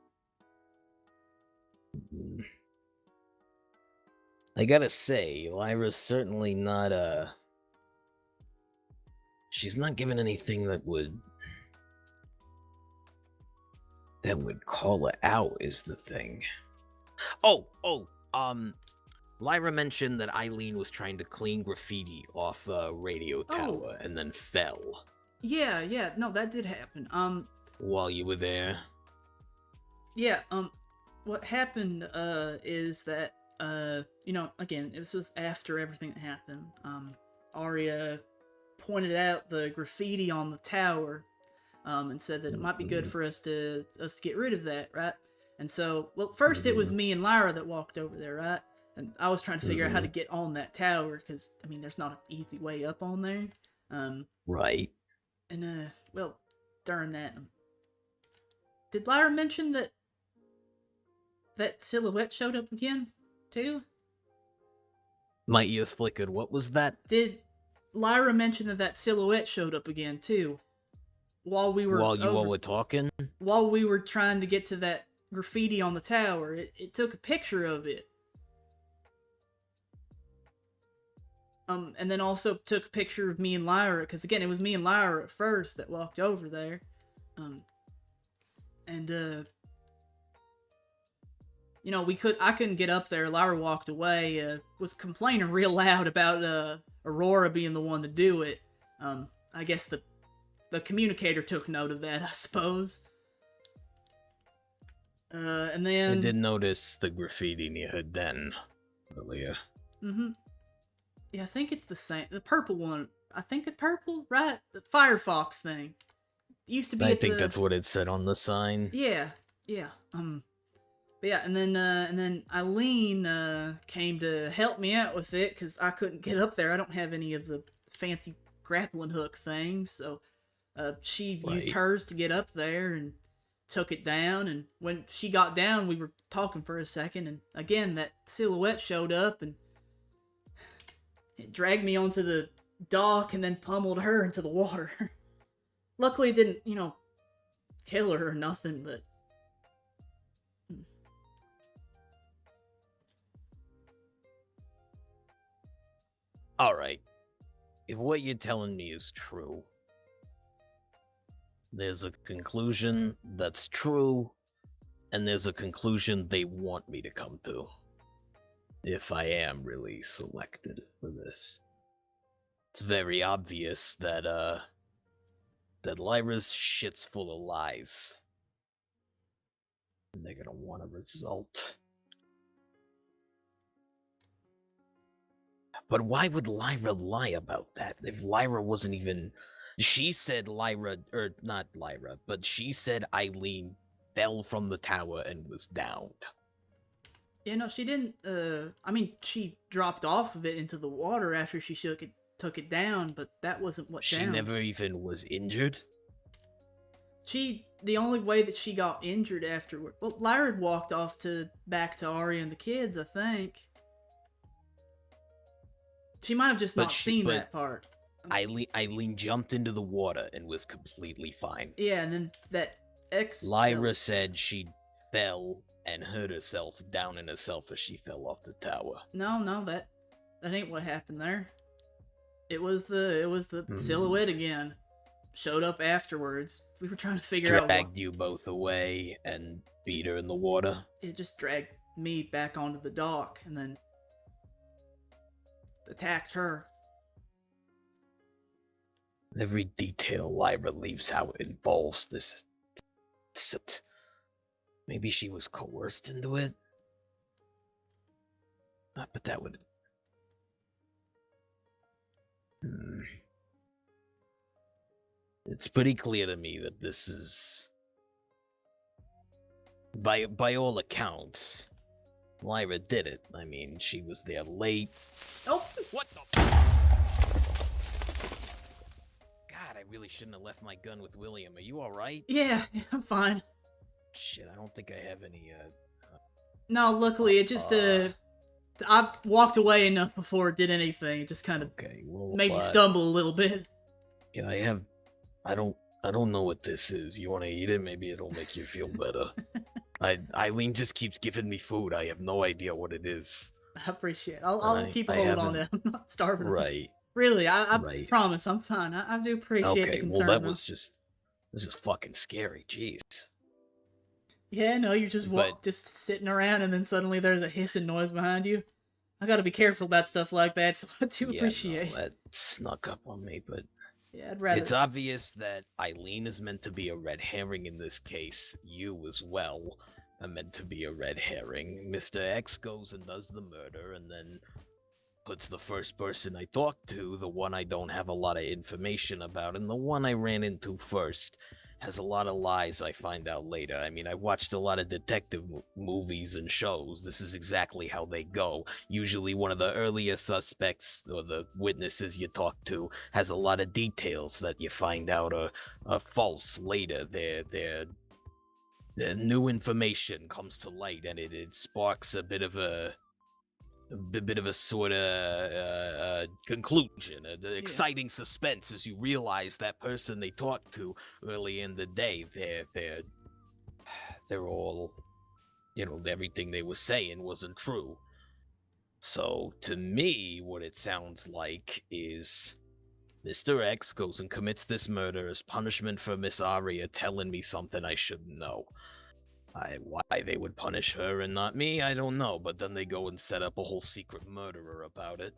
I gotta say, Lyra's certainly not, she's not given anything that would call her out, is the thing. Lyra mentioned that Eileen was trying to clean graffiti off a radio tower and then fell. Yeah, no, that did happen. While you were there? Yeah, what happened, is that, again, this was after everything that happened. Aria pointed out the graffiti on the tower, and said that it might be good for us to get rid of that, right? And so, well, first it was me and Lyra that walked over there, right? And I was trying to figure out how to get on that tower, because, I mean, there's not an easy way up on there. Right. And, well, during that, did Lyra mention that silhouette showed up again, too? My ears flickered. What was that? Did Lyra mention that silhouette showed up again, too? While you all were talking? While we were trying to get to that graffiti on the tower, it took a picture of it. And then also took a picture of me and Lyra, because again, it was me and Lyra at first that walked over there. I couldn't get up there. Lyra walked away, was complaining real loud about, Aurora being the one to do it. I guess the communicator took note of that, I suppose. And then... I did notice the graffiti near her den earlier. Yeah, I think it's the same. The purple one. I think it's purple, right? The Firefox thing. It used to be I think that's what it said on the sign. Yeah. But yeah, and then Eileen came to help me out with it, because I couldn't get up there. I don't have any of the fancy grappling hook things, so she used hers to get up there and took it down. And when she got down, we were talking for a second, and again, that silhouette showed up, and it dragged me onto the dock and then pummeled her into the water. Luckily it didn't, kill her or nothing, but... Alright. If what you're telling me is true, there's a conclusion that's true, and there's a conclusion they want me to come to. If I am really selected for this. It's very obvious that, that Lyra's shit's full of lies. And they're gonna want a result. But why would Lyra lie about that? If Lyra wasn't even... She said Lyra, or not Lyra, but she said Eileen fell from the tower and was downed. Yeah, no, she didn't, she dropped off of it into the water after she took it down, but that wasn't what She never even was injured? The only way that she got injured afterward... Well, Lyra walked off back to Aria and the kids, I think. She might have just not seen that part. Eileen jumped into the water and was completely fine. Yeah, and then that Lyra said she fell and hurt herself down in herself as she fell off the tower. No, that ain't what happened there. It was the silhouette again. Showed up afterwards. We were trying to figure out Dragged you both away and beat her in the water? It just dragged me back onto the dock and then attacked her. Every detail Lyra leaves out involves this. Maybe she was coerced into it? But that would... It's pretty clear to me that this is... By all accounts, Lyra did it. I mean, she was there late. Oh! What the... God, I really shouldn't have left my gun with William. Are you alright? Yeah, I'm fine. Shit, I don't think I have any, No, luckily, it just, I walked away enough before it did anything. It just kind of made me stumble a little bit. Yeah, I don't know what this is. You want to eat it? Maybe it'll make you feel better. Eileen just keeps giving me food. I have no idea what it is. I appreciate it. I'll keep a hold on it. I'm not starving. Right. Really, I promise I'm fine. I do appreciate the concern. Well, that was just fucking scary. Jeez. Yeah, no, you're just sitting around and then suddenly there's a hissing noise behind you. I gotta be careful about stuff like that, so I do appreciate. No, that snuck up on me, but yeah, I'd rather. It's obvious that Eileen is meant to be a red herring in this case. You as well are meant to be a red herring. Mr. X goes and does the murder and then puts the first person I talked to, the one I don't have a lot of information about, and the one I ran into first has a lot of lies I find out later. I mean, I watched a lot of detective movies and shows. This is exactly how they go. Usually one of the earlier suspects, or the witnesses you talk to, has a lot of details that you find out are false later. Their new information comes to light, and it sparks a bit of a sort of conclusion, exciting suspense as you realize that person they talked to early in the day, they're all, everything they were saying wasn't true. So to me, what it sounds like is Mr. X goes and commits this murder as punishment for Miss Aria telling me something I shouldn't know. Why they would punish her and not me, I don't know, but then they go and set up a whole secret murderer about it.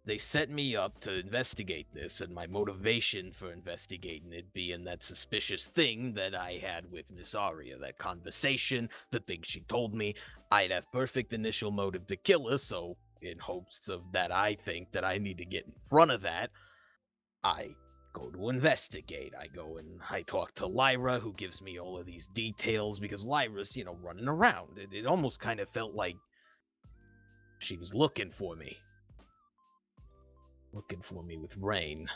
They set me up to investigate this, and my motivation for investigating it being that suspicious thing that I had with Miss Aria, that conversation, the things she told me. I'd have perfect initial motive to kill her, so in hopes of that I think that I need to get in front of that, I go to investigate. I go and I talk to Lyra, who gives me all of these details, because Lyra's, running around. It almost kind of felt like she was looking for me. Looking for me with Rain.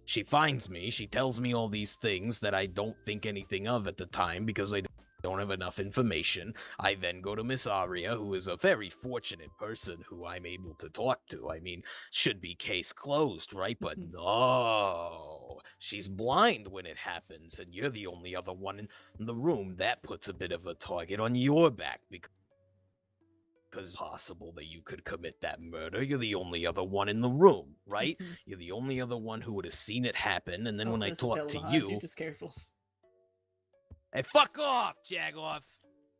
She finds me, she tells me all these things that I don't think anything of at the time, because I don't have enough information. I then go to Miss Aria, who is a very fortunate person who I'm able to talk to. I mean, should be case closed, right? But no, she's blind when it happens, and you're the only other one in the room. That puts a bit of a target on your back, because it's possible that you could commit that murder. You're the only other one in the room, right? You're the only other one who would have seen it happen, and then when I talk to you... Just careful. Hey, fuck off, Jagoff!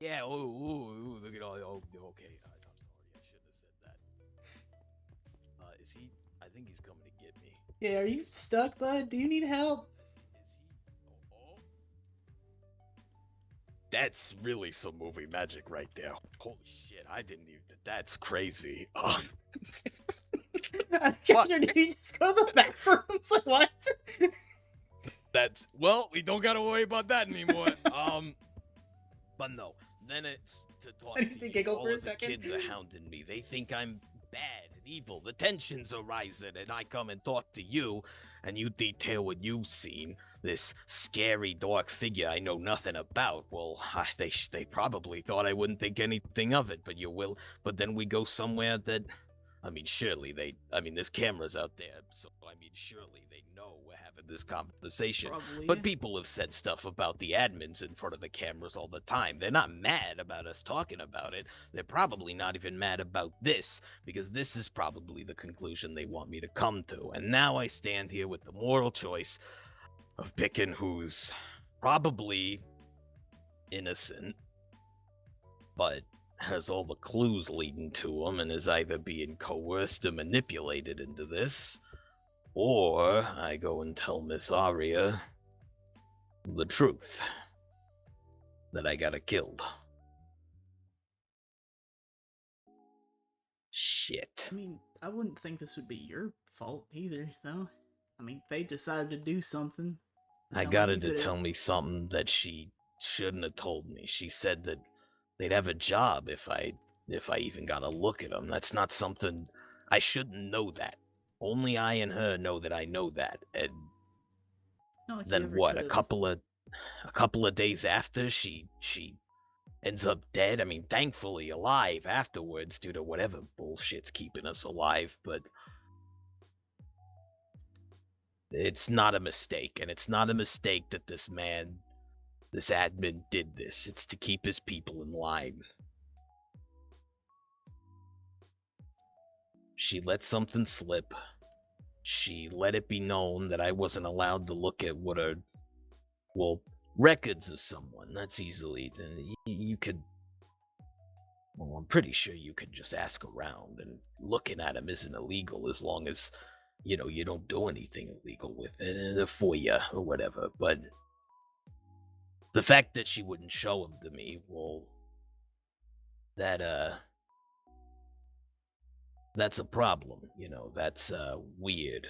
Yeah, ooh, look at all... Oh, okay, I'm sorry, I shouldn't have said that. Is he... I think he's coming to get me. Yeah, are you stuck, bud? Do you need help? Is he... Oh. That's really some movie magic right there. Holy shit, I didn't even... That's crazy. Did you just go to the bathroom? Like, what? That's... Well, we don't gotta worry about that anymore. But no. Then it's to talk to you. All of the kids are hounding me. They think I'm bad and evil. The tensions are rising, and I come and talk to you, and you detail what you've seen. This scary, dark figure I know nothing about. Well, they probably thought I wouldn't think anything of it, but you will. But then we go somewhere that... I mean, surely there's cameras out there, so, surely they know we're having this conversation. Probably. But people have said stuff about the admins in front of the cameras all the time. They're not mad about us talking about it. They're probably not even mad about this, because this is probably the conclusion they want me to come to. And now I stand here with the moral choice of picking who's probably innocent but has all the clues leading to him and is either being coerced or manipulated into this, or I go and tell Miss Aria the truth, that I got her killed. Shit. I mean, I wouldn't think this would be your fault either, though. I mean, they decided to do something. I got her to tell me something that she shouldn't have told me. She said that they'd have a job if I even got a look at them. That's not something I shouldn't know that. Only I and her know that I know that. And like then what? A couple of days after, she ends up dead. I mean, thankfully alive afterwards due to whatever bullshit's keeping us alive, but it's not a mistake, and it's not a mistake that this admin did this. It's to keep his people in line. She let something slip. She let it be known that I wasn't allowed to look at records of someone. That's easily, you could, well, I'm pretty sure you could just ask around, and looking at him isn't illegal as long as, you don't do anything illegal with it for you or whatever. But the fact that she wouldn't show him to me, well, that's a problem, that's weird,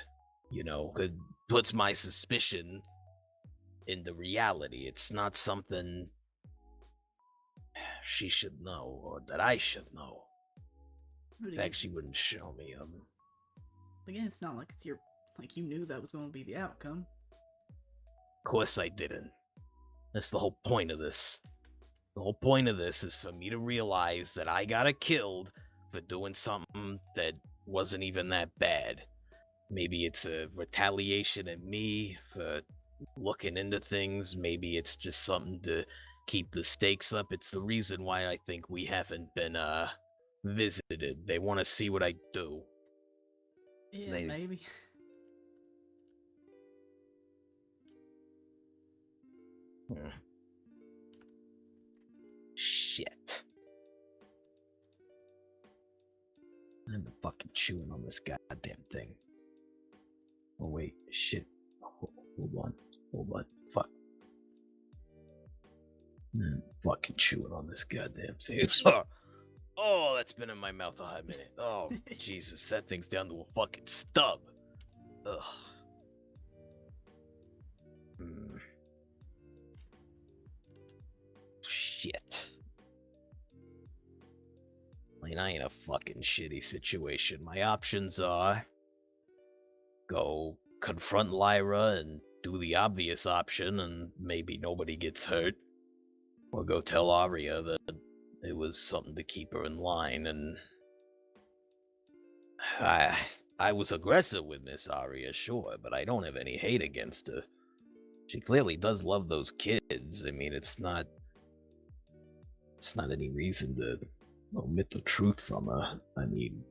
it puts my suspicion into reality. It's not something she should know, or that I should know. In fact, she wouldn't show me him. Again, it's not like you knew that was going to be the outcome. Of course I didn't. That's the whole point of this. The whole point of this is for me to realize that I got her killed for doing something that wasn't even that bad. Maybe it's a retaliation at me for looking into things. Maybe it's just something to keep the stakes up. It's the reason why I think we haven't been visited. They want to see what I do. Yeah, maybe. Shit. I'm fucking chewing on this goddamn thing. Oh wait, shit. Hold on. Fuck. I'm fucking chewing on this goddamn thing. Oh, that's been in my mouth a hot minute. Oh, Jesus, that thing's down to a fucking stub. Ugh. Shit. I mean, I ain't a fucking shitty situation. My options are go confront Lyra and do the obvious option and maybe nobody gets hurt. Or go tell Aria that it was something to keep her in line, and I was aggressive with Miss Aria, sure, but I don't have any hate against her. She clearly does love those kids. I mean, it's not any reason to omit the truth from her. I mean,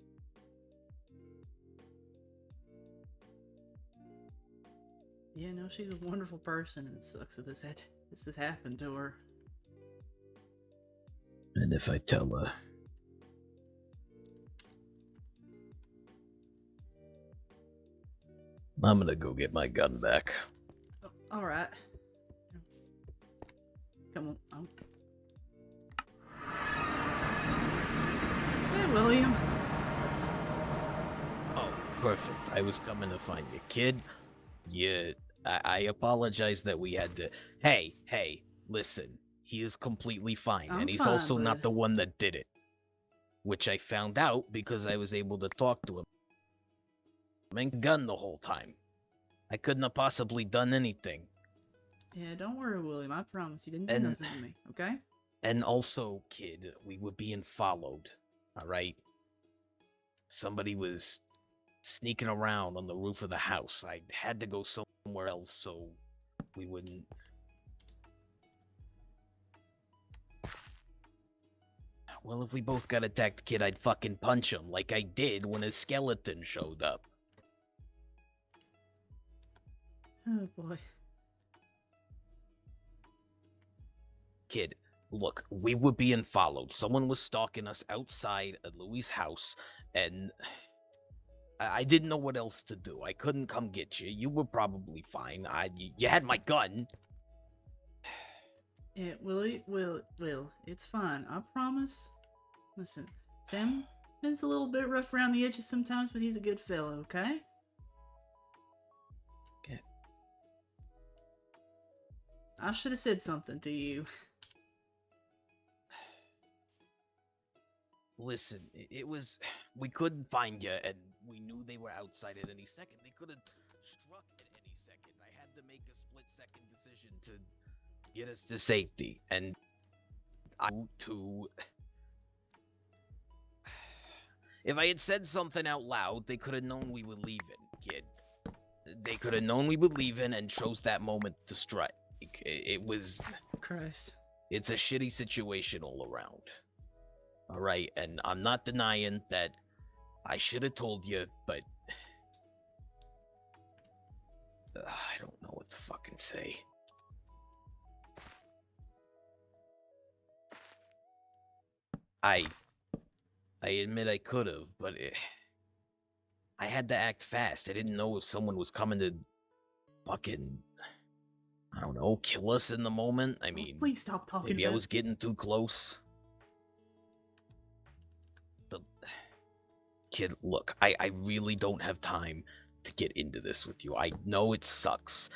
yeah, no, she's a wonderful person, and it sucks that this has happened to her. And if I tell her, I'm gonna go get my gun back. Oh, all right. Come on. Hey, William. Oh, perfect. I was coming to find you, kid. I apologize that we had to. Hey, listen. He is completely fine, and he's also not the one that did it. Which I found out because I was able to talk to him. And gun the whole time. I couldn't have possibly done anything. Yeah, don't worry, William. I promise you didn't do nothing to me, okay? And also, kid, we were being followed, alright? Somebody was sneaking around on the roof of the house. I had to go somewhere else so we wouldn't... Well, if we both got attacked, kid, I'd fucking punch him like I did when his skeleton showed up. Oh, boy. Kid, Look, we were being followed. Someone was stalking us outside at Louie's house, and I didn't know what else to do. I couldn't come get you. You were probably fine. You had my gun. Yeah, Will, it's fine. I promise. Listen, Sam is a little bit rough around the edges sometimes, but he's a good fellow, okay? Okay. I should have said something to you. Listen, it was... We couldn't find you, and we knew they were outside at any second. They could have struck at any second. I had to make a split-second decision to get us to safety, and If I had said something out loud, they could have known we were leaving, kid. They could have known we were leaving and chose that moment to strike. It was... Christ. It's a shitty situation all around. Alright, and I'm not denying that I should have told you, but... I don't know what to fucking say. I admit I could have, but I had to act fast. I didn't know if someone was coming to fucking, I don't know, kill us in the moment. I mean, Please stop talking maybe about I was getting too close. But, kid, look, I really don't have time to get into this with you. I know it sucks.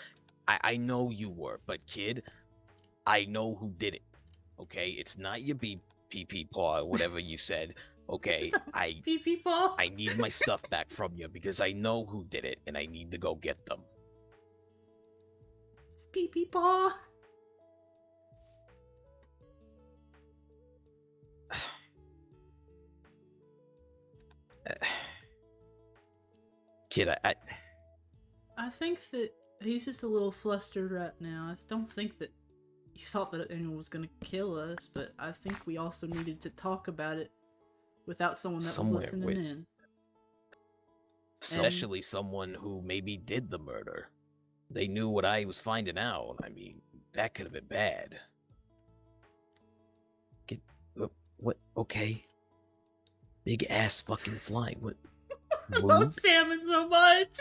I know you were, but kid, I know who did it. Okay? It's not your pee paw or whatever you said. Okay, Pee paw. I need my stuff back from you because I know who did it and I need to go get them. It's pee paw. Kid, I think that he's just a little flustered right now. I don't think that he thought that anyone was gonna kill us, but I think we also needed to talk about it without someone that was listening in. Especially someone who maybe did the murder. They knew what I was finding out. I mean, that could have been bad. What? Okay. Big ass fucking fly. What? I love salmon so much.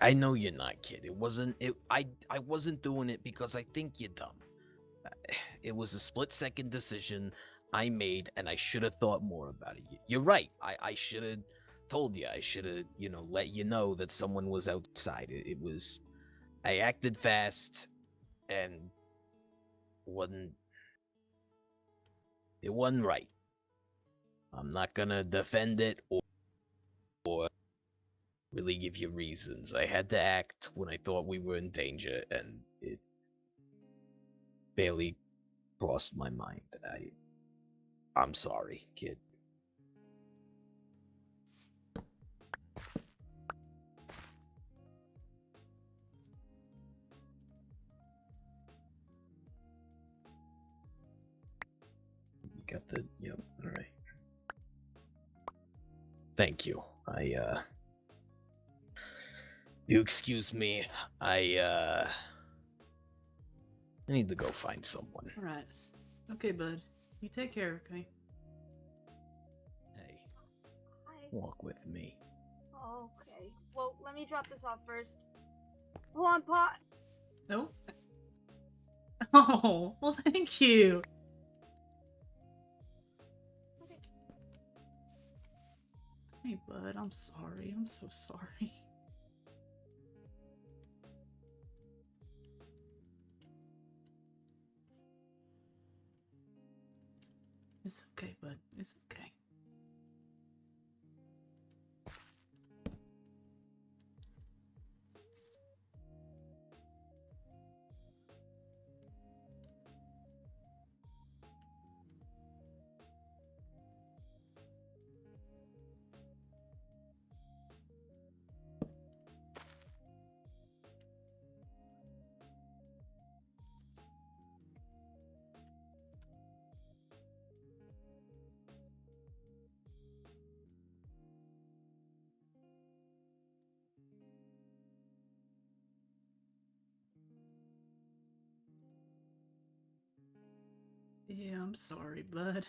I know you're not, kid. I wasn't doing it because I think you're dumb. It was a split-second decision I made, and I should have thought more about it. You're right. I should have told you. I should have, let you know that someone was outside. It was... I acted fast, and it wasn't right. I'm not gonna defend it or really give you reasons. I had to act when I thought we were in danger, and it barely crossed my mind. I'm sorry, kid. You got the... Yep, alright. Thank you. You excuse me, I need to go find someone. Alright. Okay, bud. You take care, okay? Hey, Hi. walk with me. Okay. Well, let me drop this off first. Hold on, Pot. Nope. Oh, well, thank you. Okay. Hey, bud, I'm sorry. I'm so sorry. It's okay, bud. It's okay. Yeah, I'm sorry, bud.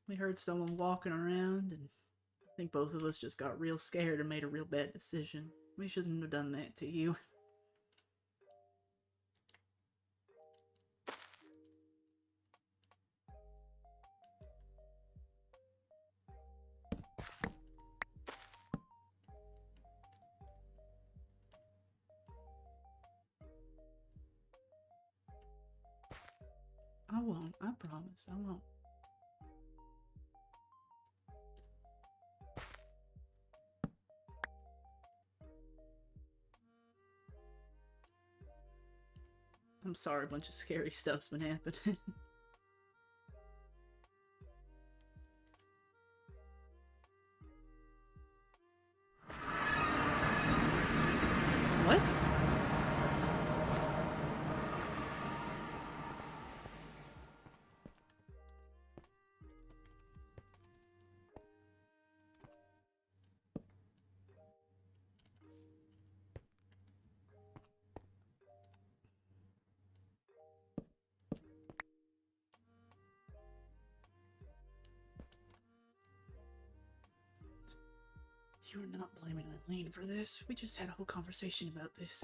We heard someone walking around, and I think both of us just got real scared and made a real bad decision. We shouldn't have done that to you. I won't. I promise. I won't. I'm sorry, a bunch of scary stuff's been happening. What? You are not blaming Eileen for this. We just had a whole conversation about this.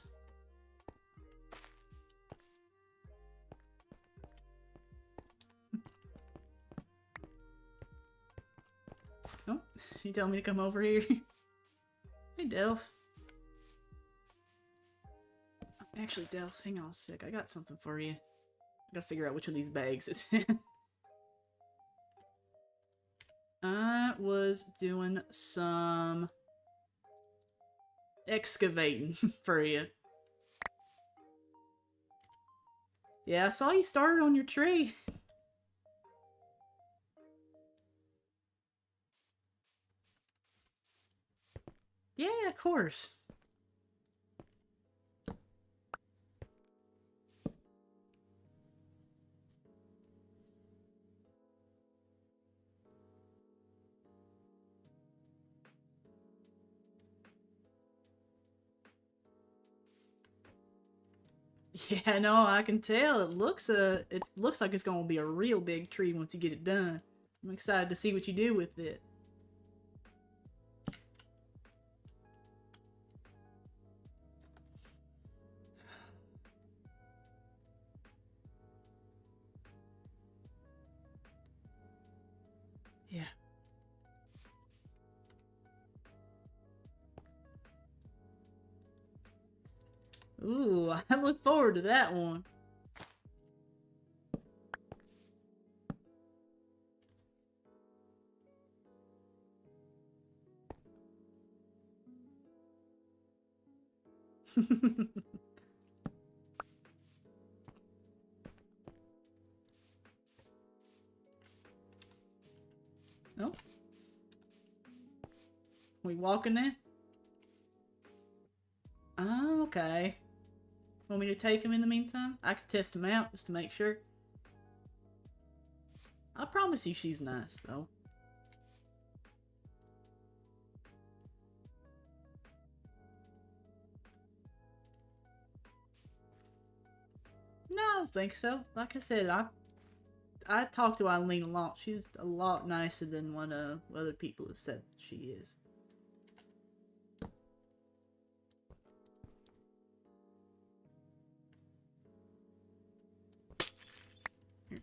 Oh, you telling me to come over here? Hey, Delph. Actually, Delph, hang on a sec. I got something for you. I gotta figure out which of these bags it's in. I was doing some excavating for you. Yeah, I saw you started on your tree. Yeah, of course. Yeah, no, I can tell. It looks like it's gonna be a real big tree once you get it done. I'm excited to see what you do with it. Yeah. Ooh, I look forward to that one. Oh. We walking there? Oh, okay. Want me to take him in the meantime? I could test him out just to make sure. I promise you she's nice, though. No, I don't think so. Like I said, I talk to Eileen a lot. She's a lot nicer than what other people have said she is. Here.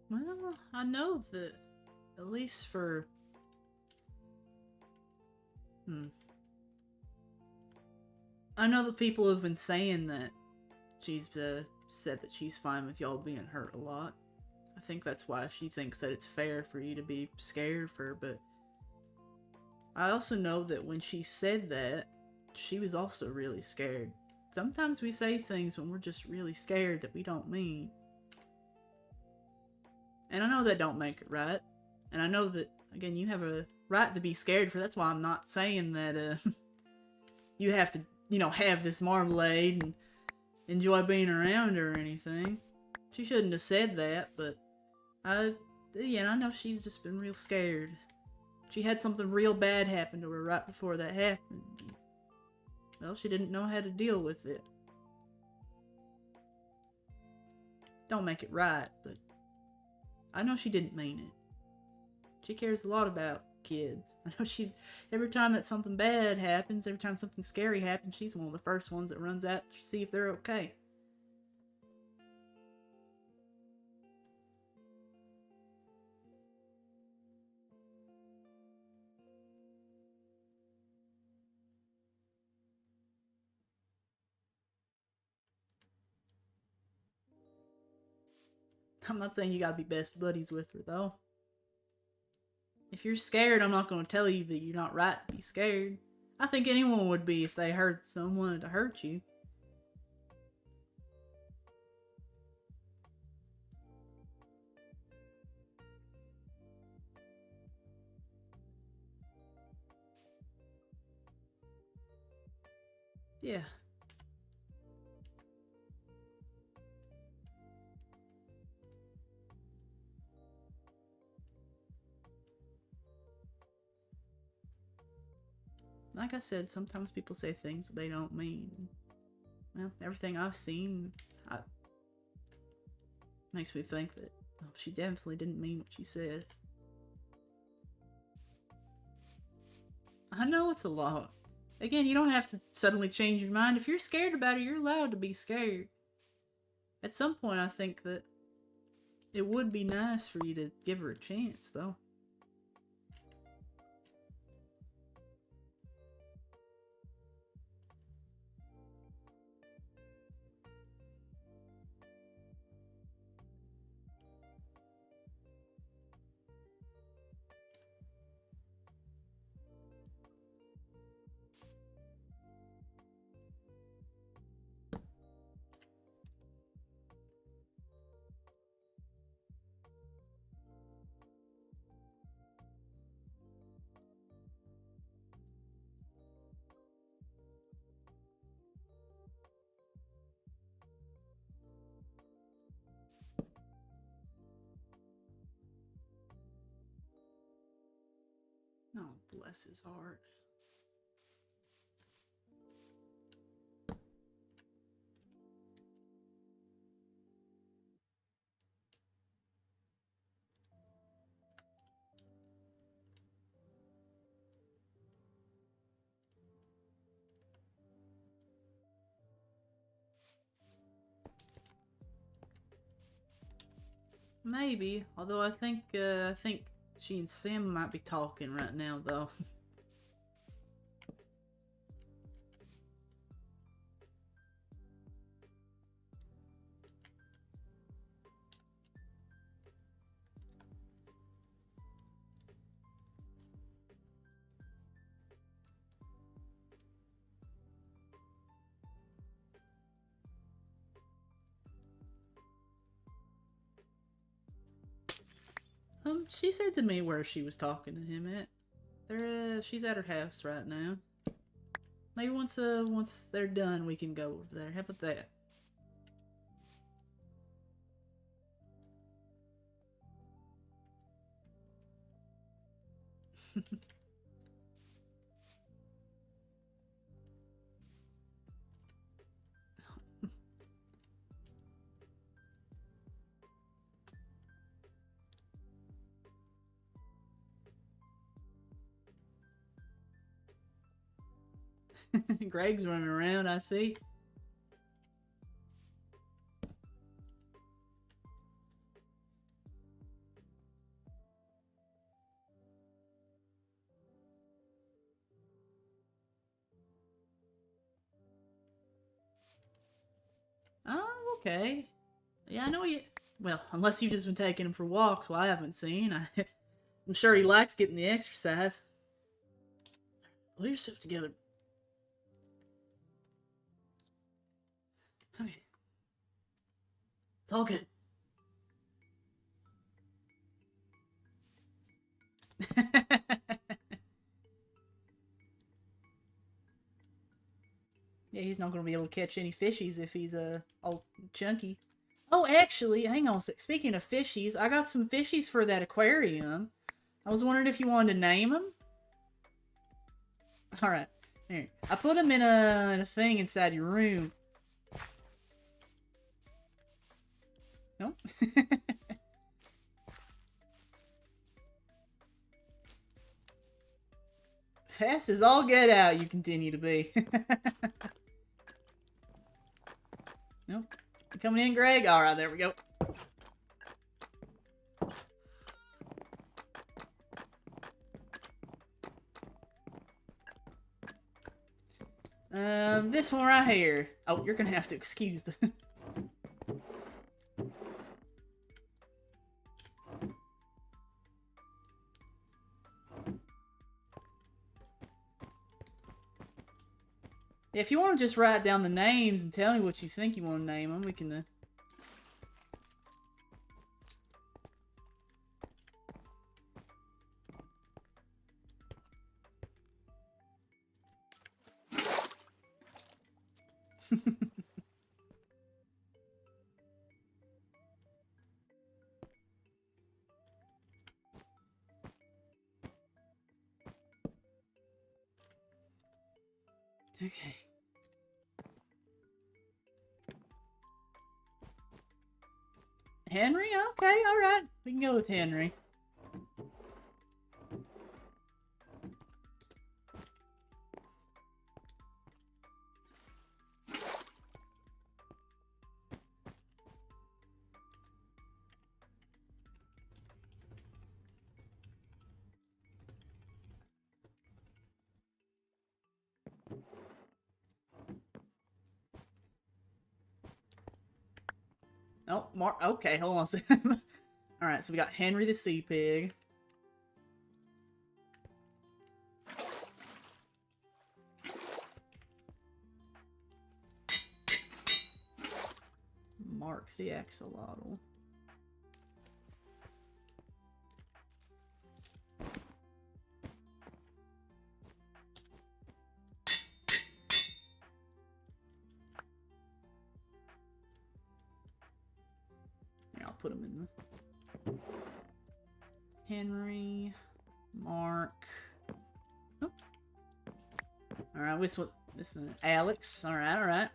Well, I know that, at least for... I know that people have been saying that she's said that she's fine with y'all being hurt a lot. I think that's why she thinks that it's fair for you to be scared for her, but I also know that when she said that, she was also really scared. Sometimes we say things when we're just really scared that we don't mean. And I know that don't make it right. And I know that, again, you have a right to be scared for. That's why I'm not saying that you have to, you know, have this marmalade and enjoy being around her or anything. She shouldn't have said that, but I know she's just been real scared. She had something real bad happen to her right before that happened. Well, she didn't know how to deal with it. Don't make it right, but I know she didn't mean it. She cares a lot about kids. I know every time that something bad happens, every time something scary happens, she's one of the first ones that runs out to see if they're okay. I'm not saying you gotta be best buddies with her, though. If you're scared, I'm not gonna tell you that you're not right to be scared. I think anyone would be if they heard someone to hurt you. Yeah. Like I said, sometimes people say things that they don't mean. Well, everything I've seen makes me think that she definitely didn't mean what she said. I know it's a lot. Again, you don't have to suddenly change your mind. If you're scared about it, you're allowed to be scared. At some point, I think that it would be nice for you to give her a chance, though. Oh, bless his heart. Maybe, although I think she and Sam might be talking right now, though. She said to me where she was talking to him at. She's at her house right now. Maybe once they're done, we can go over there. How about that? Greg's running around, I see. Oh, okay. Yeah, I know you. Well, unless you've just been taking him for walks, well, I haven't seen. I'm sure he likes getting the exercise. Pull yourself together. Okay. It's all good. Yeah, he's not going to be able to catch any fishies if he's all chunky. Oh, actually, hang on a sec. Speaking of fishies, I got some fishies for that aquarium. I was wondering if you wanted to name them. All right, here. I put them in a thing inside your room. No. Fast as all get out, you continue to be. Nope. You coming in, Greg? All right, there we go. This one right here. Oh, you're gonna have to excuse the. If you want to just write down the names and tell me what you think you want to name them, we can. Okay. Henry? Okay, alright. We can go with Henry. Oh, Mark. Okay, hold on a second. Alright, so we got Henry the Sea Pig. Mark the Axolotl. I'll put him in the Henry, Mark. Oh. All right, this is Alex. All right, all right.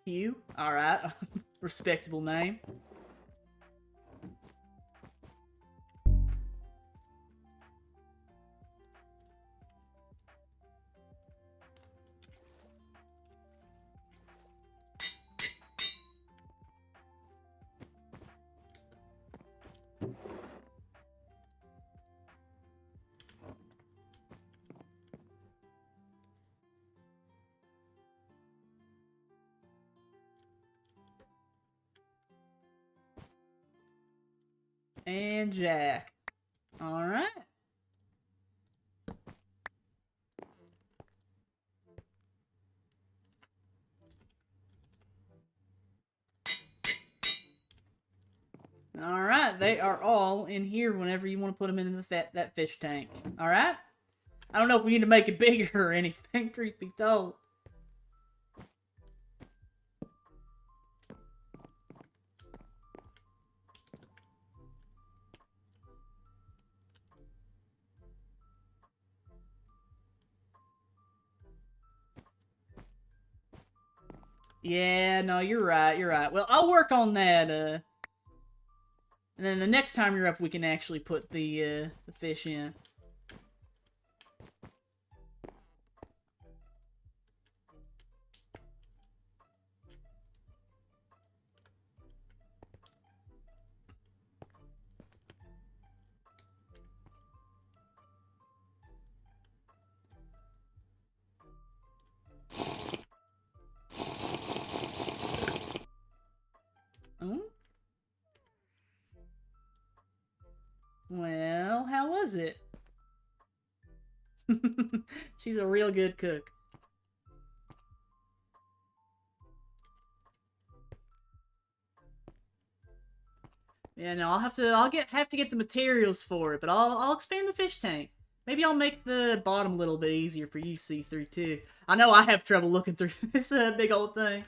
Hugh. All right, respectable name. And Jack. All right. All right, they are all in here whenever you want to put them in that fish tank. All right. I don't know if we need to make it bigger or anything. Truth be told. Yeah, no, you're right. You're right. Well, I'll work on that. And then the next time you're up, we can actually put the fish in. Oh? Well, how was it? She's a real good cook. Yeah, no, have to get the materials for it, but I'll expand the fish tank. Maybe I'll make the bottom a little bit easier for you to see through too. I know I have trouble looking through this big old thing.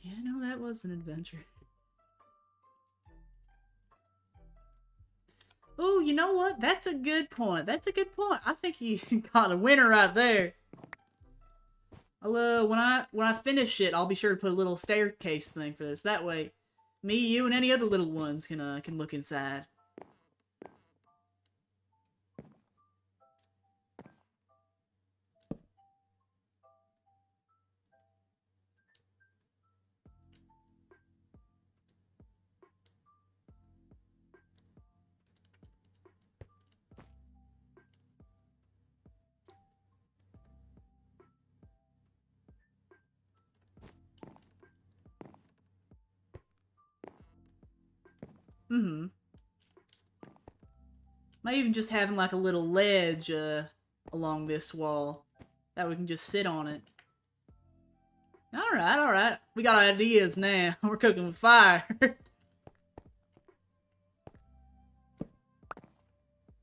Yeah, no, that was an adventure. Oh, you know what? That's a good point. That's a good point. I think you got a winner right there. I'll, when I finish it, I'll be sure to put a little staircase thing for this. That way, me, you, and any other little ones can look inside. Mm-hmm. Might even just having like a little ledge along this wall that we can just sit on it. Alright, alright. We got ideas now. We're cooking with fire.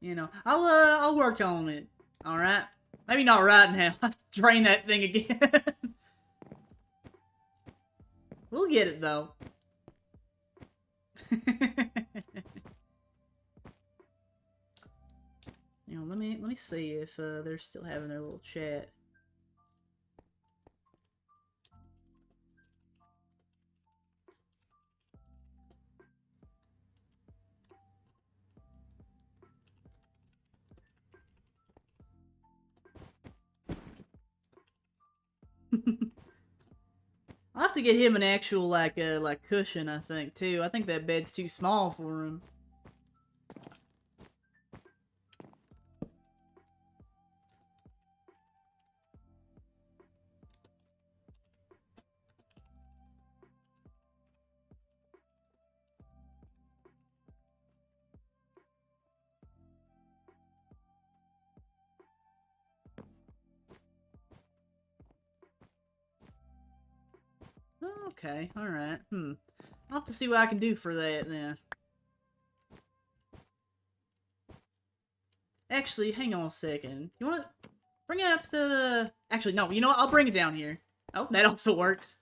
You know, I'll work on it. Alright? Maybe not right now. I'll drain that thing again. We'll get it though. You know, let me see if they're still having their little chat. I'll have to get him an actual like cushion, I think, too. I think that bed's too small for him. Okay, alright. I'll have to see what I can do for that then. Actually, hang on a second. You want to bring it up to the... Actually, no, you know what? I'll bring it down here. Oh, that also works.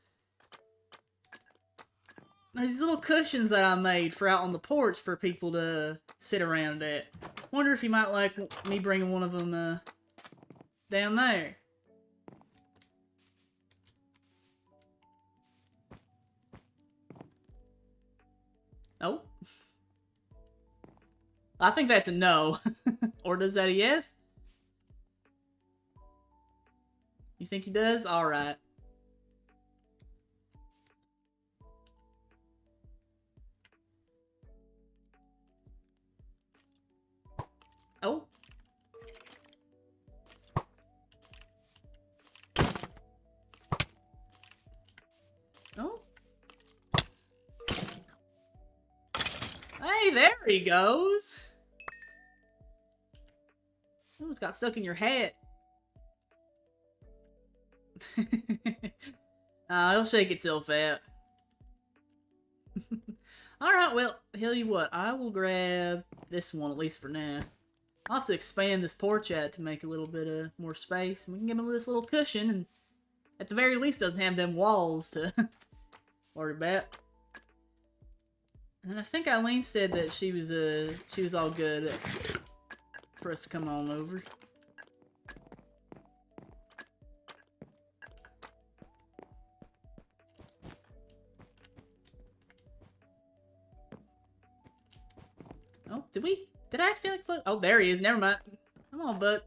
There's these little cushions that I made for out on the porch for people to sit around at. Wonder if you might like me bringing one of them down there. Oh. I think that's a no. Or does that a yes? You think he does? Alright. Oh. Oh. Hey, there he goes. Oh, it's got stuck in your hat. It'll shake itself out. Alright, well, tell you what, I will grab this one, at least for now. I'll have to expand this porch out to make a little bit of more space. And we can give him this little cushion, and at the very least doesn't have them walls to worry about. And then I think Eileen said that she was all good for us to come on over. Oh, did I accidentally close? Oh, there he is. Never mind. Come on, bud.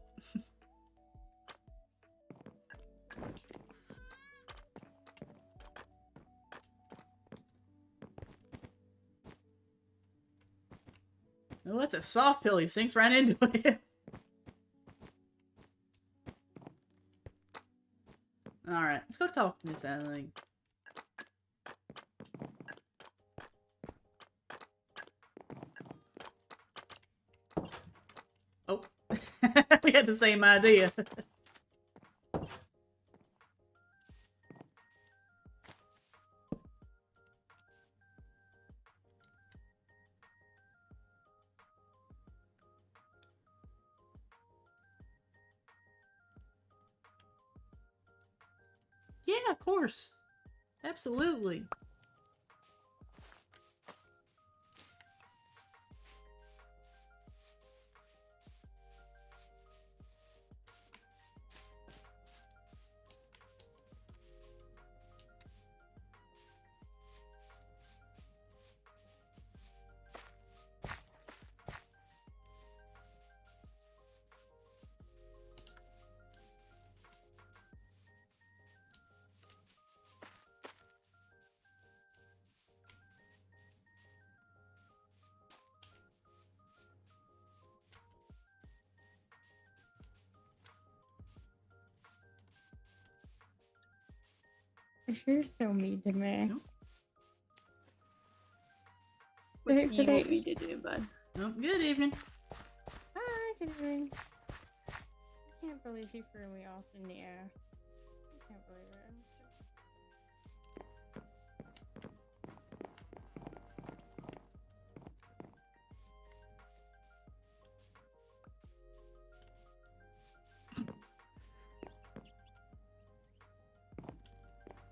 Oh, that's a soft pill. He sinks right into it. Alright, let's go talk to Miss Eileen. Oh. We had the same idea. Yeah, of course. Absolutely. You're so mean to me. No. What do you want me to do, bud? Oh, good evening. Hi, good evening. I can't believe he threw me off in the air. I can't believe it.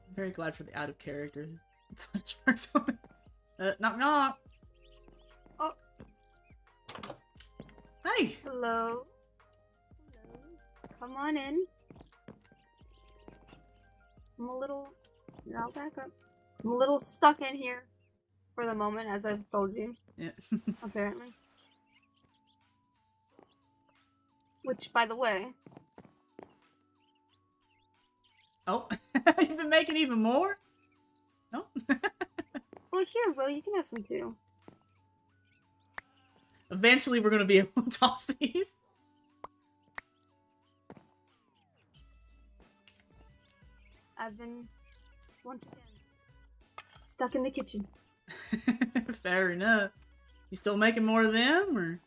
I'm very glad for the out of character. Knock knock. Oh. Hey. Hello. Hello. Come on in. I'll back up. I'm a little stuck in here for the moment, as I've told you. Yeah. Apparently. Which, by the way... Oh, you've been making even more? Oh. Well, here, Will, you can have some too. Eventually we're gonna be able to toss these. I've been, once again, stuck in the kitchen. Fair enough. You still making more of them, or?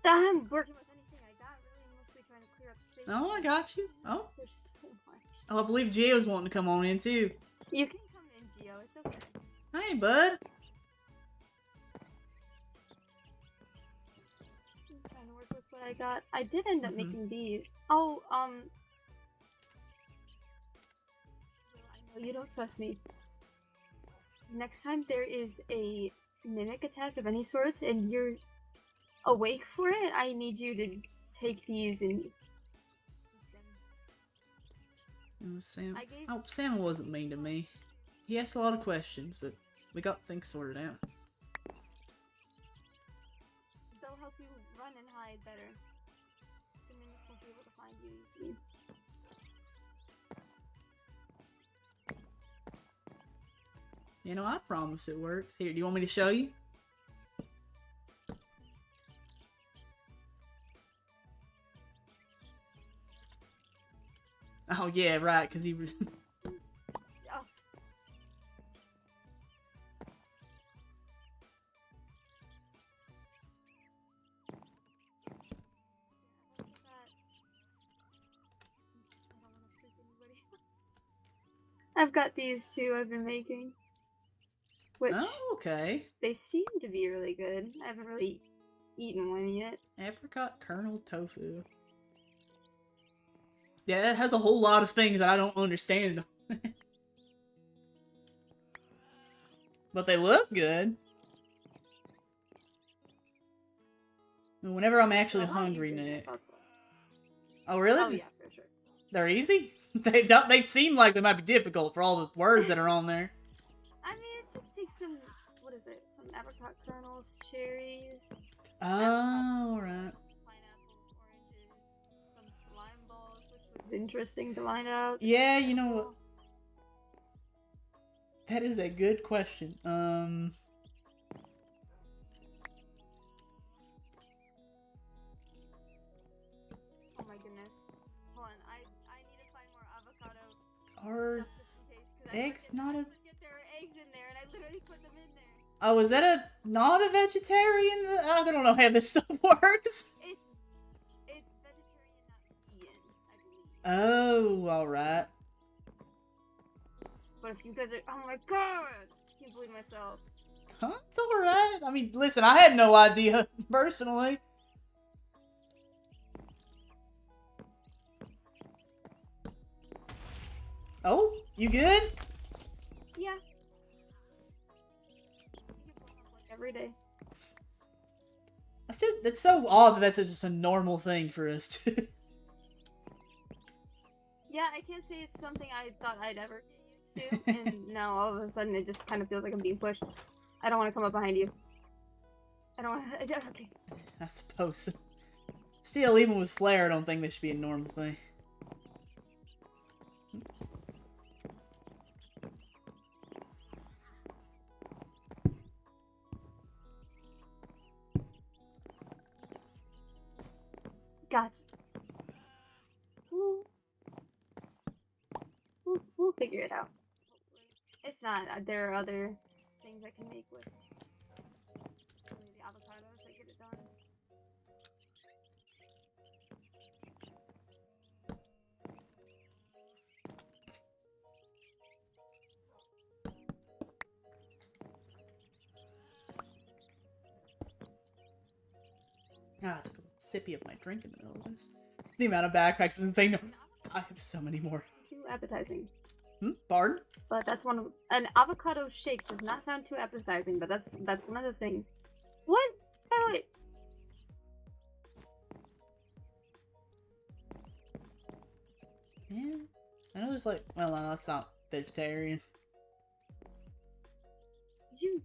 I'm working with anything I got, really, mostly trying to clear up space. Oh, I got you. Oh. There's so much. Oh, I believe Gio's wanting to come on in, too. You can come in, Gio, it's okay. Hey, bud. I'm trying to work with what I got. I did end up making these. Oh, I know you don't trust me. Next time there is a mimic attack of any sorts and you're awake for it, I need you to take these and... Oh, Sam. Oh, Sam wasn't mean to me. He asked a lot of questions, but we got things sorted out. They'll help you run and hide better. The mimics won't be able to find you easily. You know, I promise it works. Here, do you want me to show you? Oh, yeah, right, because he was... Oh. I've got these two I've been making. Which, oh, okay. they seem to be really good. I haven't really eaten one yet. Apricot kernel tofu. Yeah, it has a whole lot of things that I don't understand. But they look good. Whenever I'm actually Well, how hungry, easy is Nick. that? Oh, really? Oh yeah, for sure. They're easy? They seem like they might be difficult for all the words that are on there. I mean, it just takes some, what is it? Some apricot kernels, cherries, Oh, alright. pineapples, oranges, some slime balls, which was interesting to find out. Yeah, you know what? That is a good question. Oh my goodness. Hold on, I need to find more avocado Are stuff just in case. Cause eggs not a... I forget there are eggs in there, and I literally put them in there. Oh, is that not a vegetarian? I don't know how this stuff works. It's vegetarian, not vegan, I believe. Oh, alright. But if you guys are, oh my god, I can't believe myself. Huh? It's alright. I mean, listen, I had no idea, personally. Oh, you good? Yeah. Like every day. That's so odd that that's just a normal thing for us to... Yeah, I can't say it's something I thought I'd ever get used to, and now all of a sudden it just kind of feels like I'm being pushed. I don't want to come up behind you. I don't want to. Okay. I suppose. Still, even with Flare, I don't think this should be a normal thing. Gotcha. We'll figure it out. If not, there are other things I can make with only the avocados that get it done. Ah, I took a sippy of my drink in the middle of this. The amount of backpacks is insane. No, I have so many more. Too appetizing. Pardon? But that's one of an avocado shake does not sound too appetizing, but that's one of the things. What? By the way, Yeah. I know there's like, well, no, that's not vegetarian. did you?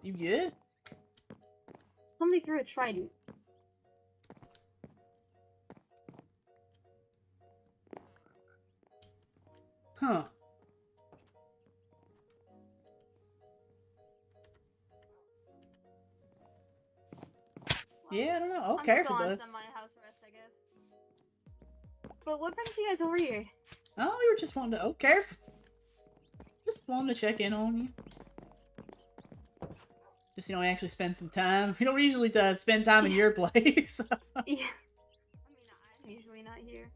You good? Somebody threw a trident. Huh. Yeah, I don't know. Oh, I'm careful, still on though. semi-house arrest, I guess. But what brings you guys over here? Oh, we were just wanting to... Oh, careful. Just wanting to check in on you. Just, you know, actually spend some time. We don't usually spend time in your place. Yeah. I mean, I'm usually not here.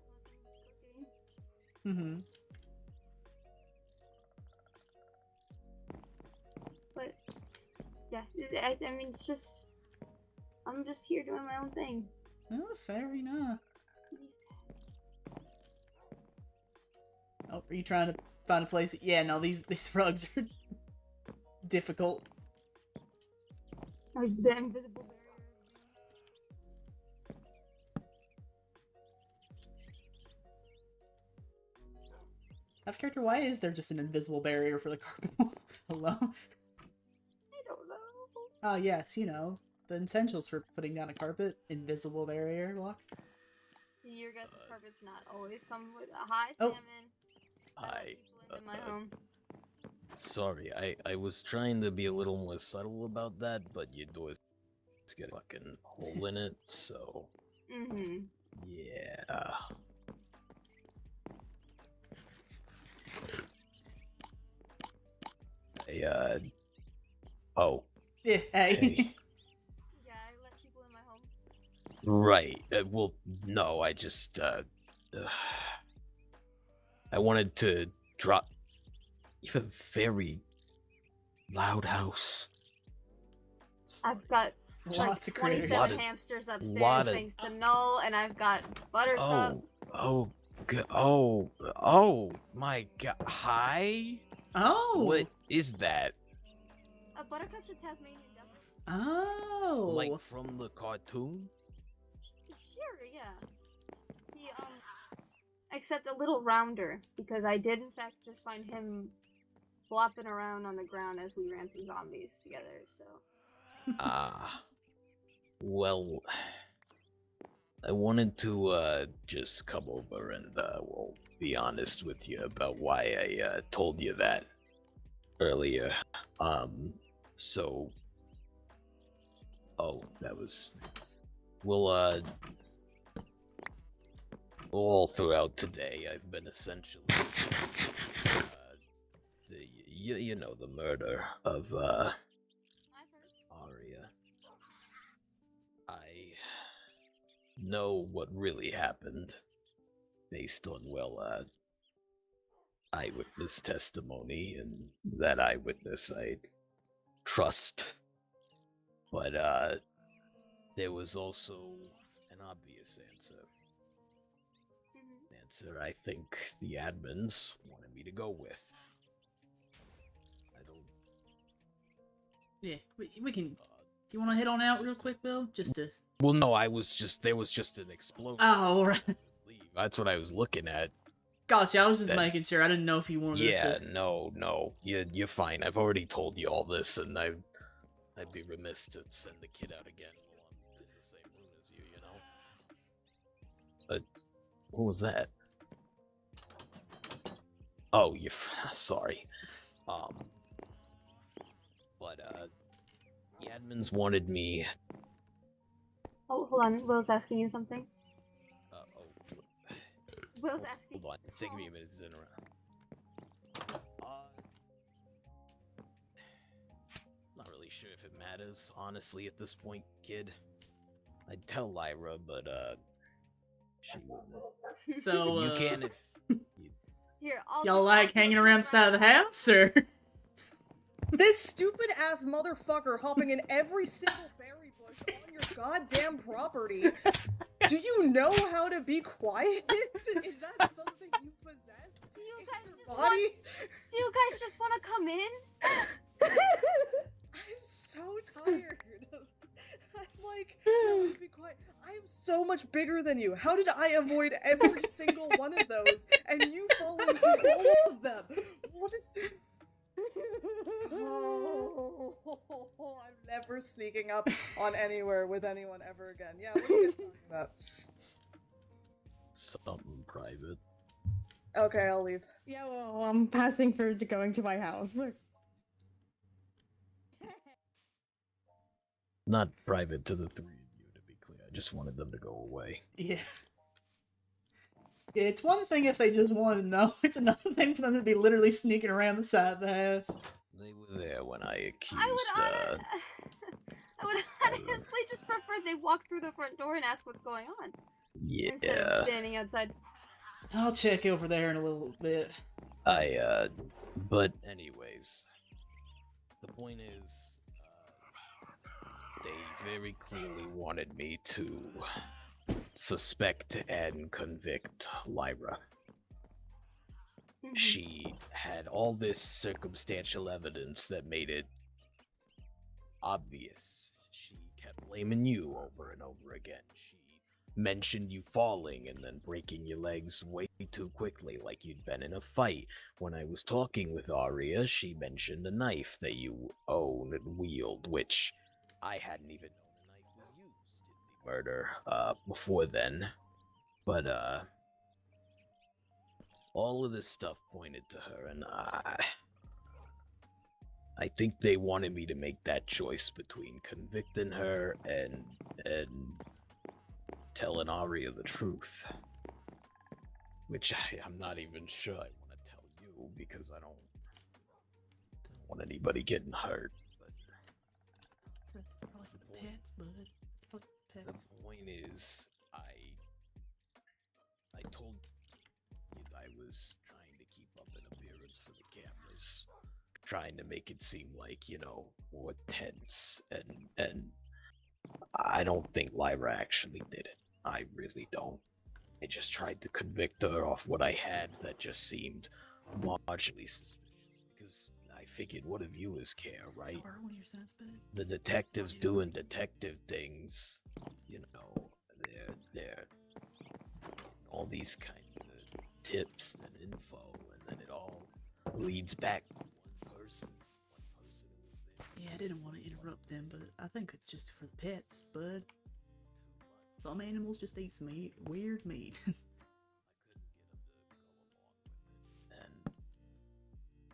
Mm-hmm. But, yeah, I mean, it's just... I'm just here doing my own thing. Oh, fair enough. Oh, are you trying to find a place? Yeah, no, these rugs are difficult. Oh, the invisible barrier. Out of character, why is there just an invisible barrier for the carpet alone? I don't know. Yes, you know, the essentials for putting down a carpet, invisible barrier block. Your guys' carpets not always come with a hi, Oh. Salmon. I let Hi. people into my home. Sorry, I was trying to be a little more subtle about that, but your door's got a fucking hole in it, so Mm-hmm. yeah. Oh, Yeah, hey. hey. Yeah, I let people in my home. Right. Well, no, I just, I wanted to drop. You have a very loud house. I've got like Lots of 27 critters. Lot of- hamsters lot upstairs of- thanks to Null, and I've got Buttercup. Oh, Oh my god. Hi? Oh. What is that? A Buttercup's a Tasmanian devil. Oh. Like from the cartoon? Sure, yeah. He, except a little rounder, because I did in fact just find him flopping around on the ground as we ran through zombies together, so. Ah. Well, I wanted to just come over and well, be honest with you about why I told you that earlier. So that was well all throughout today I've been essentially you know, the murder of I've heard. Aria. I know what really happened based on, well, eyewitness testimony, and that eyewitness I trust. But, there was also an obvious answer. Mhm. An answer I think the admins wanted me to go with. I don't... Yeah, we can. You want to head on out real quick, Bill? Just to. Well, no, there was just an explosion. Oh, right. That's what I was looking at. Gotcha. I was just making sure. I didn't know if you wanted us Yeah, to. no, you're fine. I've already told you all this, and I'd be remiss to send the kid out again while I'm in the same room as you, you know? But, what was that? Oh, sorry. But, the admins wanted me... Oh, hold on, Will's asking you something. Will's asking. Hold on, it's taking me a minute to turn around. Not really sure if it matters, honestly, at this point, kid. I'd tell Lyra, but, she wouldn't. So, You can if... Here, y'all like hanging around the side of the house, or? This stupid ass motherfucker hopping in every single berry bush on your goddamn property. Do you know how to be quiet? Is that something you possess? Do you guys just want to come in? I'm so tired. I'm like, no, be quiet. I'm so much bigger than you. How did I avoid every single one of those and you fall into all of them? What is this? Oh, I'm never sneaking up on anywhere with anyone ever again. Yeah, what are you guys talking about? Something private. Okay, I'll leave. Yeah, well, I'm passing for going to my house. Not private to the three of you, to be clear. I just wanted them to go away. Yeah. Yeah, it's one thing if they just want to know. It's another thing for them to be literally sneaking around the side of the house. They were there when I accused, I would honestly just prefer they walk through the front door and ask what's going on. Yeah. Instead of standing outside. I'll check over there in a little bit. But anyways, the point is, they very clearly wanted me to suspect and convict Lyra. She had all this circumstantial evidence that made it obvious. She kept blaming you over and over again. She mentioned you falling and then breaking your legs way too quickly, like you'd been in a fight. When I was talking with Aria, she mentioned a knife that you own and wield, which I hadn't even known a knife was used in the murder before then. But all of this stuff pointed to her, and I think they wanted me to make that choice between convicting her and telling Aria the truth. Which I'm not even sure I want to tell you, because I don't want anybody getting hurt. But It's probably for the pets, bud. It's probably for the pets. the point is, I told you I was trying to keep up an appearance for the cameras, trying to make it seem like, you know, more tense, and I don't think Lyra actually did it. I really don't. I just tried to convict her off what I had that just seemed marginally suspicious, because I figured what do viewers care, right? Borrow one of your sets, babe. The detectives doing detective things, you know, they're all these kind of tips and info, and then it all leads back to one person. One person who was there. Yeah, I didn't want to interrupt them, but I think it's just for the pets, bud. Some animals just eat some weird meat. I couldn't get him to go along with it, and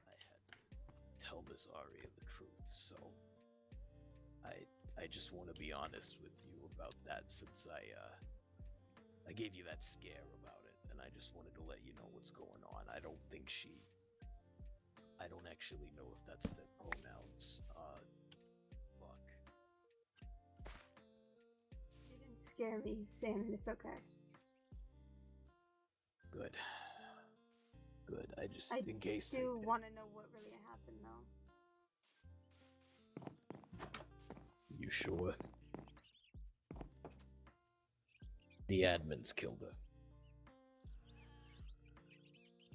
I had to tell Miss Aria the truth, so I just want to be honest with you about that, since I gave you that scare about it, and I just wanted to let you know what's going on. I don't actually know if that's their pronouns. Fuck. You didn't scare me, Sam. It's okay. Good. I just, I in case do want to know what really happened, though. You sure? The admins killed her.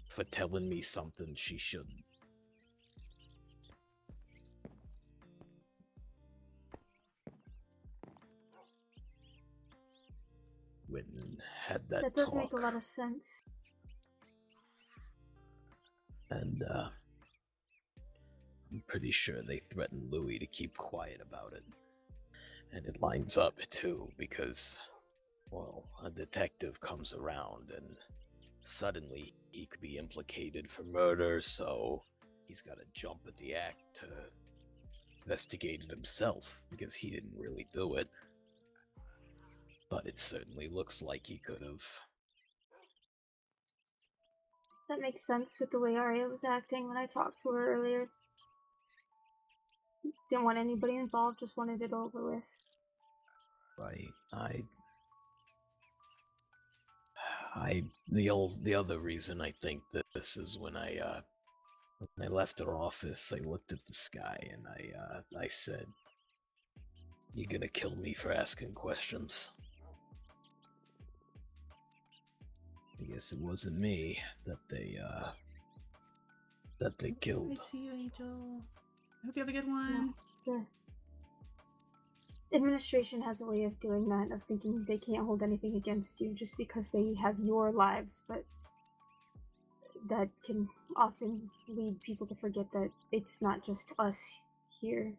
For telling me something she shouldn't. Went and had that That does talk. make a lot of sense. And, I'm pretty sure they threatened Louie to keep quiet about it. And it lines up, too, because, well, a detective comes around and suddenly he could be implicated for murder, so he's got to jump at the act to investigate it himself, because he didn't really do it. But it certainly looks like he could have. That makes sense with the way Aria was acting when I talked to her earlier. Didn't want anybody involved, just wanted it over with. Right. The other reason I think that this is when I left her office, I looked at the sky and I said, "You gonna kill me for asking questions?" I guess it wasn't me that they killed. Great to see you, Angel. I hope you have a good one. The administration has a way of doing that, of thinking they can't hold anything against you just because they have your lives, but that can often lead people to forget that it's not just us here.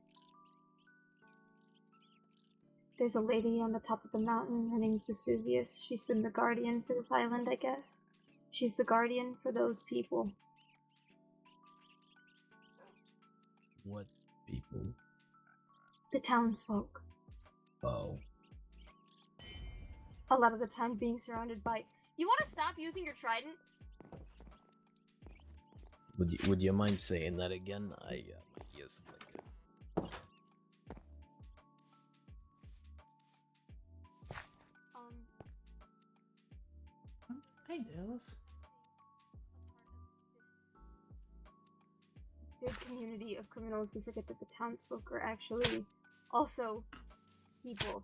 There's a lady on the top of the mountain, her name's Vesuvius. She's been the guardian for this island, I guess. She's the guardian for those people. What people? The townsfolk. Oh. A lot of the time being surrounded by... You want to stop using your trident? Would you mind saying that again? My ears flickered. Kind of. Big community of criminals, we forget that the townsfolk are actually also people.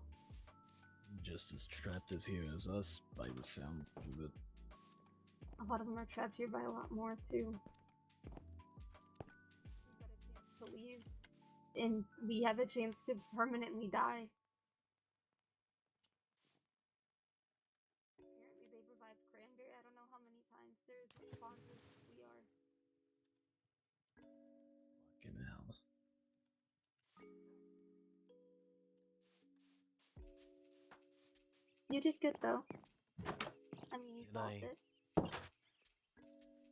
Just as trapped as here as us, by the sound of it. A lot of them are trapped here by a lot more, too. We got a chance to leave, and we have a chance to permanently die. Apparently they've revived Cranberry. I don't know how many times. They're as responsive as we are. Fucking hell. You did good, though. I mean, you Did solved I? it.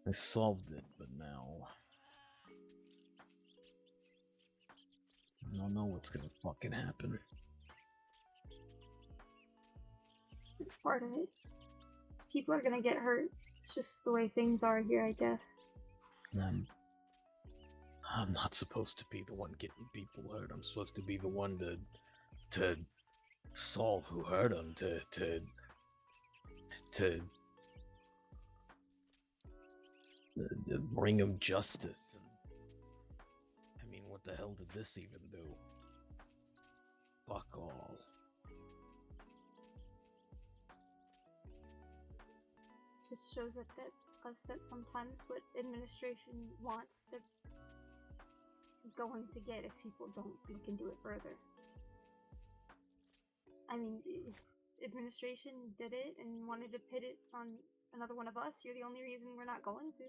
I solved it, but now I don't know what's gonna fucking happen. It's part of it. People are gonna get hurt. It's just the way things are here, I guess. And I'm not supposed to be the one getting people hurt. I'm supposed to be the one to solve who hurt them, to bring them justice. And I mean, what the hell did this even do? Fuck all. just shows us that sometimes what administration wants, they're going to get if people don't look into it further. I mean, if administration did it and wanted to pit it on another one of us, you're the only reason we're not going to.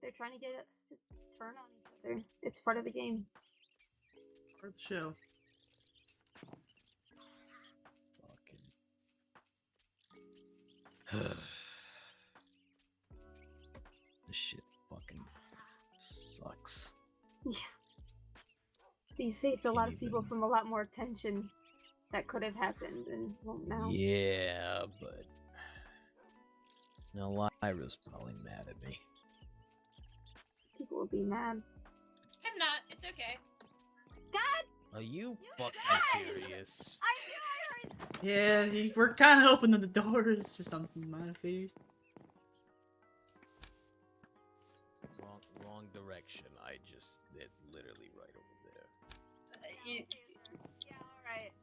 They're trying to get us to turn on each other. It's part of the game. Part of the show. Fucking. This shit fucking sucks. Yeah. You saved a lot of people from a lot more tension that could have happened and won't now. Yeah, but now Lyra's probably mad at me. People will be mad. I'm not. It's okay. God! Are you fucking guys! serious? I knew I heard. Yeah, we're kind of opening the doors or something, my fear. Wrong direction. It literally right over there. Yeah, alright.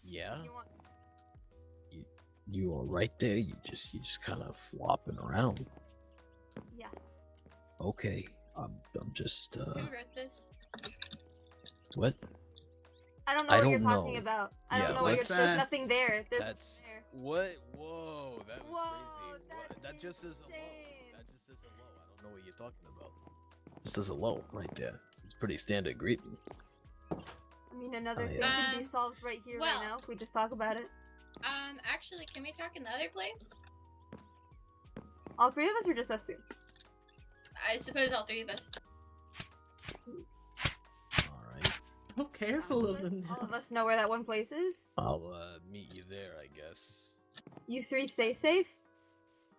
Yeah? You want... You are right there. You just kind of flopping around. Yeah. Okay. I'm just Who wrote this? What? I don't know what you're talking know. about. I Yeah, don't know what you're. what's There's that? nothing there. There's That's nothing what? Whoa, that was Whoa, crazy. that's That just is a low. insane. That just is a low. I don't know what you're talking about. This is a low right there. It's pretty standard greeting. I mean, another Oh, thing yeah. can be solved right here, well- right now, if we just talk about it. Actually, can we talk in the other place? All three of us, or just us two? I suppose all three of us. All right. Oh, careful of them. All of us know where that one place is. I'll meet you there, I guess. You three stay safe.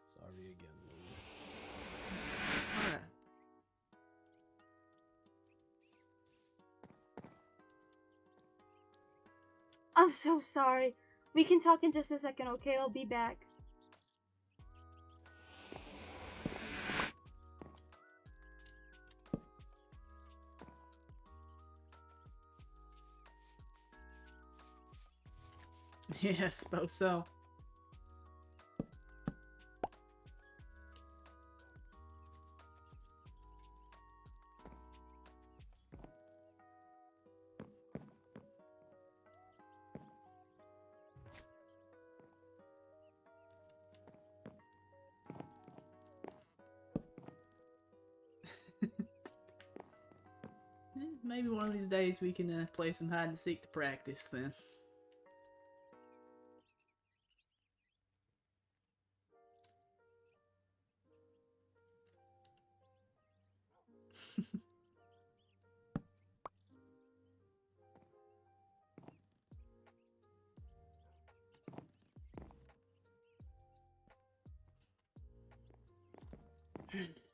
Sorry again, Louie. It's alright. I'm so sorry. We can talk in just a second, okay? I'll be back. Yeah, I suppose so. Maybe one of these days we can play some hide and seek to practice then.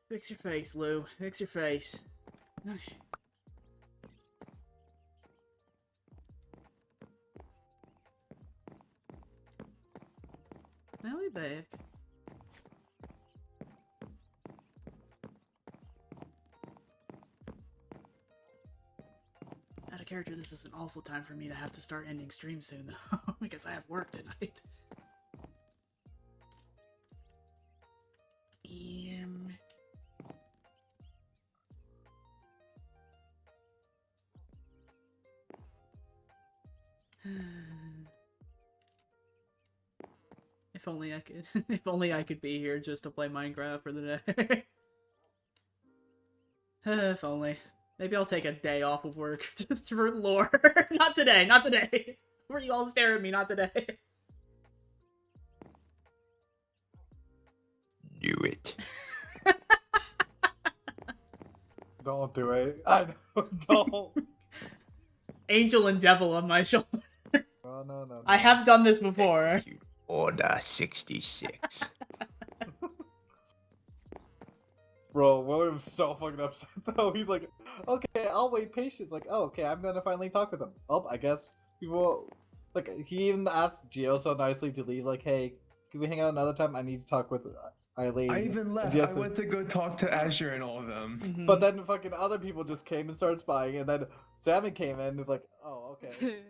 Fix your face, Lou. Fix your face. Okay. Now we back. Out of character, this is an awful time for me to have to start ending stream soon, though, because I have work tonight. If only I could. If only I could be here just to play Minecraft for the day. If only. Maybe I'll take a day off of work just for lore. Not today, not today. Where you all stare at me, not today. Do it. Don't do it. I know. Don't. Angel and devil on my shoulder. No. I have done this before. Execute Order 66. Bro, William's so fucking upset though. He's like, okay, I'll wait patience. Like, oh, okay, I'm gonna finally talk with him. Oh, I guess we will. Like, he even asked Gio so nicely to leave. Like, hey, can we hang out another time? I need to talk with Eileen. I even and left. I Jesse. went to go talk to Azure and all of them. Mhm. But then fucking other people just came and started spying, and then Salmon came in and was like, oh, okay.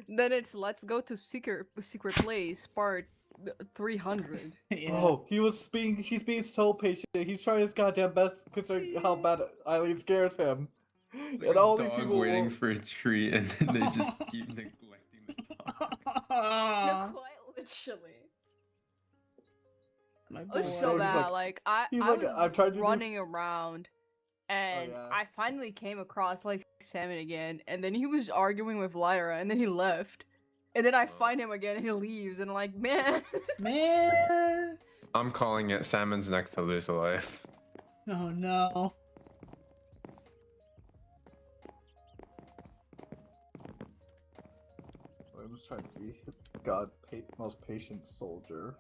Then it's let's go to secret place part 300. Yeah. Oh, he's being so patient. He's trying his goddamn best considering how bad Eileen scares him. Like And a all these dog people waiting for a treat, and then they just keep neglecting the dog. No, quite literally. My It was boy. so He's bad. like- Like I he's I like, was "I'm trying to do running this." around, and yeah. I finally came across like Salmon again, and then he was arguing with Lyra, and then he left, and then I find him again, and he leaves, and I'm like, man. Man. I'm calling it. Salmon's next to lose a life. Oh no. I was trying to be God's most patient soldier.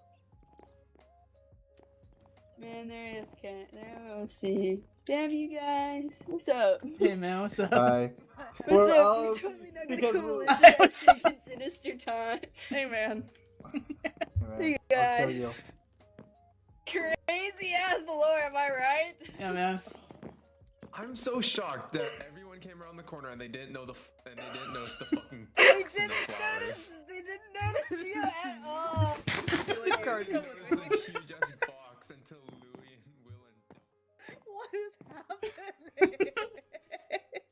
Man, there is cat. There we'll see. Damn you guys. What's up? Hey man, what's up? Hi. What's We're up? all- You're totally not because gonna come we're- listen to Second Sinister time. Hey man. Hey, You guys. I'll kill you. Crazy ass lore, am I right? Yeah, man. I'm so shocked that everyone came around the corner and they didn't know and they didn't notice the fucking They box and didn't the flowers. notice. They didn't notice you at all. Like, it was the huge ass box until Louie and Will and What is happening?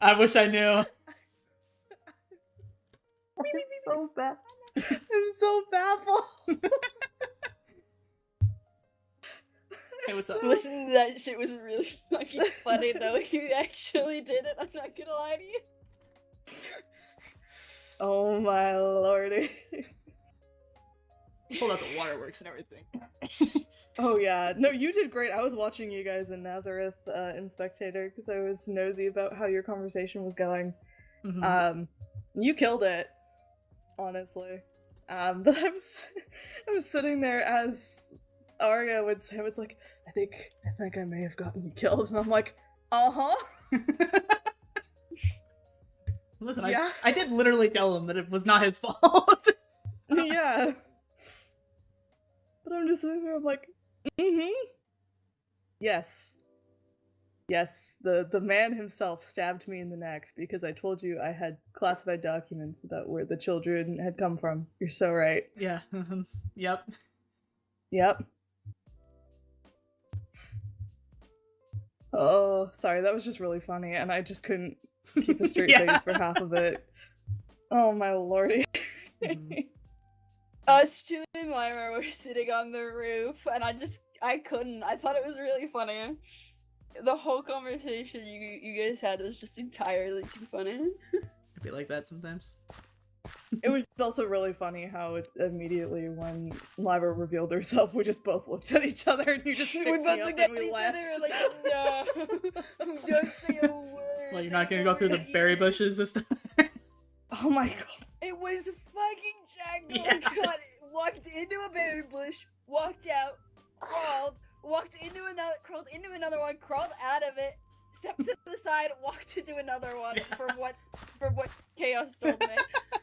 I wish I knew. I'm so bad. I'm so baffled. Hey, what's up? Listen, that shit was really fucking funny though. You actually did it. I'm not gonna lie to you. Oh my lordy. Pulled out the waterworks and everything. Oh yeah. No, you did great. I was watching you guys in Nazareth in Spectator because I was nosy about how your conversation was going. Mhm. You killed it, honestly. But I was sitting there as Aria would say, it's like, I think I may have gotten you killed, and I'm like, uh-huh. Listen, Yeah. I did literally tell him that it was not his fault. Yeah. But I'm just sitting there, I'm like, mm-hmm. Yes. Yes, the man himself stabbed me in the neck because I told you I had classified documents about where the children had come from. You're so right. Yeah. Yep. Yep. Oh, sorry, that was just really funny, and I just couldn't keep a straight Yeah. face for half of it. Oh my lordy. Mhm. Stu and Lyra were sitting on the roof, and I couldn't. I thought it was really funny. The whole conversation you guys had was just entirely too funny. It'd be like that sometimes. It was also really funny how it immediately when Lyra revealed herself, we just both looked at each other and you just We picked both me up looked and at we each laughed. other and were like, no, don't say a word. Well, you're not gonna go through the berry bushes this time. Oh my god. It was fucking Django. Yeah. God, walked into a berry bush, walked out, crawled, walked into another, crawled into another one, crawled out of it, stepped to the side, walked into another one. From what Chaos told me.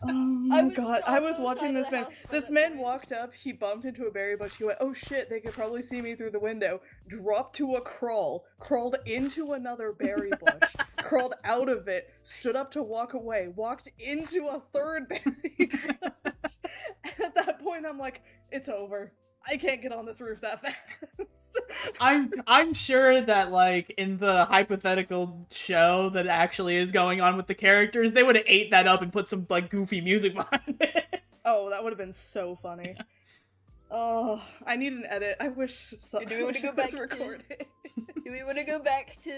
Oh my was god, on I was the watching side of this the man. house for This that man point. walked up, he bumped into a berry bush, he went, oh shit, they could probably see me through the window, dropped to a crawl, crawled into another berry bush, crawled out of it, stood up to walk away, walked into a third berry bush. And at that point I'm like, it's over. I can't get on this roof that fast. I'm sure that like in the hypothetical show that actually is going on with the characters, they would have ate that up and put some like goofy music behind it. Oh, that would have been so funny. Oh, I need an edit. I wish Do we want to go back to? recorded. Do we want to go back to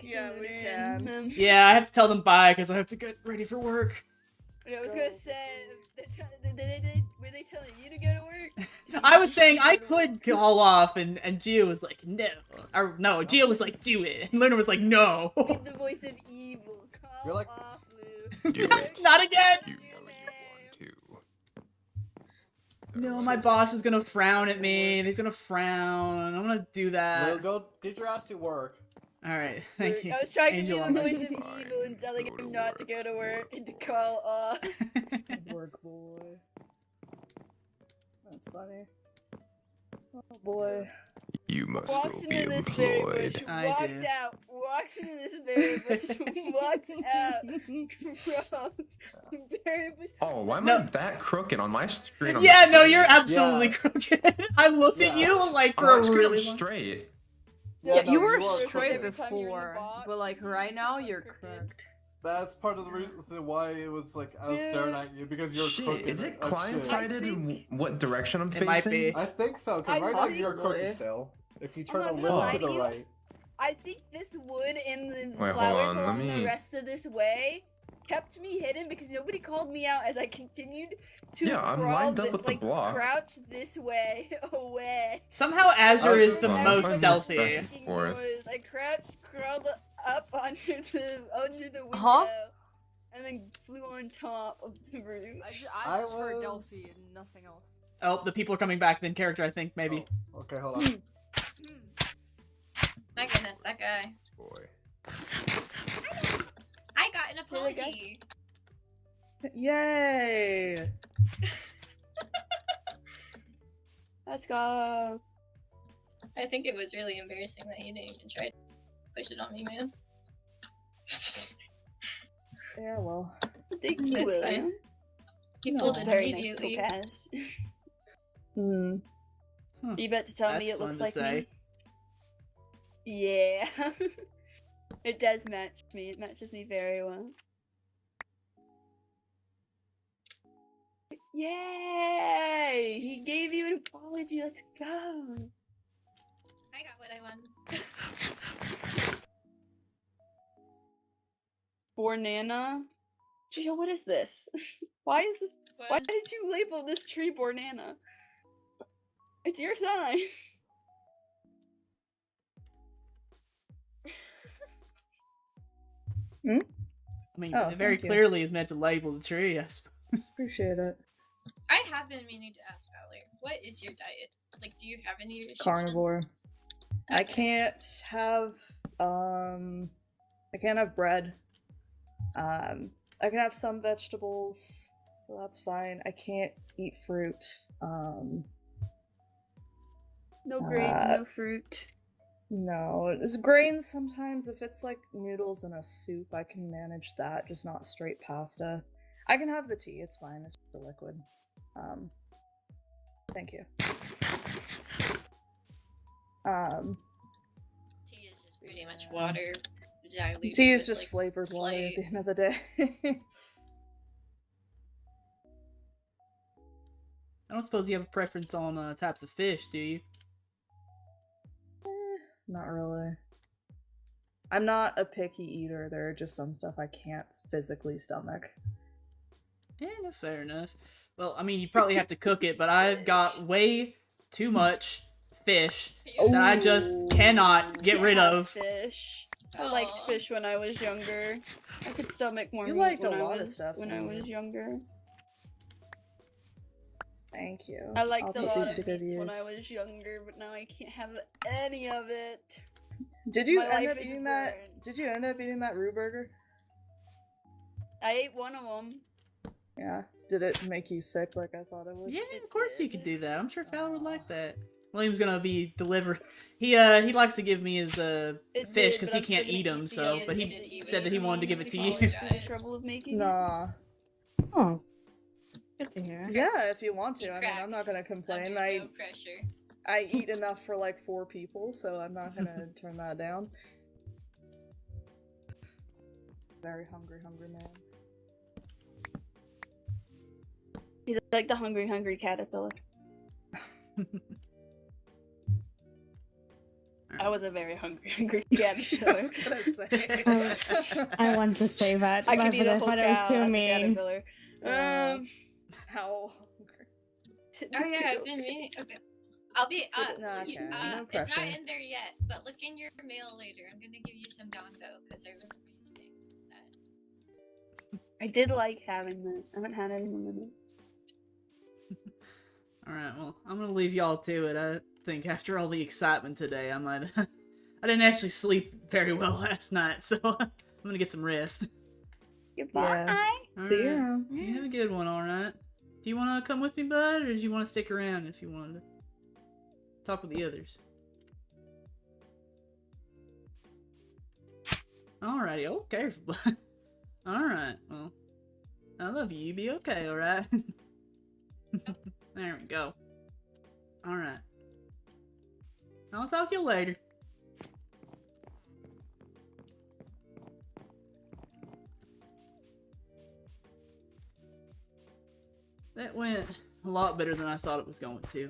Yeah, we Lunar can. and, Yeah, I have to tell them bye because I have to get ready for work. I was gonna say, were they telling you to go to work? I was saying I could call off, and Gio was like, no. Or no, Gio was like, do it. And Luna was like, no. With the voice of evil. Call You're like- off, Lou. Do it. Not again! You know you want to. No, my boss is gonna frown at me, and he's gonna frown. I'm gonna do Lou, that. go get your ass to work. Alright, thank you. I was trying Angel to on do my the voice of Fine, evil and telling go to him not to work, go to work boy. and to call off. Work, boy. That's funny. Oh boy. You must Walks go be into this berry bush, employed. I walks do. out, walks into this berry bush, walks out. Gross. Berry bush. Oh, why am No. I that crooked on my screen? I'm Yeah, no, straight. you're absolutely Yeah. crooked. I looked at Yeah. you like On for my a screen, really I'm long. straight. Yeah, no, you were are straight crooked. Every time you're in the before, box, but like right now you're crooked. crooked. That's part of the reason why it was like I was staring at you because you're Shit, crooked. is it as client-sided I in think- what direction I'm It facing? might be. I think so, because I right now you're possibly. crooked still. If you I'm turn not a gonna little lie to to the you. right. I think this wood and the Wait, hold flowers on, let along the me- rest of this way kept me hidden because nobody called me out as I continued to Yeah, I'm crawl lined up with the like, block. crouch this way away. Somehow Azure is the Hold on, most I'm stealthy. back. Making Forth. noise. I crawled up under the window, Huh? and then flew on top of the roof. I just heard was- Delphi and nothing else. Oh, the people are coming back in character, I think, maybe. Oh, okay, hold on. My goodness, that guy. Boy. I got an Really good? apology. Yay! Let's go. I think it was really embarrassing that you didn't even try to push it on me, man. Yeah, well. Thank you, That's William. fine. You No, pulled it Very nice immediately. topaz. Hmm. You bet to tell That's me it fun looks to like say. me? Yeah. It does match me. It matches me very well. Yay! He gave you an apology. Let's go. I got what I wanted. Bornana? Gio, what is this? Why is this? Why What? did you label this tree Bornana? It's your sign. I mean, Oh, it very thank you. clearly is meant to label the tree, I suppose. Appreciate it. I have been meaning to ask Fowler, what is your diet? Like, do you have any restrictions? Carnivore. I Okay. can't have I can't have bread. I can have some vegetables, so that's fine. I can't eat fruit. No grain, Uh, no fruit. No, it's grains sometimes. If it's like noodles in a soup, I can manage that, just not straight pasta. I can have the tea, it's fine, it's just a liquid. Thank you. Tea is just pretty much water diluted Tea is with, just like, flavored water at slight- the end of the day. I don't suppose you have a preference on types of fish, do you? Not really. I'm not a picky eater. There are just some stuff I can't physically stomach. Yeah, no, fair enough. Well, I mean, you probably have to cook it, but I've got way too much fish that I just cannot get Can't rid have of. Fish. I liked Aw. fish when I was younger. I could stomach more You meat liked when a I lot of was stuff when when I you was were- younger. Thank you. I liked I'll a put lot these of to good meats when I use. was younger, but now I can't have any of it. Did you My end life up is eating that? burned. Did you end up eating that Rue burger? I ate one of them. Yeah. Did it make you sick like I thought it would? Yeah, It of course you did. could do that. I'm sure Fowler would Aw. like that. William's gonna be delivered. He likes to give me his It fish did, because but he I'm still can't gonna eat them. keep So, it. but He did he eat said that he wanted to give it to you. Apologize. For the trouble of making it. Nah. Oh. Good to hear. Yeah, if you want He to. I mean, I'm not cracked gonna complain. Under no pressure. I eat enough for like 4 people, so I'm not gonna turn that down. Very hungry, hungry man. He's like the hungry, hungry caterpillar. I was a very hungry, hungry caterpillar. I want to say that, I but could eat a whole I thought it was cow too as a mean. caterpillar. How? Oh yeah, I've been meaning. Okay, I'll be. Okay, You, no it's not pressure. in there yet, but look in your mail later. I'm gonna give you some dongo because I remember you saying that. I did like having that. I haven't had it in a minute. Alright, well, I'm gonna leave y'all to it. I think after all the excitement today, I might. I didn't actually sleep very well last night, so I'm gonna get some rest. Goodbye. See ya. Alright. You have a good one, alright? Do you want to come with me, bud, or do you want to stick around if you wanted to talk with the others? Alrighty, okay. Alright, well. I love you. You be okay, alright? There we go. Alright. I'll talk to you later. That went a lot better than I thought it was going to.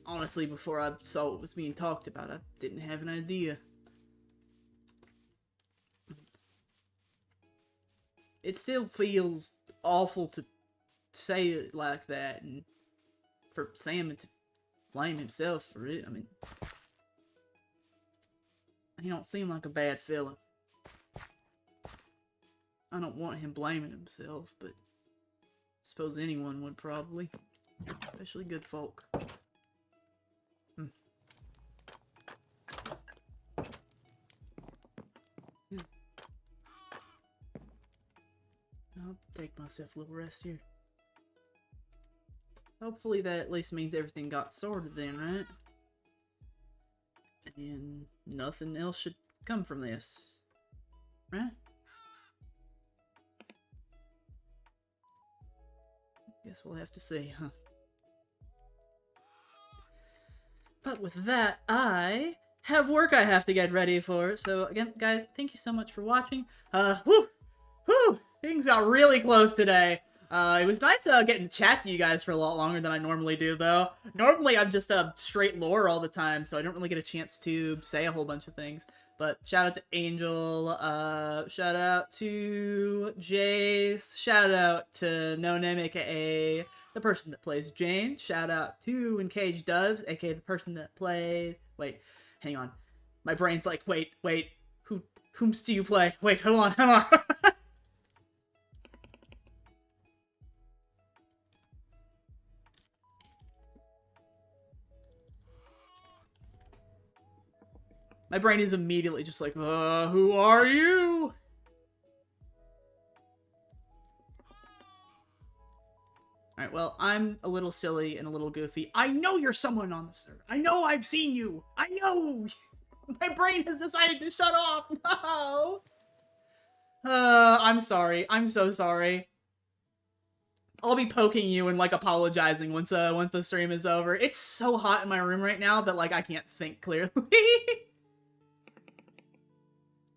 Honestly, before I saw what was being talked about, I didn't have an idea. It still feels awful to say it like that, and for Sam to blame himself for it. I mean, he don't seem like a bad fella. I don't want him blaming himself, but I suppose anyone would probably. Especially good folk. I'll take myself a little rest here. Hopefully that at least means everything got sorted then, right? And nothing else should come from this. Right? Guess we'll have to see, huh? But with that, I have work I have to get ready for. So again, guys, thank you so much for watching. Whew! Things got really close today. It was nice getting to chat to you guys for a lot longer than I normally do, though. Normally, I'm just straight lore all the time, so I don't really get a chance to say a whole bunch of things. But shout out to Angel, shout out to Jace, shout out to No Name, aka the person that plays Jane, shout out to Encaged Doves, aka the person that played... Wait, hang on. My brain's like, wait, whomst do you play? Wait, hold on. My brain is immediately just like, who are you? Alright, well, I'm a little silly and a little goofy. I know you're someone on the server. I know I've seen you. I know. My brain has decided to shut off. No. I'm sorry. I'm so sorry. I'll be poking you and, like, apologizing once the stream is over. It's so hot in my room right now that, like, I can't think clearly.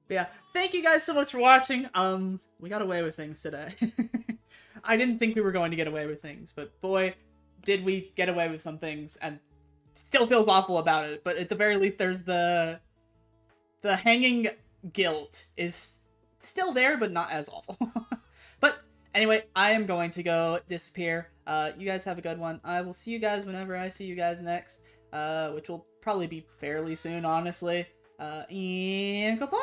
But yeah, thank you guys so much for watching. We got away with things today. I didn't think we were going to get away with things, but boy, did we get away with some things, and still feels awful about it. But at the very least, there's the hanging guilt is still there, but not as awful. But anyway, I am going to go disappear. You guys have a good one. I will see you guys whenever I see you guys next, which will probably be fairly soon, honestly. And goodbye!